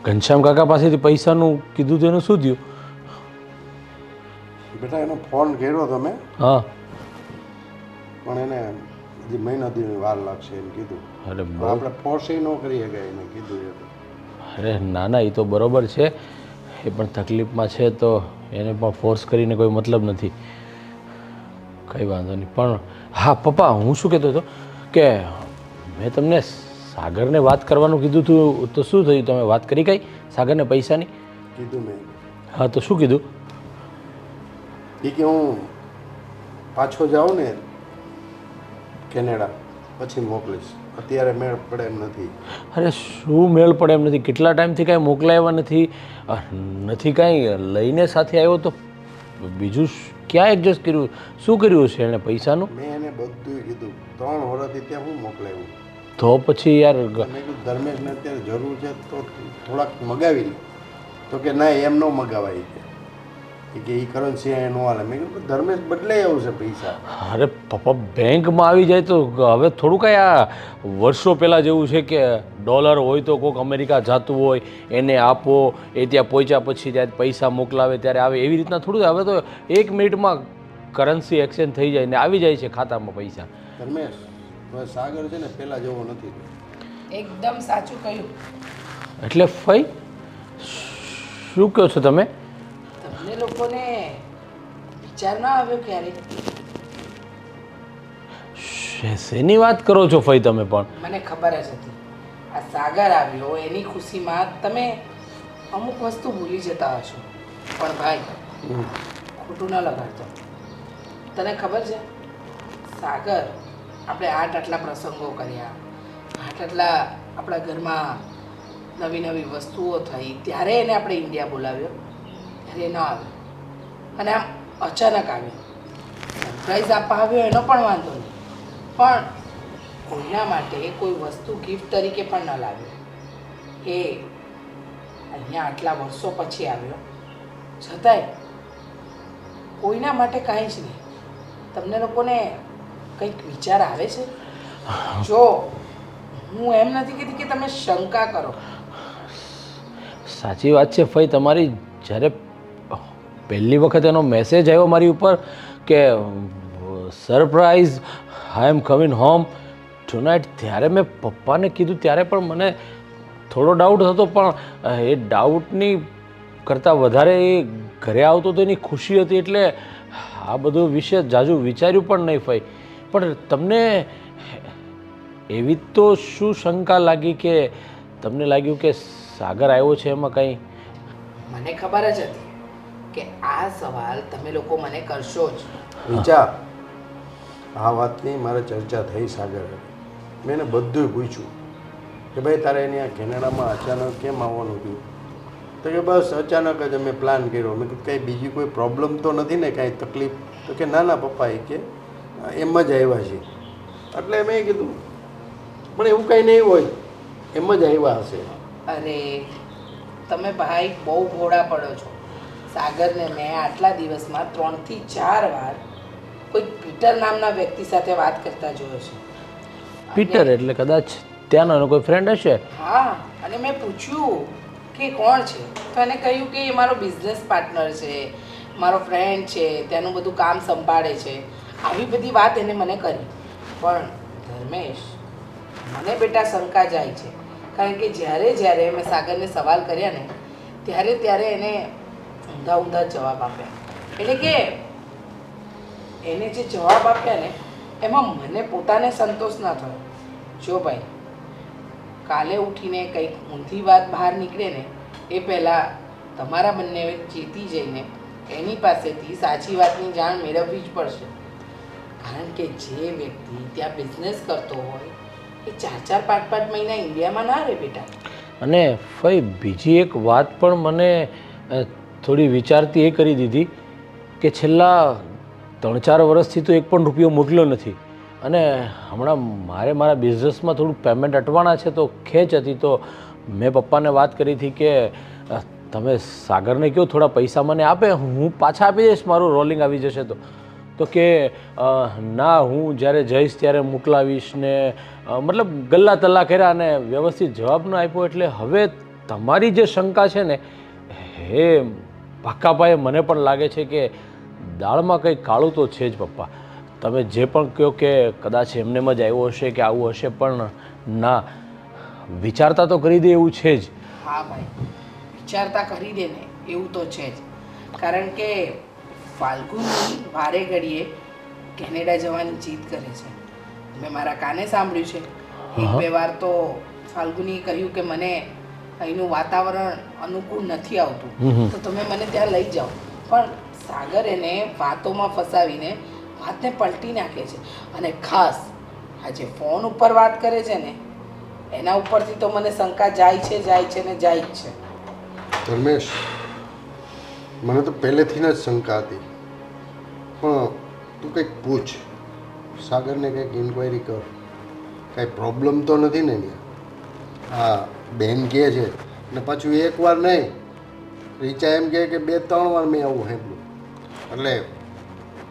ઘનશ્યામ કાકા પાસેથી પૈસાનું કીધું તેનું શું થયું? બેટા એનો ફોન કર્યો તમે, હા. પણ એને હજી મહિના દીની વાર લાગશે એમ કીધું. અરે તો આપણે ફોર્સ ન કરી શકાય એને કીધું એ તો. અરે ના ના, એ તો બરોબર છે, એ પણ તકલીફમાં છે તો એને પણ ફોર્સ કરીને કોઈ મતલબ નથી. કંઈ વાંધો નહીં. પણ હા પપ્પા, હું શું કહેતો હતો કે મેં તમને સાગરને વાત કરવાનું કીધું હતું તો શું થયું? તમે વાત કરી કઈ સાગરને પૈસાની? કીધું મેં. હા તો શું કીધું? એ કે હું પાછો જાઉં ને કેનેડા પછી મોકલીશ, અત્યારે મેળ પડે એમ નથી. અરે શું મેળ પડે એમ નથી? કેટલા ટાઈમથી કાંઈ મોકલાવ્યા નથી કાંઈ લઈને સાથે આવ્યો તો બીજું ક્યાં એડજસ્ટ કર્યું? શું કર્યું છે એણે પૈસાનું? મેં એને બધું કીધું. 3 વર્ષથી ત્યાં હું મોકલાવ્યું. તો પછી યાર મેં કીધું ધર્મેશને અત્યારે જરૂર છે તો થોડાક મગાવી લે. તો કે ના એમ ન મગાવાય કે એ કરન્સી ન હાલે. મેં કીધું ધર્મેશ બદલાઈ આવશે પૈસા. અરે પપ્પા, બેંકમાં આવી જાય તો હવે થોડું કાંઈ આ વર્ષો પહેલાં જેવું છે કે ડોલર હોય તો કોઈક અમેરિકા જતું હોય એને આપો, એ ત્યાં પહોંચ્યા પછી ત્યારે પૈસા મોકલાવે ત્યારે આવે, એવી રીતના થોડું. હવે તો 1 મિનિટમાં કરન્સી એક્સચેન્જ થઈ જાય ને આવી જાય છે ખાતામાં પૈસા. ધર્મેશ હવે સાગર છે ને પહેલાં જેવો નથી. એકદમ સાચું કહ્યું. એટલે ફઈ શું કહો છો તમે? તમને લોકોને વિચાર ના આવ્યો ક્યારે? શેની વાત કરો છો ફઈ તમે? પણ મને ખબર જ હતી આ સાગર આવ્યો એની ખુશીમાં તમે અમુક વસ્તુ ભૂલી જતા હશો. પણ ભાઈ ખોટું ન લગાડતો. તને ખબર છે સાગર, આપણે આટલા પ્રસંગો કર્યા, આટલા આપણા ઘરમાં નવી વસ્તુઓ થઈ, ત્યારે એને આપણે ઇન્ડિયા બોલાવ્યો, ત્યારે એ ન આવ્યો અને આમ અચાનક આવ્યો. સરપ્રાઈઝ આપવા આવ્યો એનો પણ વાંધો નહીં, પણ કોઈના માટે કોઈ વસ્તુ ગિફ્ટ તરીકે પણ ન લાવ્યો. એ અહીંયા આટલા વર્ષો પછી આવ્યો છતાંય કોઈના માટે કાંઈ જ નહીં. તમને લોકોને કંઈક વિચાર આવે છે? જો હું એમ નથી કહેતી કે તમે શંકા કરો. સાચી વાત છે ફઈ તમારી. જ્યારે પહેલી વખત એનો મેસેજ આવ્યો મારી ઉપર કે surprise I am coming home tonight, ત્યારે મેં પપ્પાને કીધું ત્યારે પણ મને થોડો ડાઉટ હતો, પણ એ ડાઉટની કરતાં વધારે એ ઘરે આવતો તો એની ખુશી હતી, એટલે આ બધું વિશે જાજુ વિચાર્યું પણ નહીં ફઈ. પણ તમને એવી તો શું શંકા લાગી કે તમને લાગ્યું કે સાગર આવ્યો છે એમાં કંઈ? મને ખબર જ હતી કે આ સવાલ તમે લોકો મને કરશો જ. વિચાર આ વાતની મારે ચર્ચા થઈ સાગર. મેં એને બધું પૂછ્યું કે ભાઈ તારે એની આ કેનેડામાં અચાનક કેમ આવવાનું થયું? તો કે બસ અચાનક જ અમે પ્લાન કર્યો. મેં કીધું કંઈ બીજી કોઈ પ્રોબ્લેમ તો નથી ને, કાંઈ તકલીફ? તો કે ના ના પપ્પા, એ કે એમ જ આવ્યા છે. એટલે મેં કીધું પણ એવું કંઈ નહીં હોય, એમ જ આવ્યા હશે. અરે તમે ભાઈ બહુ ભોળા પડો છો. સાગરને મેં આટલા દિવસમાં 3 થી 4 વાર કોઈ પીટર નામના વ્યક્તિ સાથે વાત કરતા જોયો છે. પીટર એટલે કદાચ ત્યાંનો એનો કોઈ ફ્રેન્ડ હશે. હા, અને મેં પૂછ્યું કે કોણ છે, તો એને કહ્યું કે એ મારો બિઝનેસ પાર્ટનર છે, મારો ફ્રેન્ડ છે, ત્યાંનું બધું કામ સંભાળે છે. આવી બધી વાત એને મને કરી. પણ ધર્મેશ, મને બેટા શંકા જાય છે, કારણ કે જ્યારે જ્યારે મેં સાગરને સવાલ કર્યા ને ત્યારે ત્યારે એને ઊંધા ઊંધા જવાબ આપ્યા. એટલે કે એને જે જવાબ આપ્યા ને એમાં મને પોતાને સંતોષ ના થયો. જો ભાઈ, કાલે ઉઠીને કંઈક ઊંધી વાત બહાર નીકળે ને એ પહેલાં તમારા બંને ચેતી જઈને એની પાસેથી સાચી વાતની જાણ મેળવવી જ પડશે. કારણ કે જે વ્યક્તિ ત્યાં બિઝનેસ કરતો હોય એ 4-5 મહિના ઇન્ડિયામાં ના રહે બેટા. અને ફઈ બીજી એક વાત પણ મને થોડી વિચારતી એ કરી દીધી કે છેલ્લા 3-4 વર્ષથી તો એક પણ રૂપિયો મોકલ્યો નથી, અને હમણાં મારા બિઝનેસમાં થોડું પેમેન્ટ અટવાના છે, તો ખેંચ હતી. તો મેં પપ્પાને વાત કરી હતી કે તમે સાગરને કહો થોડા પૈસા મને આપે, હું પાછા આપી દઈશ, મારું રોલિંગ આવી જશે. તો કે ના, હું જ્યારે જઈશ ત્યારે મોકલાવીશ ને મતલબ ગલ્લા તલ્લા કર્યા અને વ્યવસ્થિત જવાબ ન આપ્યો. એટલે હવે તમારી જે શંકા છે ને એ પાક્કા પાયે મને પણ લાગે છે કે દાળમાં કંઈ કાળું તો છે જ પપ્પા. તમે જે પણ કહો કે કદાચ એમને જ આવ્યો હશે કે આવું હશે, પણ ના, વિચારતા તો કરી દે એવું છે જ. હા ભાઈ, વિચારતા કરી દે ને એવું તો છે જ. કારણ કે ફાલ્ગુની વારે ઘડીએ કેનેડા જવાની જીદ કરે છે. મેં મારા કાને સાંભળ્યું છે. 1-2 વાર તો ફાલ્ગુનીએ કહ્યું કે મને અહીંનું વાતાવરણ અનુકૂળ નથી આવતું, તો તમે મને ત્યાં લઈ જાઓ. પણ સાગર એને વાતોમાં ફસાવીને વાતને પલટી નાખે છે. અને ખાસ આજે ફોન ઉપર વાત કરે છે ને એના ઉપરથી તો મને શંકા જાય છે ને જાય જ છે. ધર્મેશ, મને તો પહેલેથી જ શંકા હતી, પણ તું કંઈક પૂછ, સાગરને કંઈક ઇન્ક્વાયરી કર, કાંઈ પ્રોબ્લેમ તો નથી ને ત્યાં? હા, બેન કહે છે ને પાછું એકવાર નહીં, રીચા એમ કહે કે 2-3 વાર મેં આવું સાંભળ્યું. એટલે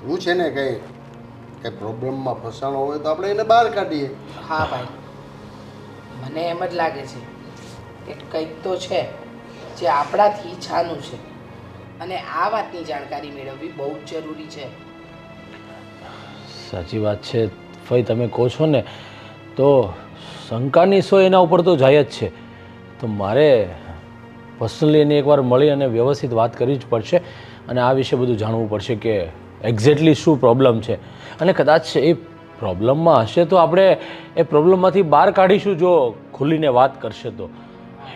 હું છે ને કંઈ પ્રોબ્લેમમાં ફસાણો હોય તો આપણે એને બહાર કાઢીએ. હા ભાઈ, મને એમ જ લાગે છે કે કંઈક તો છે જે આપણાથી છાનું છે, અને આ વાતની જાણકારી મેળવવી બહુ જ જરૂરી છે. સાચી વાત છે ફઈ, તમે કહો છો ને તો શંકાની સો એના ઉપર તો જાય જ છે. તો મારે પર્સનલી એને એકવાર મળી અને વ્યવસ્થિત વાત કરવી જ પડશે, અને આ વિશે બધું જાણવું પડશે કે એક્ઝેક્ટલી શું પ્રોબ્લેમ છે. અને કદાચ એ પ્રોબ્લેમમાં હશે તો આપણે એ પ્રોબ્લેમમાંથી બહાર કાઢીશું જો ખુલીને વાત કરશે તો.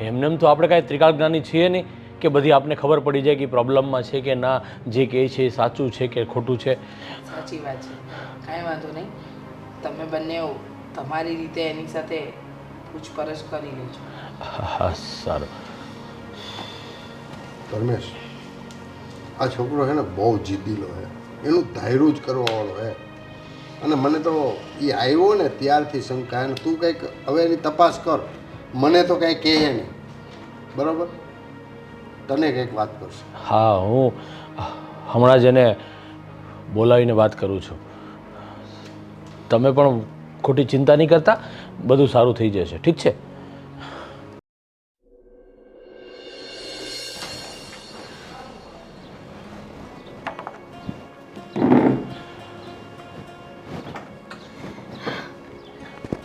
એમનેમ તો આપણે કાંઈ ત્રિકાળ છીએ નહીં કે બધી આપને ખબર પડી જાય કે પ્રોબ્લેમમાં છે કે ના, જે કહે છે એ સાચું છે કે ખોટું છે. સાચી વાત છે, કાંઈ વાંધો નહીં. તમે બંને તમારી રીતે એની સાથે પૂછપરછ કરી લેજો. હા, સારું. ધર્મેશ, આ છોકરો છે ને બહુ જીદ્દીલો છે, એનું ધાર્યું જ કરવાવાળો છે. અને મને તો એ આવ્યો ને ત્યારથી શંકા. અને તું કંઈક હવે એની તપાસ કર, મને તો કાંઈ કહે નહીં, બરાબર? તને કંઈક વાત કરશે. હા, હું હમણાં જ એને બોલાવીને વાત કરું છું. તમે પણ ખોટી ચિંતા નહીં કરતા, બધું સારું થઈ જશે, ઠીક છે?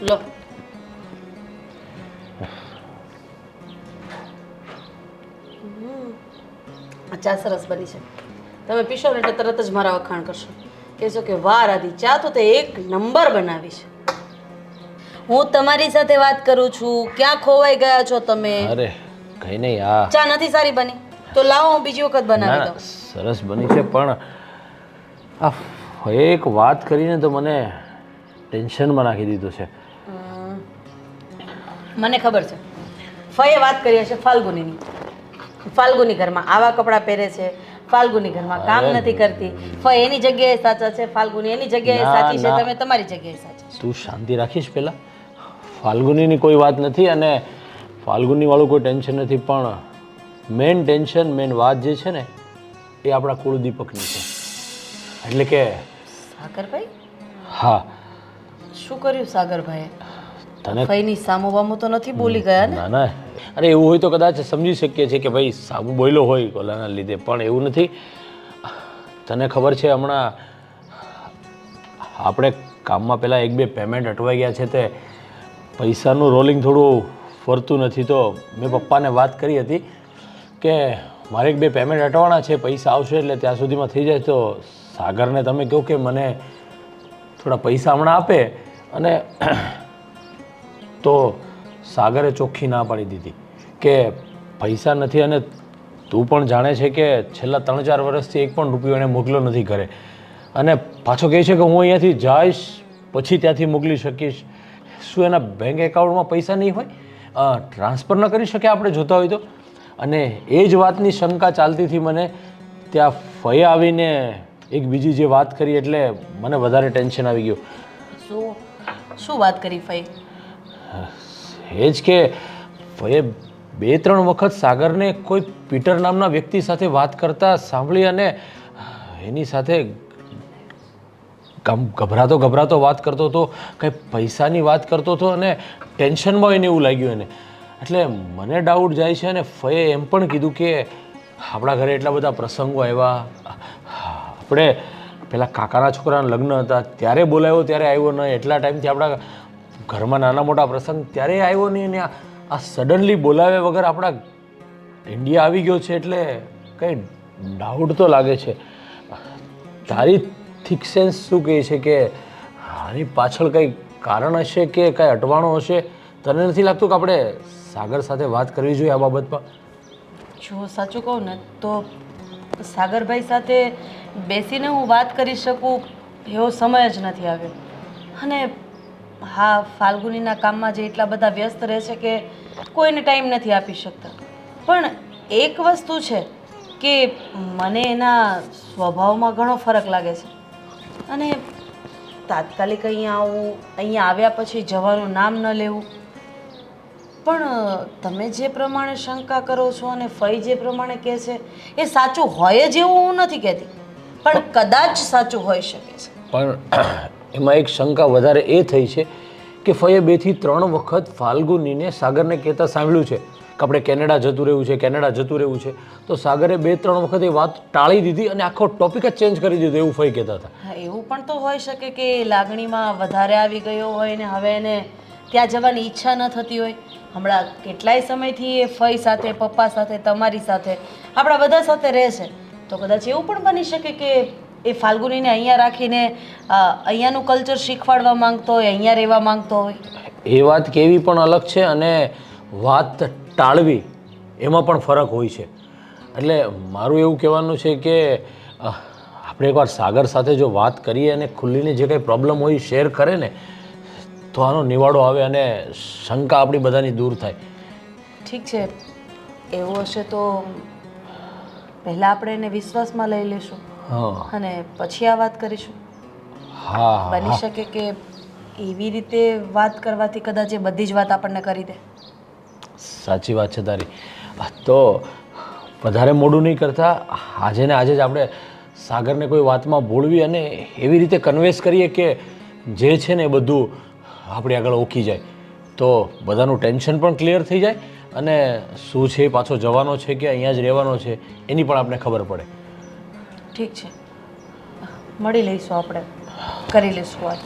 લો, આ ચા સરસ બની છે. તમે પીશો ને એટલે તરત જ મારા વખાણ કરશો, કહેશો કે વાહ રાધી, ચા તો તે 1 નંબર બનાવી છે. હું તમારી સાથે વાત કરું છું, ક્યાં ખોવાઈ ગયા છો તમે? અરે કંઈ નહીં, આ ચા નથી સારી બની તો લાવો હું બીજી વખત બનાવી ના, દઉં. સરસ બની છે, પણ આ એક વાત કરીને તો મને ટેન્શનમાં નાખી દીધું છે. મને ખબર છે, ફઈએ વાત કરી હશે ફાલ્ગુનીની. ફાલ્ગુની ઘરમાં આવા કપડાં પહેરે છે, ફાલ્ગુની ઘરમાં કામ નથી કરતી. ફઈ એની જગ્યાએ સાચા છે, ફાલ્ગુની એની જગ્યાએ ના, સાચી છે, ના. તમે તમારી જગ્યાએ સાચા છો. તું શાંતિ રાખીશ પહેલાં. ફાલ્ગુનીની કોઈ વાત નથી અને ફાલ્ગુનીવાળું કોઈ ટેન્શન નથી, પણ મેન વાત જે છે ને એ આપણા કુળદીપકની છે. એટલે કે સાગરભાઈ? હા, શું કર્યું સાગરભાઈએ? તને ફઈની સામો વામો તો નથી બોલી ગયા ને? ના ના, અરે એવું હોય તો કદાચ સમજી શકીએ છીએ કે ભાઈ સાબુ બોલ્યો હોય ઓલાના લીધે, પણ એવું નથી. તને ખબર છે હમણાં આપણે કામમાં પહેલાં એક બે પેમેન્ટ અટવાઈ ગયા છે તે પૈસાનું રોલિંગ થોડું ફરતું નથી. તો મેં પપ્પાને વાત કરી હતી કે મારે એક બે પેમેન્ટ અટવાના છે, પૈસા આવશે એટલે ત્યાં સુધીમાં થઈ જાય. તો સાગરને તમે કહો કે મને થોડા પૈસા હમણાં આપે. અને તો સાગરે ચોખ્ખી ના પાડી દીધી કે પૈસા નથી. અને તું પણ જાણે છે કે છેલ્લા 3-4 વર્ષથી એક પણ રૂપિયો એને મોકલ્યો નથી ઘરે. અને પાછો કહે છે કે હું અહીંયાથી જઈશ પછી ત્યાંથી મોકલી શકીશ. શું એના બેંક એકાઉન્ટમાં પૈસા નહીં હોય? ટ્રાન્સફર ન કરી શકે આપણે જોતા હોય તો? અને એ જ વાતની શંકા ચાલતી હતી મને. ત્યાં ફઈ આવીને એક બીજી જે વાત કરી એટલે મને વધારે ટેન્શન આવી ગયું. શું વાત કરી ફઈ? એ જ કે ફઈએ 2-3 વખત સાગરને કોઈ પીટર નામના વ્યક્તિ સાથે વાત કરતા સાંભળી અને એની સાથે ગભરાતો વાત કરતો હતો, કંઈ પૈસાની વાત કરતો હતો અને ટેન્શનમાં હોય ને એવું લાગ્યું એને. એટલે મને ડાઉટ જાય છે. અને ફઈએ એમ પણ કીધું કે આપણા ઘરે એટલા બધા પ્રસંગો આવ્યા, આપણે પેલા કાકાના છોકરાના લગ્ન હતા ત્યારે બોલાવ્યો ત્યારે આવ્યો નહીં, એટલા ટાઈમથી આપણા ઘરમાં નાના મોટા પ્રસંગ ત્યારે આવ્યો નહીં, ને આ સડનલી બોલાવ્યા વગર આપણા ઇન્ડિયા આવી ગયો છે. એટલે કંઈ ડાઉટ તો લાગે છે. તારી થિક સેન્સ શું કહે છે કે આની પાછળ કંઈ કારણ હશે કે કંઈ અટવાણો હશે? તને નથી લાગતું કે આપણે સાગર સાથે વાત કરવી જોઈએ આ બાબતમાં? જો સાચું કહું ને તો સાગરભાઈ સાથે બેસીને હું વાત કરી શકું એવો સમય જ નથી આવ્યો. અને હા, ફાલ્ગુનીના કામમાં જે એટલા બધા વ્યસ્ત રહે છે કે કોઈને ટાઈમ નથી આપી શકતા. પણ એક વસ્તુ છે કે મને એના સ્વભાવમાં ઘણો ફરક લાગે છે. અને તાત્કાલિક અહીંયા આવ્યા પછી જવાનું નામ ન લેવું. પણ તમે જે પ્રમાણે શંકા કરો છો અને ફઈ જે પ્રમાણે કહે છે એ સાચું હોય જ એવું હું નથી કહેતી, પણ કદાચ સાચું હોઈ શકે છે. પણ એમાં એક શંકા વધારે એ થઈ છે કે ફઈએ 2-3 વખત ફાલ્ગુનીને સાગરને કહેતા સાંભળ્યું છે કે આપણે કેનેડા જતું રહેવું છે, કેનેડા જતું રહેવું છે. તો સાગરે 2-3 વખત એ વાત ટાળી દીધી અને આખો ટોપિક જ ચેન્જ કરી દીધો એવું ફઈ કહેતા હતા. હા, એવું પણ તો હોઈ શકે કે લાગણીમાં વધારે આવી ગયો હોય ને હવે એને ત્યાં જવાની ઈચ્છા ન થતી હોય. હમણાં કેટલાય સમયથી એ ફઈ સાથે, પપ્પા સાથે, તમારી સાથે, આપણા બધા સાથે રહે છે. તો કદાચ એવું પણ બની શકે કે એ ફાલ્ગુનીને અહીંયા રાખીને અહીંયાનું કલ્ચર શીખવાડવા માંગતો હોય, અહીંયા રહેવા માંગતો હોય. એ વાત કેવી પણ અલગ છે અને વાત ટાળવી એમાં પણ ફરક હોય છે. એટલે મારું એવું કહેવાનું છે કે આપણે એકવાર સાગર સાથે જો વાત કરીએ અને ખુલ્લીને જે કંઈ પ્રોબ્લેમ હોય શેર કરે ને તો આનો નિવાડો આવે અને શંકા આપણી બધાની દૂર થાય. ઠીક છે, એવું હશે તો પહેલાં આપણે એને વિશ્વાસમાં લઈ લઈશું અને પછી આ વાત કરીશું. હા, બની શકે કે એવી રીતે વાત કરવાથી કદાચ એ બધી જ વાત આપણને કરી દે. સાચી વાત છે તારી. તો વધારે મોડું નહીં કરતા આજે ને આજે જ આપણે સાગરને કોઈ વાતમાં બોલવી અને એવી રીતે કન્વેન્સ કરીએ કે જે છે ને એ બધું આપણી આગળ ઓકી જાય. તો બધાનું ટેન્શન પણ ક્લિયર થઈ જાય અને શું છે પાછો જવાનો છે કે અહીંયા જ રહેવાનો છે એની પણ આપણે ખબર પડે. ઠીક છે, મળી લઈશું, આપણે કરી લઈશું વાત.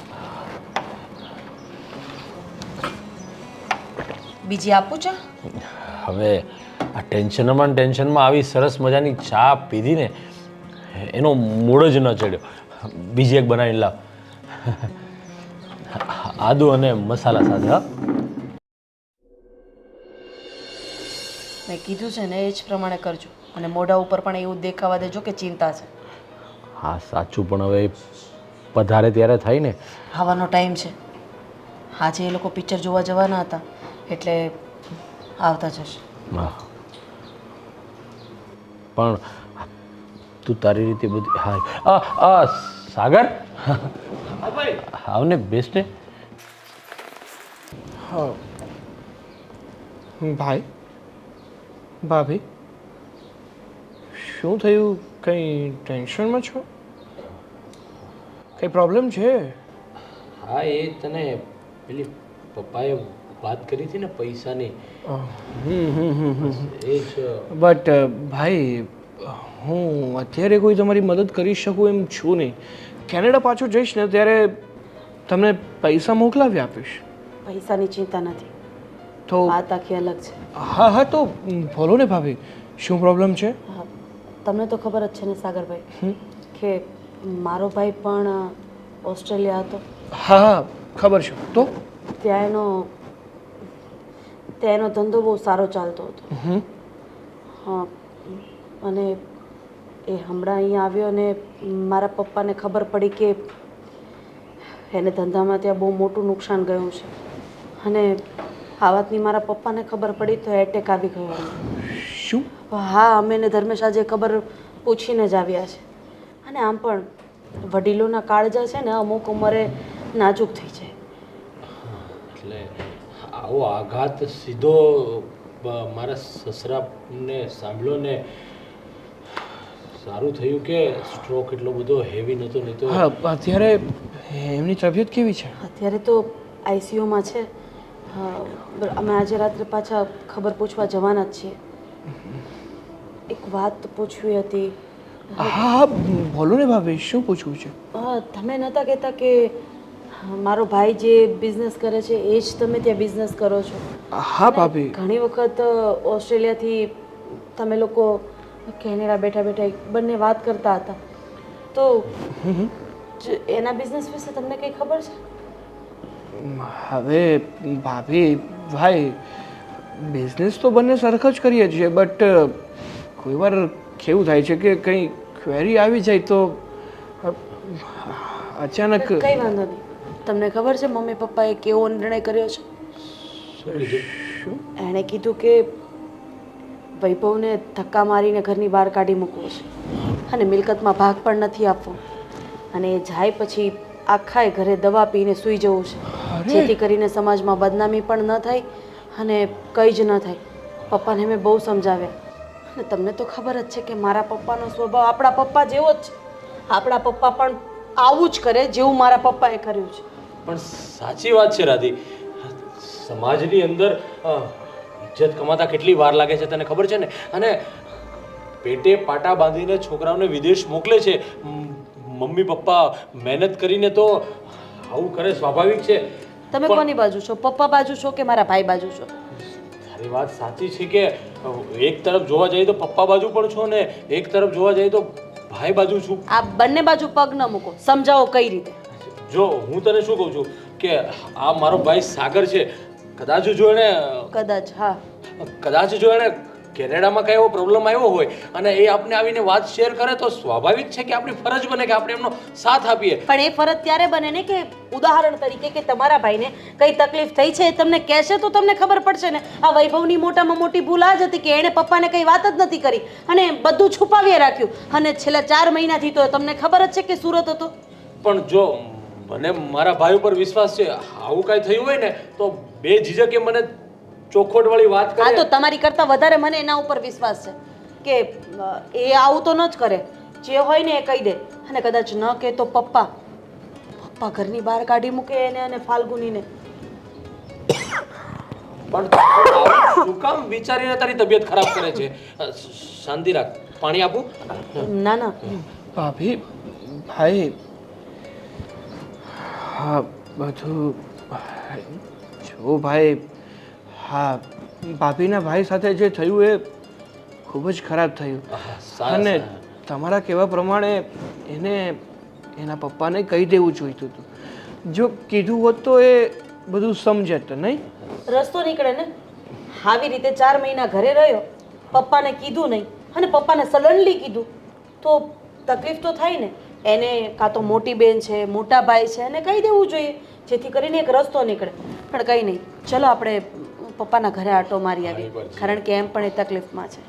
બીજી આપું ચા? હવે આ ટેન્શનમાં આવી સરસ મજાની ચા પીધી ને એનો મૂડ જ ન ચડ્યો. બીજી એક બનાવી લાવ, આદુ અને મસાલા સાથે. હા, મેં કીધું છે ને એ જ પ્રમાણે કરજો અને મોઢા ઉપર પણ એવું દેખાવા દેજો કે ચિંતા છે. હા સાચું, પણ હવે પધારે ત્યારે થાય ને. આવવાનો ટાઈમ છે. આજે એ લોકો પિક્ચર જોવા જવાના હતા એટલે આવતા જશે. હા, પણ તું તારી રીતે બધી. હા સાગર, આવને બેસ્ટ. હા ભાઈ, ભાભી, શું થયું? કંઈ ટેન્શનમાં છો? કંઈ પ્રોબ્લેમ છે? હા, એ તને પેલી પપ્પાએ વાત કરી હતી ને પૈસાની, એ જ. બટ ભાઈ, હું અત્યારે કોઈ તમારી મદદ કરી શકું એમ છું નહીં, કેનેડા પાછો જઈશ ને ત્યારે તમને પૈસા મોકલાવી આપીશ. પૈસાની ચિંતા નથી, તો વાત આખી અલગ છે. હા હા તો બોલો ને ભાભી, શું પ્રોબ્લેમ છે? હા, તમને તો ખબર જ છે ને સાગરભાઈ કે મારો ભાઈ પણ ઓસ્ટ્રેલિયા હતો. હા હા ખબર છે. તો ત્યાં એનો ધંધો બહુ સારો ચાલતો હતો. હા, અને એ હમણાં અહીંયા આવ્યો અને મારા પપ્પાને ખબર પડી કે એને ધંધામાં ત્યાં બહુ મોટું નુકસાન ગયું છે. અને આ વાતની મારા પપ્પાને ખબર પડી તો એટેક આવી ગયો એને. શું? હા, અમે એને ધર્મેશ આજે ખબર પૂછીને જ આવ્યા છે. અને આમ પણ વડીલોના કાળજા છે ને અમુક ઉંમરે નાજુક થઈ જાય. એટલે આવો આઘાત સીધો મારા સસરાને સાંભળ્યો ને સારું થયું કે સ્ટ્રોક એટલો બધો હેવી નહોતો, નહીં તો હા, અત્યારે એમની તબિયત કેવી છે? અત્યારે તો આઈસીયુમાં છે. હા, અમે આજે રાત્રે પાછા ખબર પૂછવા જવાના જ છીએ. એક વાત પૂછવી હતી. હા બોલો ને ભાભી, શું પૂછવું છે? તમે નહોતા કહેતા કે મારો ભાઈ જે બિઝનેસ કરે છે એ જ તમે ત્યાં બિઝનેસ કરો છો? હા ભાભી. ઘણી વખત ઓસ્ટ્રેલિયાથી તમે લોકો કેનેડા બેઠા બેઠા બંને વાત કરતા હતા, તો એના બિઝનેસ વિશે તમને કંઈ ખબર છે? હવે ભાભી ભાઈ, બિઝનેસ તો બંને સરખા જ કરીએ છીએ, બટ કોઈ વાર કેવું થાય છે કે કંઈ ક્વેરી આવી જાય તો અચાનક. કંઈ વાંધો નહીં. તમને ખબર છે મમ્મી પપ્પાએ કેવો નિર્ણય કર્યો છે? શું? એણે કીધું કે વૈભવને ધક્કા મારીને ઘરની બહાર કાઢી મૂકવો છે અને મિલકતમાં ભાગ પણ નથી આપવો, અને એ જાય પછી આખાય ઘરે દવા પીને સૂઈ જવું છે, જેથી કરીને સમાજમાં બદનામી પણ ન થાય અને કંઈ જ ન થાય. પપ્પાને મેં બહુ સમજાવ્યા, અને તમને તો ખબર જ છે કે મારા પપ્પાનો સ્વભાવ આપણા પપ્પા જેવો જ છે. આપણા પપ્પા પણ આવું જ કરે જેવું મારા પપ્પાએ કર્યું છે. પણ સાચી વાત છે રાધી, સમાજની અંદર ઇજ્જત કમાતા કેટલી વાર લાગે છે તને ખબર છે ને? અને પેટે પાટા બાંધીને છોકરાઓને વિદેશ મોકલે છે. મમ્મી પપ્પા મહેનત કરીને તો આવું કરે, સ્વાભાવિક છે. તમે કોની બાજુ છો? પપ્પા બાજુ છો કે મારા ભાઈ બાજુ છો? તારી વાત સાચી છે કે એક તરફ જોવા જઈએ તો પપ્પા બાજુ પણ છો ને એક તરફ જોવા જઈએ તો ભાઈ બાજુ છું. આ બંને બાજુ પગ ન મૂકો, સમજાવો કઈ રીતે. જો હું તને શું કહું છું કે આ મારો ભાઈ સાગર છે, કદાચ જો એણે કદાચ કેનેડામાં કઈ એવો પ્રોબ્લેમ આવ્યો હોય અને એ આપણે આવીને વાત શેર કરે તો સ્વાભાવિક છે કે આપણી ફરજ બને કે આપણે એમનો સાથ આપીએ. પણ એ ફરજ ત્યારે બને ને કે ઉદાહરણ તરીકે કે તમારા ભાઈને કઈ તકલીફ થઈ છે એ તમને કહેશે તો તમને ખબર પડશે ને. આ વૈભવની મોટામાં મોટી ભૂલ આ જ હતી કે એણે પપ્પાને કઈ વાત જ નથી કરી અને બધું છુપાવી રાખ્યું, અને છેલ્લા 4 મહિનાથી તો તમને ખબર જ છે કે સુરત હતો. પણ જો મને મારા ભાઈ ઉપર વિશ્વાસ છે, આવું કાંઈ થયું હોય ને તો બે ઝીઝકે મને ચોખવટ વાળી વાત કરે. હા, તો તમારી કરતાં વધારે મને એના ઉપર વિશ્વાસ છે કે એ આવું તો ન જ કરે, જે હોય ને એ કહી દે. અને કદાચ ન કહે તો પપ્પા ઘરની બહાર કાઢી મૂકે એને અને ફાલ્ગુનીને. પણ આવું શું કામ વિચારીને તારી તબિયત ખરાબ કરે છે? શાંતિ રાખ, પાણી આપું? ના ના ભાભી ભાઈ, હા બધું જો ભાઈ, હા ભાભીના ભાઈ સાથે જે થયું એ ખૂબ જ ખરાબ થયું. અને તમારા કહેવા પ્રમાણે એને એના પપ્પાને કહી દેવું જોઈતું હતું. જો કીધું હોત તો એ બધું સમજત નહીં. રસ્તો નીકળે ને. આવી રીતે 4 મહિના ઘરે રહ્યો, પપ્પાને કીધું નહીં અને પપ્પાને સડનલી કીધું તો તકલીફ તો થાય ને. એને કાં તો મોટી બેન છે, મોટા ભાઈ છે, એને કહી દેવું જોઈએ જેથી કરીને એક રસ્તો નીકળે. પણ કંઈ નહીં, ચલો આપણે પપ્પાના ઘરે આટો મારી આવી, કારણ કે એમ પણ એ તકલીફમાં છે.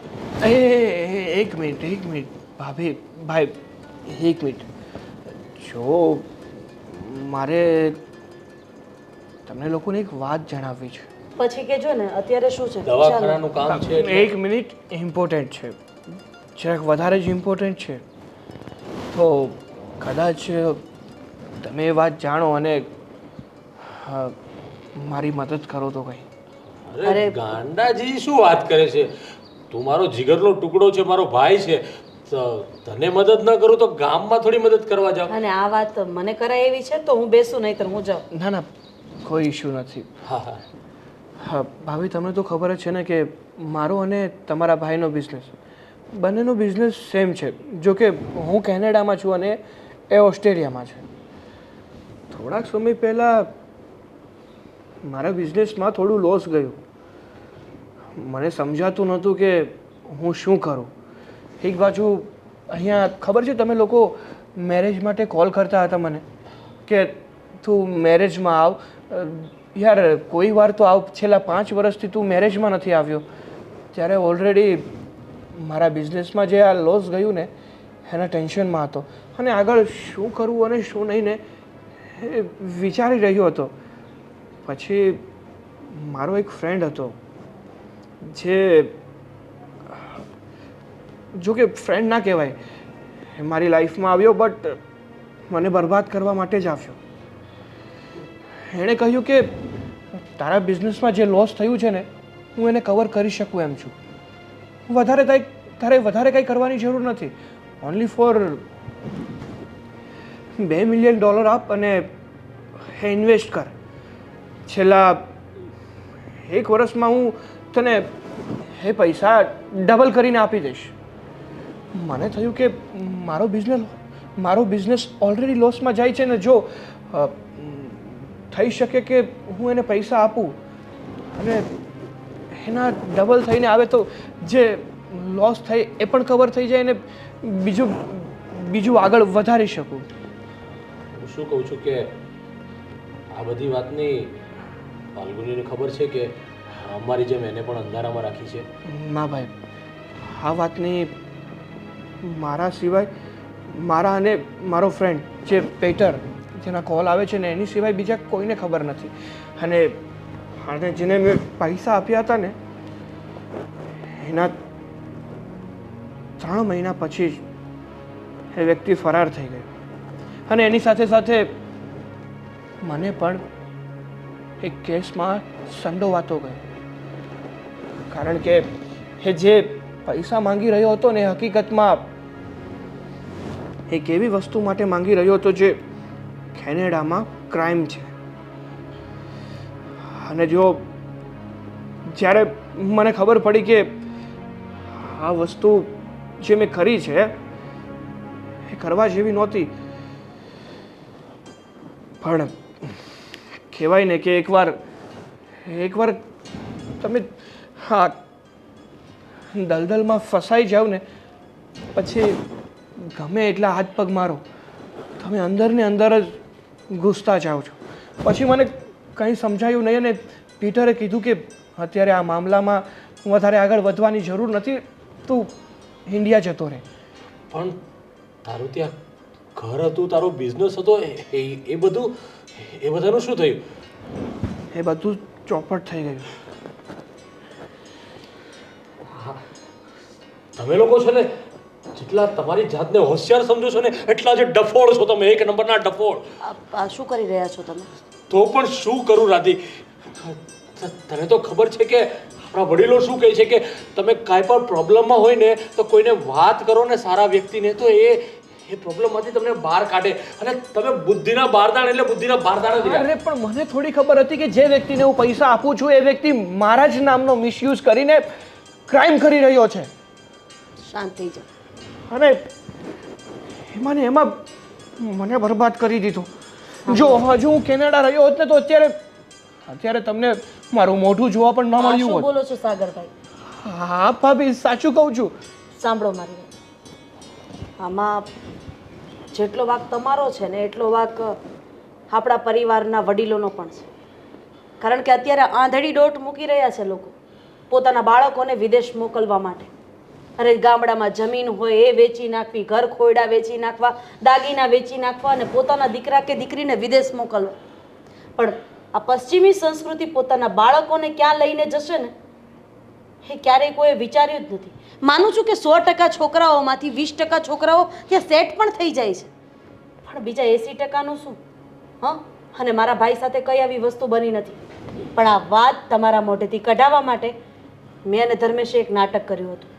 એક મિનિટ ભાભી ભાઈ, એક મિનિટ. જો મારે તમને લોકોને એક વાત જણાવવી છે. પછી કહેજો ને, અત્યારે શું છે? દવાખાનાનું કામ છે એટલે. એક મિનિટ, ઇમ્પોર્ટન્ટ છે, જરાક વધારે જ ઇમ્પોર્ટન્ટ છે. તો કદાચ તમે એ વાત જાણો અને મારી મદદ કરો તો કંઈ. અરે ગાંડાજી શું વાત કરે છે? તું મારો જીગરનો ટુકડો છે, મારો ભાઈ છે, તો તને મદદ ન કરું તો ગામમાં થોડી મદદ કરવા જાવ. અને આ વાત મને કરાય એવી છે તો હું બેસું, નહીંતર હું જાઉં. ના ના, કોઈ ઇશ્યુ નથી. હા હા હા ભાભી, તમને તો ખબર જ છે ને કે મારો અને તમારા ભાઈનો બિઝનેસ, બંનેનો બિઝનેસ સેમ છે. જો કે હું કેનેડામાં છું અને એ ઓસ્ટ્રેલિયામાં છે. થોડાક સમય પહેલાં મારા બિઝનેસમાં થોડું લોસ ગયું. મને સમજાતું નહોતું કે હું શું કરું. એક બાજુ અહીંયા ખબર છે, તમે લોકો મેરેજ માટે કોલ કરતા હતા મને કે તું મેરેજમાં આવ. યાર કોઈ વાર તો આવ. છેલ્લા 5 વર્ષથી તું મેરેજમાં નથી આવ્યો. ત્યારે ઓલરેડી મારા બિઝનેસમાં જે આ લોસ ગયું ને એના ટેન્શનમાં હતો અને આગળ શું કરવું અને શું નહીં ને એ વિચારી રહ્યો હતો. પછી મારો એક ફ્રેન્ડ હતો જે, જો કે ફ્રેન્ડ ના કહેવાય, એ મારી લાઈફમાં આવ્યો બટ મને બરબાદ કરવા માટે જ આવ્યો. એણે કહ્યું કે તારા બિઝનેસમાં જે લોસ થયું છે ને હું એને કવર કરી શકું એમ છું. તારે વધારે કંઈ કરવાની જરૂર નથી. ઓનલી ફોર $2 મિલિયન આપ અને એ ઇન્વેસ્ટ કર. છેલ્લા 1 વર્ષમાં હું તને એ પૈસા ડબલ કરીને આપી દઈશ. મને થયું કે મારો બિઝનેસ ઓલરેડી લોસમાં જાય છે ને, જો થઈ શકે કે હું એને પૈસા આપું અને એના ડબલ થઈને આવે તો જે લોસ થાય એ પણ કવર થઈ જાય ને બીજું આગળ વધારી શકું. હું શું કહું છું કે આ બધી વાતની ફાલ્ગુનીને ખબર છે કે અમારી જેમ એને પણ અંધારામાં રાખી છે. ના ભાઈ, આ વાતની મારા સિવાય, મારા અને મારો ફ્રેન્ડ જે પેટર જેના કોલ આવે છે ને એની સિવાય બીજા કોઈને ખબર નથી. અને જેને મેં પૈસા આપ્યા હતા ને એના 3 મહિના પછી જ એ વ્યક્તિ ફરાર થઈ ગયો. અને એની સાથે સાથે મને પણ એક કેસમાં સંડોવાતો ગયો. કારણ કે એ જે પૈસા માંગી રહ્યો હતો ને હકીકતમાં એક એવી વસ્તુ માટે માંગી રહ્યો હતો જે કેનેડામાં ક્રાઇમ છે. અને જ્યારે મને ખબર પડી કે આ વસ્તુ જે મેં કરી છે એ કરવા જેવી નહોતી, પણ કહેવાય ને કે એકવાર તમે હા દલદલમાં ફસાઈ જાવ ને પછી ગમે એટલા હાથ પગ મારો તમે અંદર ને અંદર જ ઘૂસતા જાઓ છો. પછી મને કંઈ સમજાયું નહીં અને પીટરે કીધું કે અત્યારે આ મામલામાં વધારે આગળ વધવાની જરૂર નથી, તું ઇન્ડિયા જતો રહે. પણ તારું ત્યાં ઘર હતું, તારો બિઝનેસ હતો, એ બધાનું શું થયું? એ બધું ચોપટ થઈ ગયું. તમે લોકો છે ને જેટલા તમારી જાતને હોશિયાર સમજો છો ને એટલા જ ડફોળ છો તમે. 1 નંબરના ડફોળ. આ શું કરી રહ્યા છો તમે? તો પણ શું કરું રાધી? તને તો ખબર છે કે આપણા વડીલો શું કહે છે કે તમે કાંઈ પણ પ્રોબ્લેમમાં હોય ને તો કોઈને વાત કરો ને, સારા વ્યક્તિને, તો એ પ્રોબ્લેમમાંથી તમને બહાર કાઢે. અને તમે બુદ્ધિના બારદાન એટલે બુદ્ધિના બારદાન જ. અરે પણ મને થોડી ખબર હતી કે જે વ્યક્તિને હું પૈસા આપું છું એ વ્યક્તિ મારા જ નામનો મિસયુઝ કરીને ક્રાઇમ કરી રહ્યો છે. શાંત થઈ જાઓ. અને એમાં મને બરબાદ કરી દીધું. જો હજુ હું કેનેડા રહ્યો હોત ને તો અત્યારે તમને મારું મોઢું જોવા પણ ન આ મળ્યું શું હોત. બોલો છો સાગરભાઈ? હા ભાભી, સાચું કહું છું. સાંભળો મારી વાત. આમાં જેટલો વાંક તમારો છે ને એટલો વાંક આપણા પરિવારના વડીલોનો પણ છે. કારણ કે અત્યારે આંધળી દોટ મૂકી રહ્યા છે લોકો પોતાના બાળકોને વિદેશ મોકલવા માટે. અરે ગામડામાં જમીન હોય એ વેચી નાખવી, ઘર ખોયડા વેચી નાખવા, દાગીના વેચી નાખવા અને પોતાના દીકરા કે દીકરીને વિદેશ મોકલવા. પણ આ પશ્ચિમી સંસ્કૃતિ પોતાના બાળકોને ક્યાં લઈને જશે ને એ ક્યારેય કોઈ વિચાર્યું જ નથી. માનું છું કે 100% છોકરાઓમાંથી 20% છોકરાઓ ત્યાં સેટ પણ થઈ જાય છે, પણ બીજા 80%નું શું? હા, અને મારા ભાઈ સાથે કઈ આવી વસ્તુ બની નથી. પણ આ વાત તમારા મોઢેથી કઢાવવા માટે મેં અને ધર્મેશે એક નાટક કર્યું હતું.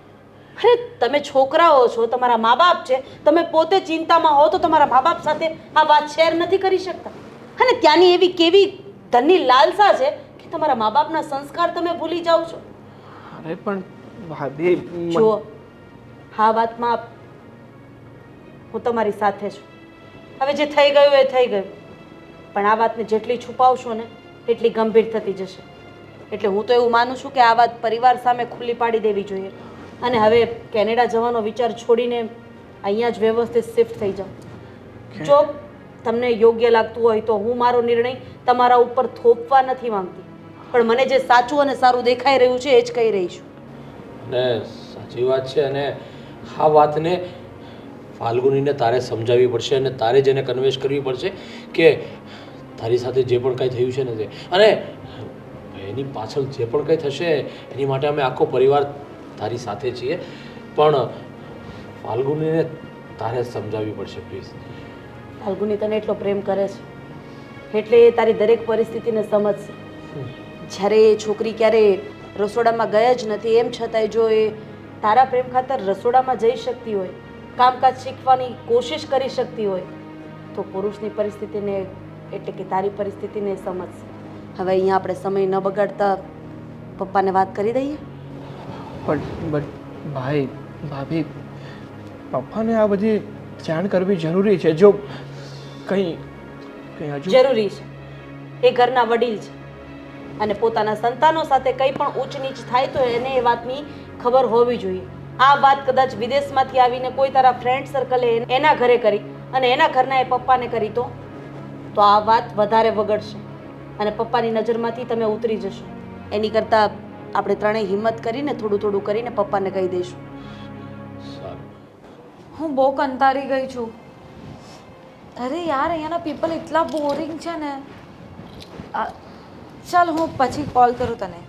અરે તમે છોકરાઓ છો, તમારા મા બાપ છે, તમે પોતે ચિંતામાં હો તો તમારા મા બાપ સાથે આ વાત શેર નથી કરી શકતા? અને ત્યાંની એવી કેવી ધનની લાલસા છે કે તમારા મા બાપના સંસ્કાર તમે ભૂલી જાઓ છો? અરે પણ ભાભી જુઓ, આ વાતમાં હું તમારી સાથે છું. હવે જે થઈ ગયું એ થઈ ગયું, પણ આ વાતને જેટલી છુપાવશો ને એટલી ગંભીર થતી જશે. એટલે હું તો એવું માનું છું કે આ વાત પરિવાર સામે ખુલ્લી પાડી દેવી જોઈએ અને હવે કેનેડા જવાનો વિચાર છોડીને અહીંયા જ વ્યવસ્થિત શિફ્ટ થઈ જાઓ. જો તમને યોગ્ય લાગતું હોય તો હું મારો નિર્ણય તમારા ઉપર થોપવા નથી માંગતી, પણ મને જે સાચું અને સારું દેખાઈ રહ્યું છે એ જ કહી રહી છું. અને સાચી વાત છે, અને આ વાતને ફાલ્ગુનીને તારે સમજાવવી પડશે અને તારે જ એને કન્વેન્સ કરવી પડશે કે તારી સાથે જે પણ કંઈ થયું છે ને તે, અને એની પાછળ જે પણ કંઈ થશે એની માટે અમે આખો પરિવાર તારી સાથે છીએ, પણ ફાલ્ગુનીને તારે સમજાવવી પડશે પ્લીઝ. ફાલ્ગુની તને એટલો પ્રેમ કરે છે એટલે એ તારી દરેક પરિસ્થિતિને સમજશે. જ્યારે એ છોકરી ક્યારેય રસોડામાં ગઈ જ નથી, એમ છતાંય જો એ તારા પ્રેમ ખાતર રસોડામાં જઈ શકતી હોય, કામકાજ શીખવાની કોશિશ કરી શકતી હોય, તો પુરુષની પરિસ્થિતિને એટલે કે તારી પરિસ્થિતિને સમજશે. હવે અહીંયા આપણે સમય ન બગાડતા પપ્પાને વાત કરી દઈએ. બટ ભાઈ ભાભી, પપ્પાને આ બધી જાણ કરવી જરૂરી છે. જો કંઈ હજુ જરૂરી છે. એ ઘરના વડીલ છે અને પોતાના સંતાનો સાથે કંઈ પણ ઊંચ નીચ થાય તો એને એ વાતની ખબર હોવી જોઈએ. આ વાત કદાચ વિદેશમાંથી આવીને કોઈ તારા ફ્રેન્ડ સર્કલે એના ઘરે કરી અને એના ઘરના એ પપ્પાને કરી તો આ વાત વધારે વગડશે અને પપ્પાની નજરમાંથી તમે ઉતરી જશો. એની કરતાં આપણે ત્રણેય હિંમત કરીને થોડું થોડું કરીને પપ્પાને કહી દઈશું. હું બહુ કંટાળી ગઈ છું. અરે યાર, અહીંયાના પીપલ એટલા બોરિંગ છે ને. ચાલ હું પછી કોલ કરું તને.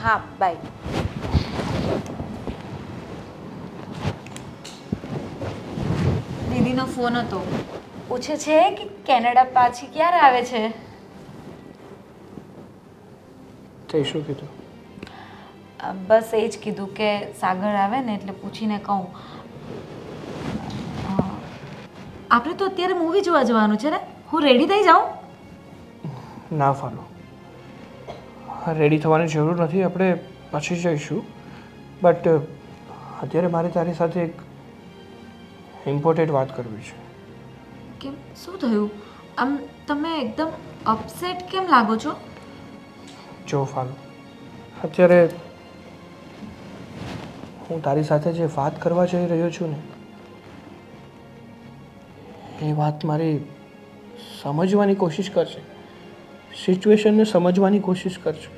હા, બાય. દીદીનો ફોન હતો, પૂછે છે કે કેનેડા પાછી ક્યારે આવે છે. તે શું કીધું? બસ એ જ કીધું કે સાગર આવે ને એટલે પૂછીને કહું. આપણે તો અત્યારે મૂવી જોવા જવાનું છે ને, હું રેડી થઈ જાઉં? ના ફાલો, રેડી થવાની જરૂર નથી, આપણે પછી જઈશું. બટ અત્યારે મારે તારી સાથે એક ઇમ્પોર્ટન્ટ વાત કરવી છે. કેમ, શું થયું? આમ તમે એકદમ અપસેટ કેમ લાગો છો? જો ફાલો, અત્યારે હું તારી સાથે જે વાત કરવા જઈ રહ્યો છું ને, એ વાત મારી સમજવાની કોશિશ કરશે, સિચ્યુએશનને સમજવાની કોશિશ કરશે.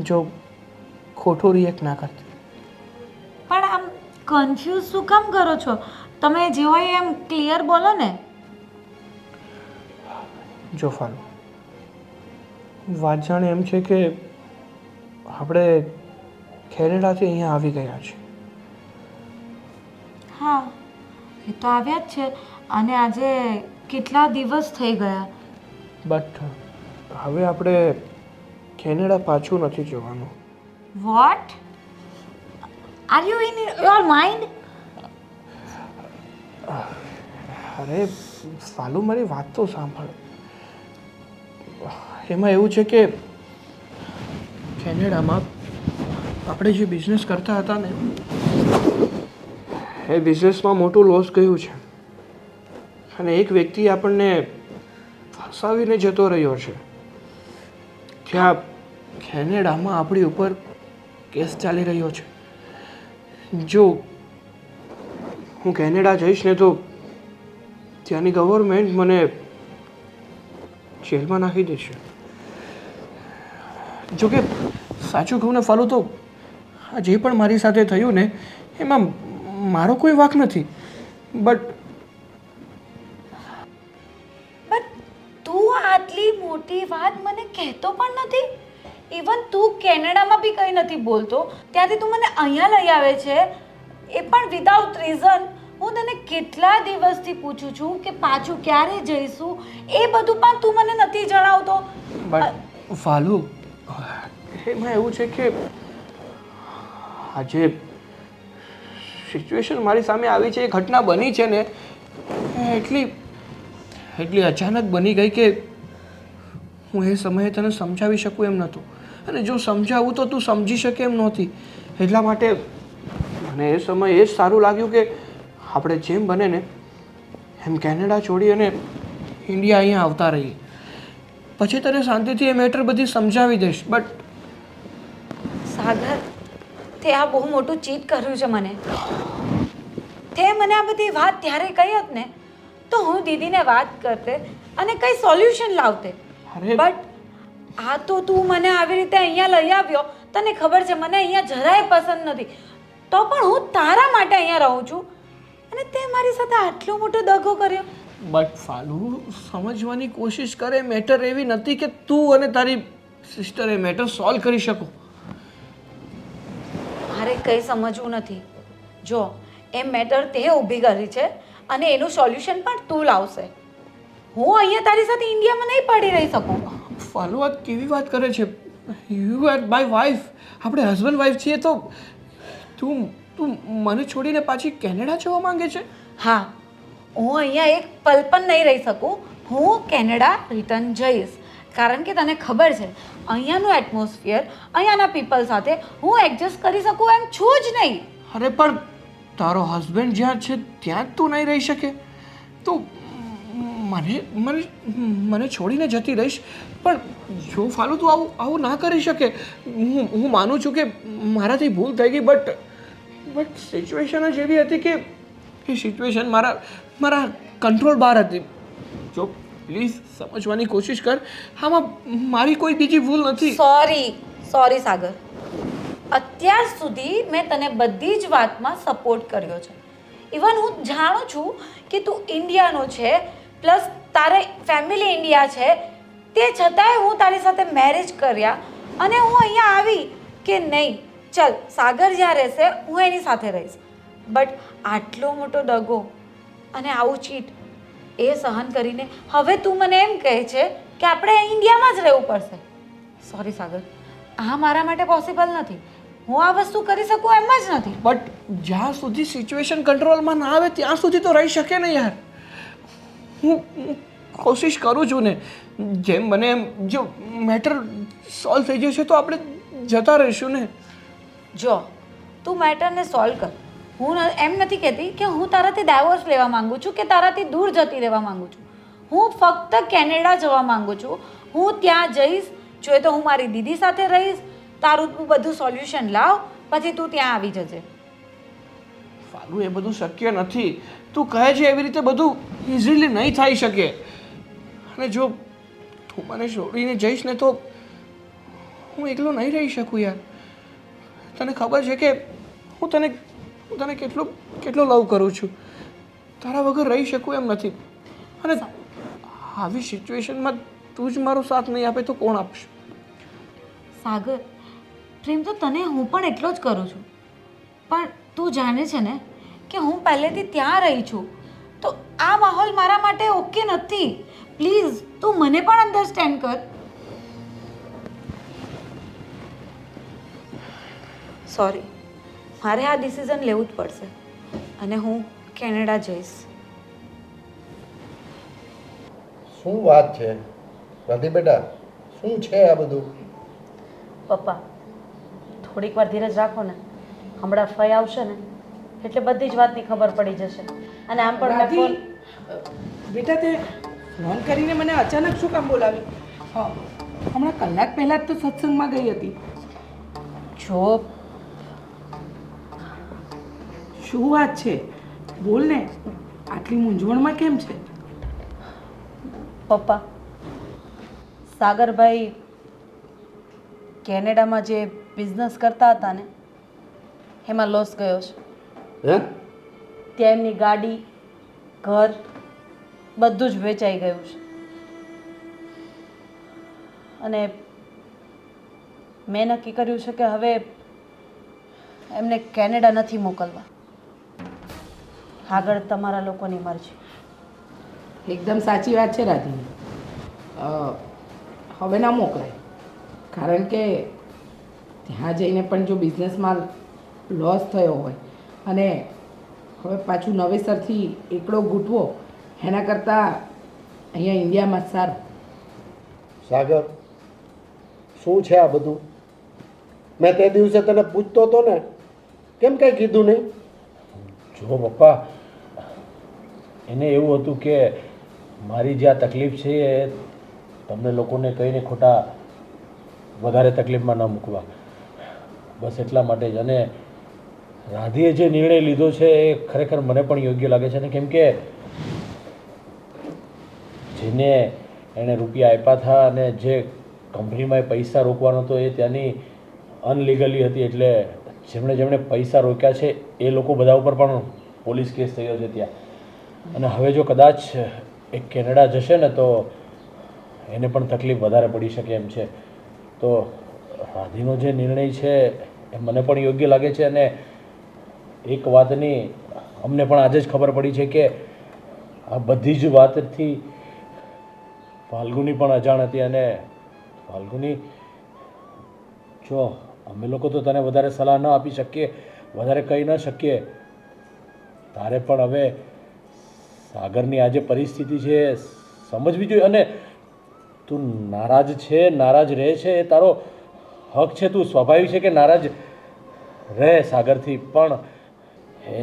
જો ખોટો રિએક્ટ ના કરતી. પણ આમ કન્ફ્યુઝ શું કામ કરો છો? તમે જે હોય એમ ક્લિયર બોલો ને. જો ફાલો, વાત જાણે એમ છે કે આપણે કેનેડાથી અહીંયા આવી ગયા છીએ. હા, એ તો આવ્યા જ છે અને આજે કેટલા દિવસ થઈ ગયા. બટ હવે આપણે કેનેડા પાછું નથી જવાનું. What? Are you in your mind? અરે ફાલુ, મારી વાત તો સાંભળ. એમાં એવું છે કે કેનેડામાં આપણે જે બિઝનેસ કરતા હતા ને, એ બિઝનેસમાં મોટું લોસ ગયું છે અને એક વ્યક્તિ આપણને ફસાવીને જતો રહ્યો છે. ત્યાં કેનેડામાં આપણી ઉપર કેસ ચાલી રહ્યો છે. જો હું કેનેડા જઈશ ને તો ત્યાંની ગવર્મેન્ટ મને જેલમાં નાખી દેશે. જોકે સાચું કહું ને ફાલુ, તો આ જે પણ મારી સાથે થયું ને એમાં મારો કોઈ વાંક નથી. બટ તું આટલી મોટી વાત મને કહેતો પણ નથી. ઇવન તું કેનેડામાં બી કંઈ નથી બોલતો, ત્યાંથી તું મને અહીંયા લઈ આવે છે, એ પણ વિધાઉટ રીઝન. હું તને કેટલા દિવસથી પૂછું છું કે પાછું ક્યારે જઈશું, એ બધું પણ તું મને નથી જણાવતો. બટ ફાલુ, એમાં એવું છે કે આજે સિચ્યુએશન મારી સામે આવી છે, એ ઘટના બની છે ને એટલી એટલી અચાનક બની ગઈ કે હું એ સમયે તને સમજાવી શકું એમ નહોતું, અને જો સમજાવું તો તું સમજી શકે એમ નહોતી. એટલા માટે મને એ સમયે એ જ સારું લાગ્યું કે આપણે જેમ બને ને એમ કેનેડા છોડી અને ઇન્ડિયા અહીંયા આવતા રહીએ. પછી તને શાંતિથી એ મેટર બધી સમજાવી દઈશ. બટ સાગર, તે આ બહુ મોટું ચીટ કર્યું છે મને. તે મને આ બધી વાત ત્યારે કહી હોત ને તો હું દીદીને વાત કરતે અને કઈ સોલ્યુશન લાવતે. અરે બટ આ તો તું મને આવી રીતે અહીંયા લઈ આવ્યો. તને ખબર છે મને અહીંયા જરાય પસંદ નથી, તો પણ હું તારા માટે અહીંયા રહું છું અને તે મારી સાથે આટલો મોટો દગો કર્યો. બટ ફાલુ, સમજવાની કોશિશ કરે. મેટર એવી નથી કે તું અને તારી સિસ્ટર એ મેટર સોલ્વ કરી શકો. મારે કંઈ સમજવું નથી. જો એ મેટર તે ઊભી કરી છે અને એનું સોલ્યુશન પણ તું લાવશે. હું અહીંયા તારી સાથે ઇન્ડિયામાં નહીં પડી રહી શકું. ફાલુ, આ કેવી વાત કરે છે? You are my wife. આપણે હસબન્ડ વાઈફ છીએ, તો તું તું મને છોડીને પાછી કેનેડા જવા માંગે છે? હા, હું અહીંયા એક પલ પણ નહીં રહી શકું. હું કેનેડા રિટર્ન જઈશ, કારણ કે તને ખબર છે અહીંયાનું એટમોસ્ફિયર, અહીંયાના પીપલ સાથે હું એડજસ્ટ કરી શકું એમ છું જ નહીં. અરે પણ તારો હસબન્ડ જ્યાં છે ત્યાં જ તું નહીં રહી શકે? તો મને મને મને છોડીને જતી રહીશ? પણ જો ફાલુ, તું આવું ના કરી શકે. હું માનું છું કે મારાથી ભૂલ થઈ ગઈ, બટ સિચ્યુએશન જ એવી હતી કે એ સિચ્યુએશન મારા કંટ્રોલ બહાર હતી. જો પ્લીઝ સમજવાની કોશિશ કર. આમાં મારી કોઈ બીજી ભૂલ નથી. સોરી સાગર. અત્યાર સુધી મેં તને બધી જ વાતમાં સપોર્ટ કર્યો છે. ઇવન હું જાણું છું કે તું ઇન્ડિયાનો છે, પ્લસ તારે ફેમિલી ઇન્ડિયા છે, તે છતાંય હું તારી સાથે મેરેજ કર્યા અને હું અહીંયા આવી કે નહીં ચલ સાગર જ્યાં રહેશે હું એની સાથે રહીશ. બટ આટલો મોટો દગો અને આવું ચીટ એ સહન કરીને હવે તું મને એમ કહે છે કે આપણે ઇન્ડિયામાં જ રહેવું પડશે. સોરી સાગર, આ મારા માટે પોસિબલ નથી. હું આ વસ્તુ કરી શકું એમ જ નથી. બટ જ્યાં સુધી સિચ્યુએશન કંટ્રોલમાં ના આવે ત્યાં સુધી તો રહી શકે ને યાર. હું કોશિશ કરું છું ને જેમ બને એમ. જો મેટર સોલ્વ થઈ જશે તો આપણે જતા રહીશું ને. જો તું મેટરને સોલ્વ કર. હું એમ નથી કહેતી કે હું તારાથી ડાયવોર્સ લેવા માંગુ છું કે તારાથી દૂર જતી રહેવા માંગુ છું. હું ફક્ત કેનેડા જવા માંગુ છું. હું ત્યાં જઈશ, જોઈએ તો હું મારી દીદી સાથે રહીશ. તારું તું બધું સોલ્યુશન લાવ, પછી તું ત્યાં આવી જજે. ફાલુ, એ બધું શક્ય નથી. તું કહે છે એવી રીતે બધું ઇઝીલી નહીં થઈ શકે. અને જો તું મને છોડીને જઈશ ને તો હું એકલો નહીં રહી શકું યાર. તને ખબર છે કે હું તને કેટલો લવ કરું છું. તારા વગર રહી શકું એમ નથી. અને આવી સિચ્યુએશનમાં તું જ મારો સાથ નહીં આપે તો કોણ આપશે? સાગર, પ્રેમ તો તને હું પણ એટલો જ કરું છું, પણ તું જાણે છે ને કે હું પહેલેથી ત્યાં રહી છું, તો આ માહોલ મારા માટે ઓકે નથી. પ્લીઝ તું મને પણ અન્ડરસ્ટેન્ડ કર. સોરી, મારે આ ડિસિઝન લેવું જ પડશે અને હું કેનેડા જઈશ. શું વાત છે રાધી બેટા? શું છે આ બધું? પપ્પા થોડીક વાર ધીરજ રાખો ને. હમણાં ફઈ આવશે ને એટલે બધી જ વાતની ખબર પડી જશે. અને આમ પણ મેં ફોન બેટા તે ફોન કરીને મને અચાનક શું કામ બોલાવી? હા, હમણાં કલાક પહેલાં જ તો સત્સંગમાં ગઈ હતી. જો શું વાત છે? બોલ ને. આટલી મૂંઝવણમાં કેમ છે? પપ્પા, સાગરભાઈ કેનેડામાં જે બિઝનેસ કરતા હતા ને એમાં લોસ ગયો છે. હે? ત્યાં એમની ગાડી, ઘર બધું જ વેચાઈ ગયું છે. અને મેં નક્કી કર્યું છે કે હવે એમને કેનેડા નથી મોકલવા. આગળ તમારા લોકોની મરજી. એકદમ સાચી વાત છે રાધી. હવે ના મોકલાય, કારણ કે ત્યાં જઈને પણ જો બિઝનેસમાં લોસ થયો હોય અને હવે પાછું નવેસરથી એકડો ગૂંટવો એના કરતાં અહીંયા ઇન્ડિયામાં જ સારું. સાગર, શું છે આ બધું? મેં તે દિવસે તને પૂછતો હતો ને, કેમ કાંઈ કીધું નહીં? જો પપ્પા, એને એવું હતું કે મારી જે આ તકલીફ છે એ તમને લોકોને કહીને ખોટા વધારે તકલીફમાં ન મૂકવા, બસ એટલા માટે જ. અને રાધીએ જે નિર્ણય લીધો છે એ ખરેખર મને પણ યોગ્ય લાગે છે ને, કેમ કે જેને એણે રૂપિયા આપ્યા હતા અને જે કંપનીમાં પૈસા રોકવાનો હતો એ ત્યાંની અનલીગલી હતી, એટલે જેમણે પૈસા રોક્યા છે એ લોકો બધા ઉપર પણ પોલીસ કેસ થયો છે ત્યાં. અને હવે જો કદાચ એ કેનેડા જશે ને તો એને પણ તકલીફ વધારે પડી શકે એમ છે. તો રાધીનો જે નિર્ણય છે એ મને પણ યોગ્ય લાગે છે. અને એક વાતની અમને પણ આજે જ ખબર પડી છે કે આ બધી જ વાતથી ફાલ્ગુની પણ અજાણ હતી. અને ફાલ્ગુની, જો અમે લોકો તો તને વધારે સલાહ ન આપી શકીએ, વધારે કહી ન શકીએ, તારે પણ હવે સાગરની આ જે પરિસ્થિતિ છે એ સમજવી જોઈએ. અને તું નારાજ છે, નારાજ રહે છે, એ તારો હક છે, તું સ્વાભાવિક છે કે નારાજ રહે સાગરથી, પણ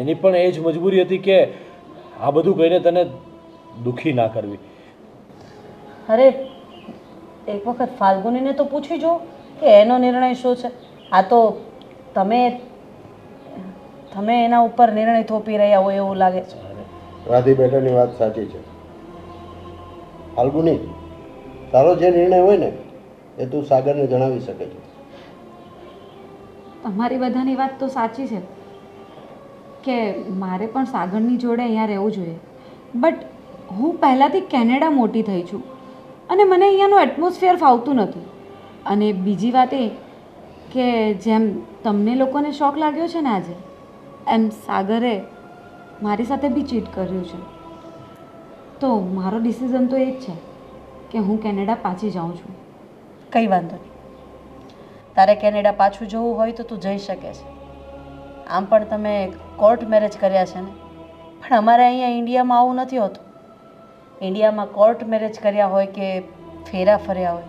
એની પણ એ જ મજબૂરી હતી કે આ બધું કહીને તને દુઃખી ના કરવી. અરે એક વખત ફાલ્ગુનીને તો પૂછી જો કે એનો નિર્ણય શું છે. આ તો તમે એના ઉપર નિર્ણય થોપી રહ્યા હોય એવું લાગે છે. રાધી બેટાની વાત સાચી છે. ફાલ્ગુની, તારો જે નિર્ણય હોય ને એ તું સાગરને જણાવી શકે છે. તમારી બધાની વાત તો સાચી છે કે મારે પણ સાગરની જોડે અહીંયા રહેવું જોઈએ, બટ હું પહેલાંથી કેનેડા મોટી થઈ છું અને મને અહીંયાનું એટમોસ્ફિયર ફાવતું નથી. અને બીજી વાત એ કે જેમ તમને લોકોને શોખ લાગ્યો છે ને આજે, એમ સાગરે મારી સાથે બી ચીટ કર્યું છે. તો મારો ડિસિઝન તો એ જ છે કે હું કેનેડા પાછી જાઉં છું. કંઈ વાંધો નહીં, તારે કેનેડા પાછું જવું હોય તો તું જઈ શકે છે. આમ પણ તમે કોર્ટ મેરેજ કર્યા છે ને, પણ અમારે અહીંયા ઇન્ડિયામાં આવું નથી હોતું. ઇન્ડિયામાં કોર્ટ મેરેજ કર્યા હોય કે ફેરા ફર્યા હોય,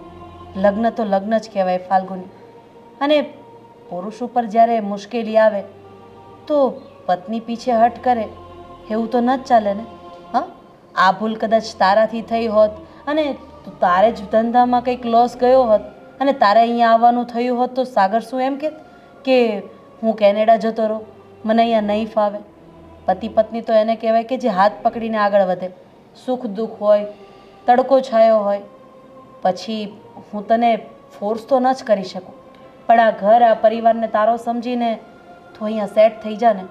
લગ્ન તો લગ્ન જ કહેવાય ફાલ્ગુની. અને પુરુષ ઉપર જ્યારે મુશ્કેલી આવે તો પત્ની પીછે હટ કરે એવું તો ન જ ચાલે ને. હા, આ ભૂલ કદાચ તારાથી થઈ હોત અને તારે જ ધંધામાં કંઈક લોસ ગયો હોત અને તારે અહીંયા આવવાનું થયું હોત તો સાગર શું એમ કહેત કે હું કેનેડા જતો રહું, મને અહીંયા નહીં ફાવે? પતિ પત્ની તો એને કહેવાય કે જે હાથ પકડીને આગળ વધે. સુખ દુઃખ હોય, તડકો છાયો હોય, પછી હું તને ફોર્સ તો ન જ કરી શકું, પણ આ ઘર આ પરિવારને તારો સમજીને તું અહીંયા સેટ થઈ જા ને,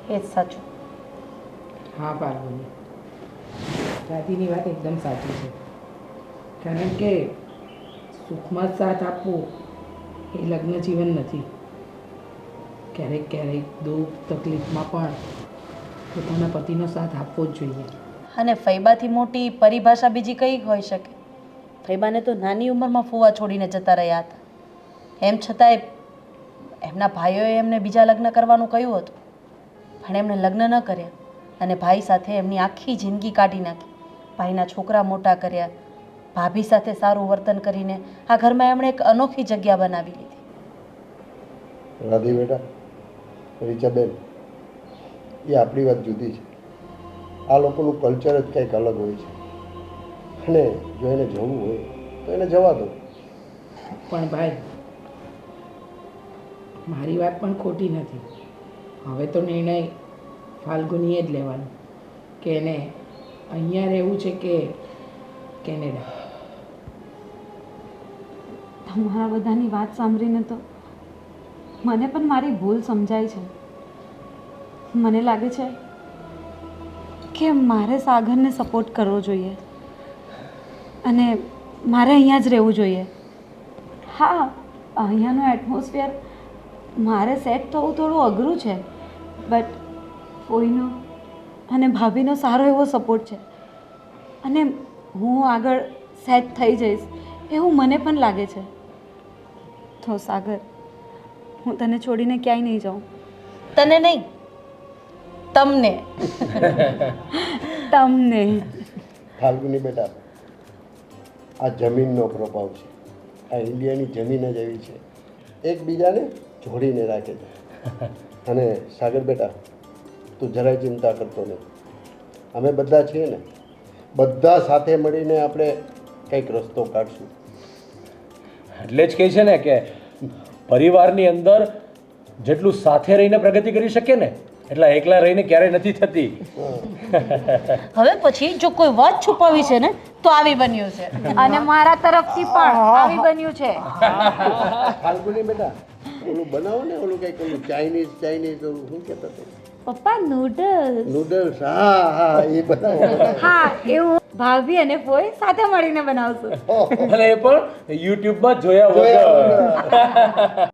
એ જ સાચું. હા ફાલ્ગુની, રાધીની વાત એકદમ સાચી છે. કારણ કે સુખમાં જ સાથ આપવો એ લગ્ન જીવન નથી. ક્યારેક ક્યારેક દુઃખ તકલીફમાં પણ પોતાના પતિનો સાથ આપવો જ જોઈએ. અને ફૈબાથી મોટી પરિભાષા બીજી કઈ હોઈ શકે? ફૈબાને તો નાની ઉંમરમાં ફૂવા છોડીને જતા રહ્યા હતા. એમ છતાંય એમના ભાઈઓએ એમને બીજા લગ્ન કરવાનું કહ્યું હતું, પણ એમણે લગ્ન ન કર્યા અને ભાઈ સાથે એમની આખી જિંદગી કાઢી નાખી. ભાઈના છોકરા મોટા કર્યા, ભાભી સાથે સારું વર્તન કરીને આ ઘરમાં એમણે એક અનોખી જગ્યા બનાવી લીધી. રાધી બેટા, રીચાબેન, એ આપણી વાત જુદી છે. આ લોકોનું કલ્ચર જ કંઈક અલગ હોય છે. અને જો એને જવું હોય તો એને જવા દો. પણ ભાઈ, મારી વાત પણ ખોટી નથી. હવે તો નિર્ણય ફાલ્ગુનીએ જ લેવાનો કે એને અહીંયા રહેવું છે કે કેનેડા. તમારા બધાની વાત સાંભળીને તો મને પણ મારી ભૂલ સમજાય છે. મને લાગે છે કે મારે સાગરને સપોર્ટ કરવો જોઈએ અને મારે અહીંયા જ રહેવું જોઈએ. હા, અહીંયાનું એટમોસ્ફિયર મારે સેટ થવું થોડું અઘરું છે, બટ ફોઈનો અને ભાભીનો સારો એવો સપોર્ટ છે અને હું આગળ સેટ થઈ જઈશ એવું મને પણ લાગે છે. તો સાગર, હું તને છોડીને ક્યાંય નહીં જાઉં. તને નહીં, તમને. તમને ફાલ્ગુની બેટા, આ જમીનનો પ્રભાવ છે. આ ઇન્ડિયાની જમીન જ એવી છે, એકબીજાને જોડીને રાખે છે. અને સાગર બેટા, તું જરાય ચિંતા કરતો નહીં. અમે બધા છીએ ને, બધા સાથે મળીને આપણે કંઈક રસ્તો કાઢશું. એટલે જ કહે છે ને કે પરિવારની અંદર જેટલું સાથે રહીને પ્રગતિ કરી શકે ને એટલા એકલા રહીને ક્યારેય નથી થતી. હવે પછી જો કોઈ વાત છુપાવી છે ને તો આવી બન્યું છે. અને મારા તરફથી પણ આવી બન્યું છે. ફાલ્ગુની બેટા, ઓલું બનાવો ને, ઓલું કંઈક ઓલું ચાઇનીઝ ઓલું શું કહેતા હતા? પપ્પા નૂડલ્સ. નૂડલ્સ. હા હા, એ બનાવો. હા એવું ભાભી અને ફોઈ સાથે મળીને બનાવશું. અને એ પણ યુટ્યુબમાં જોયા વગર.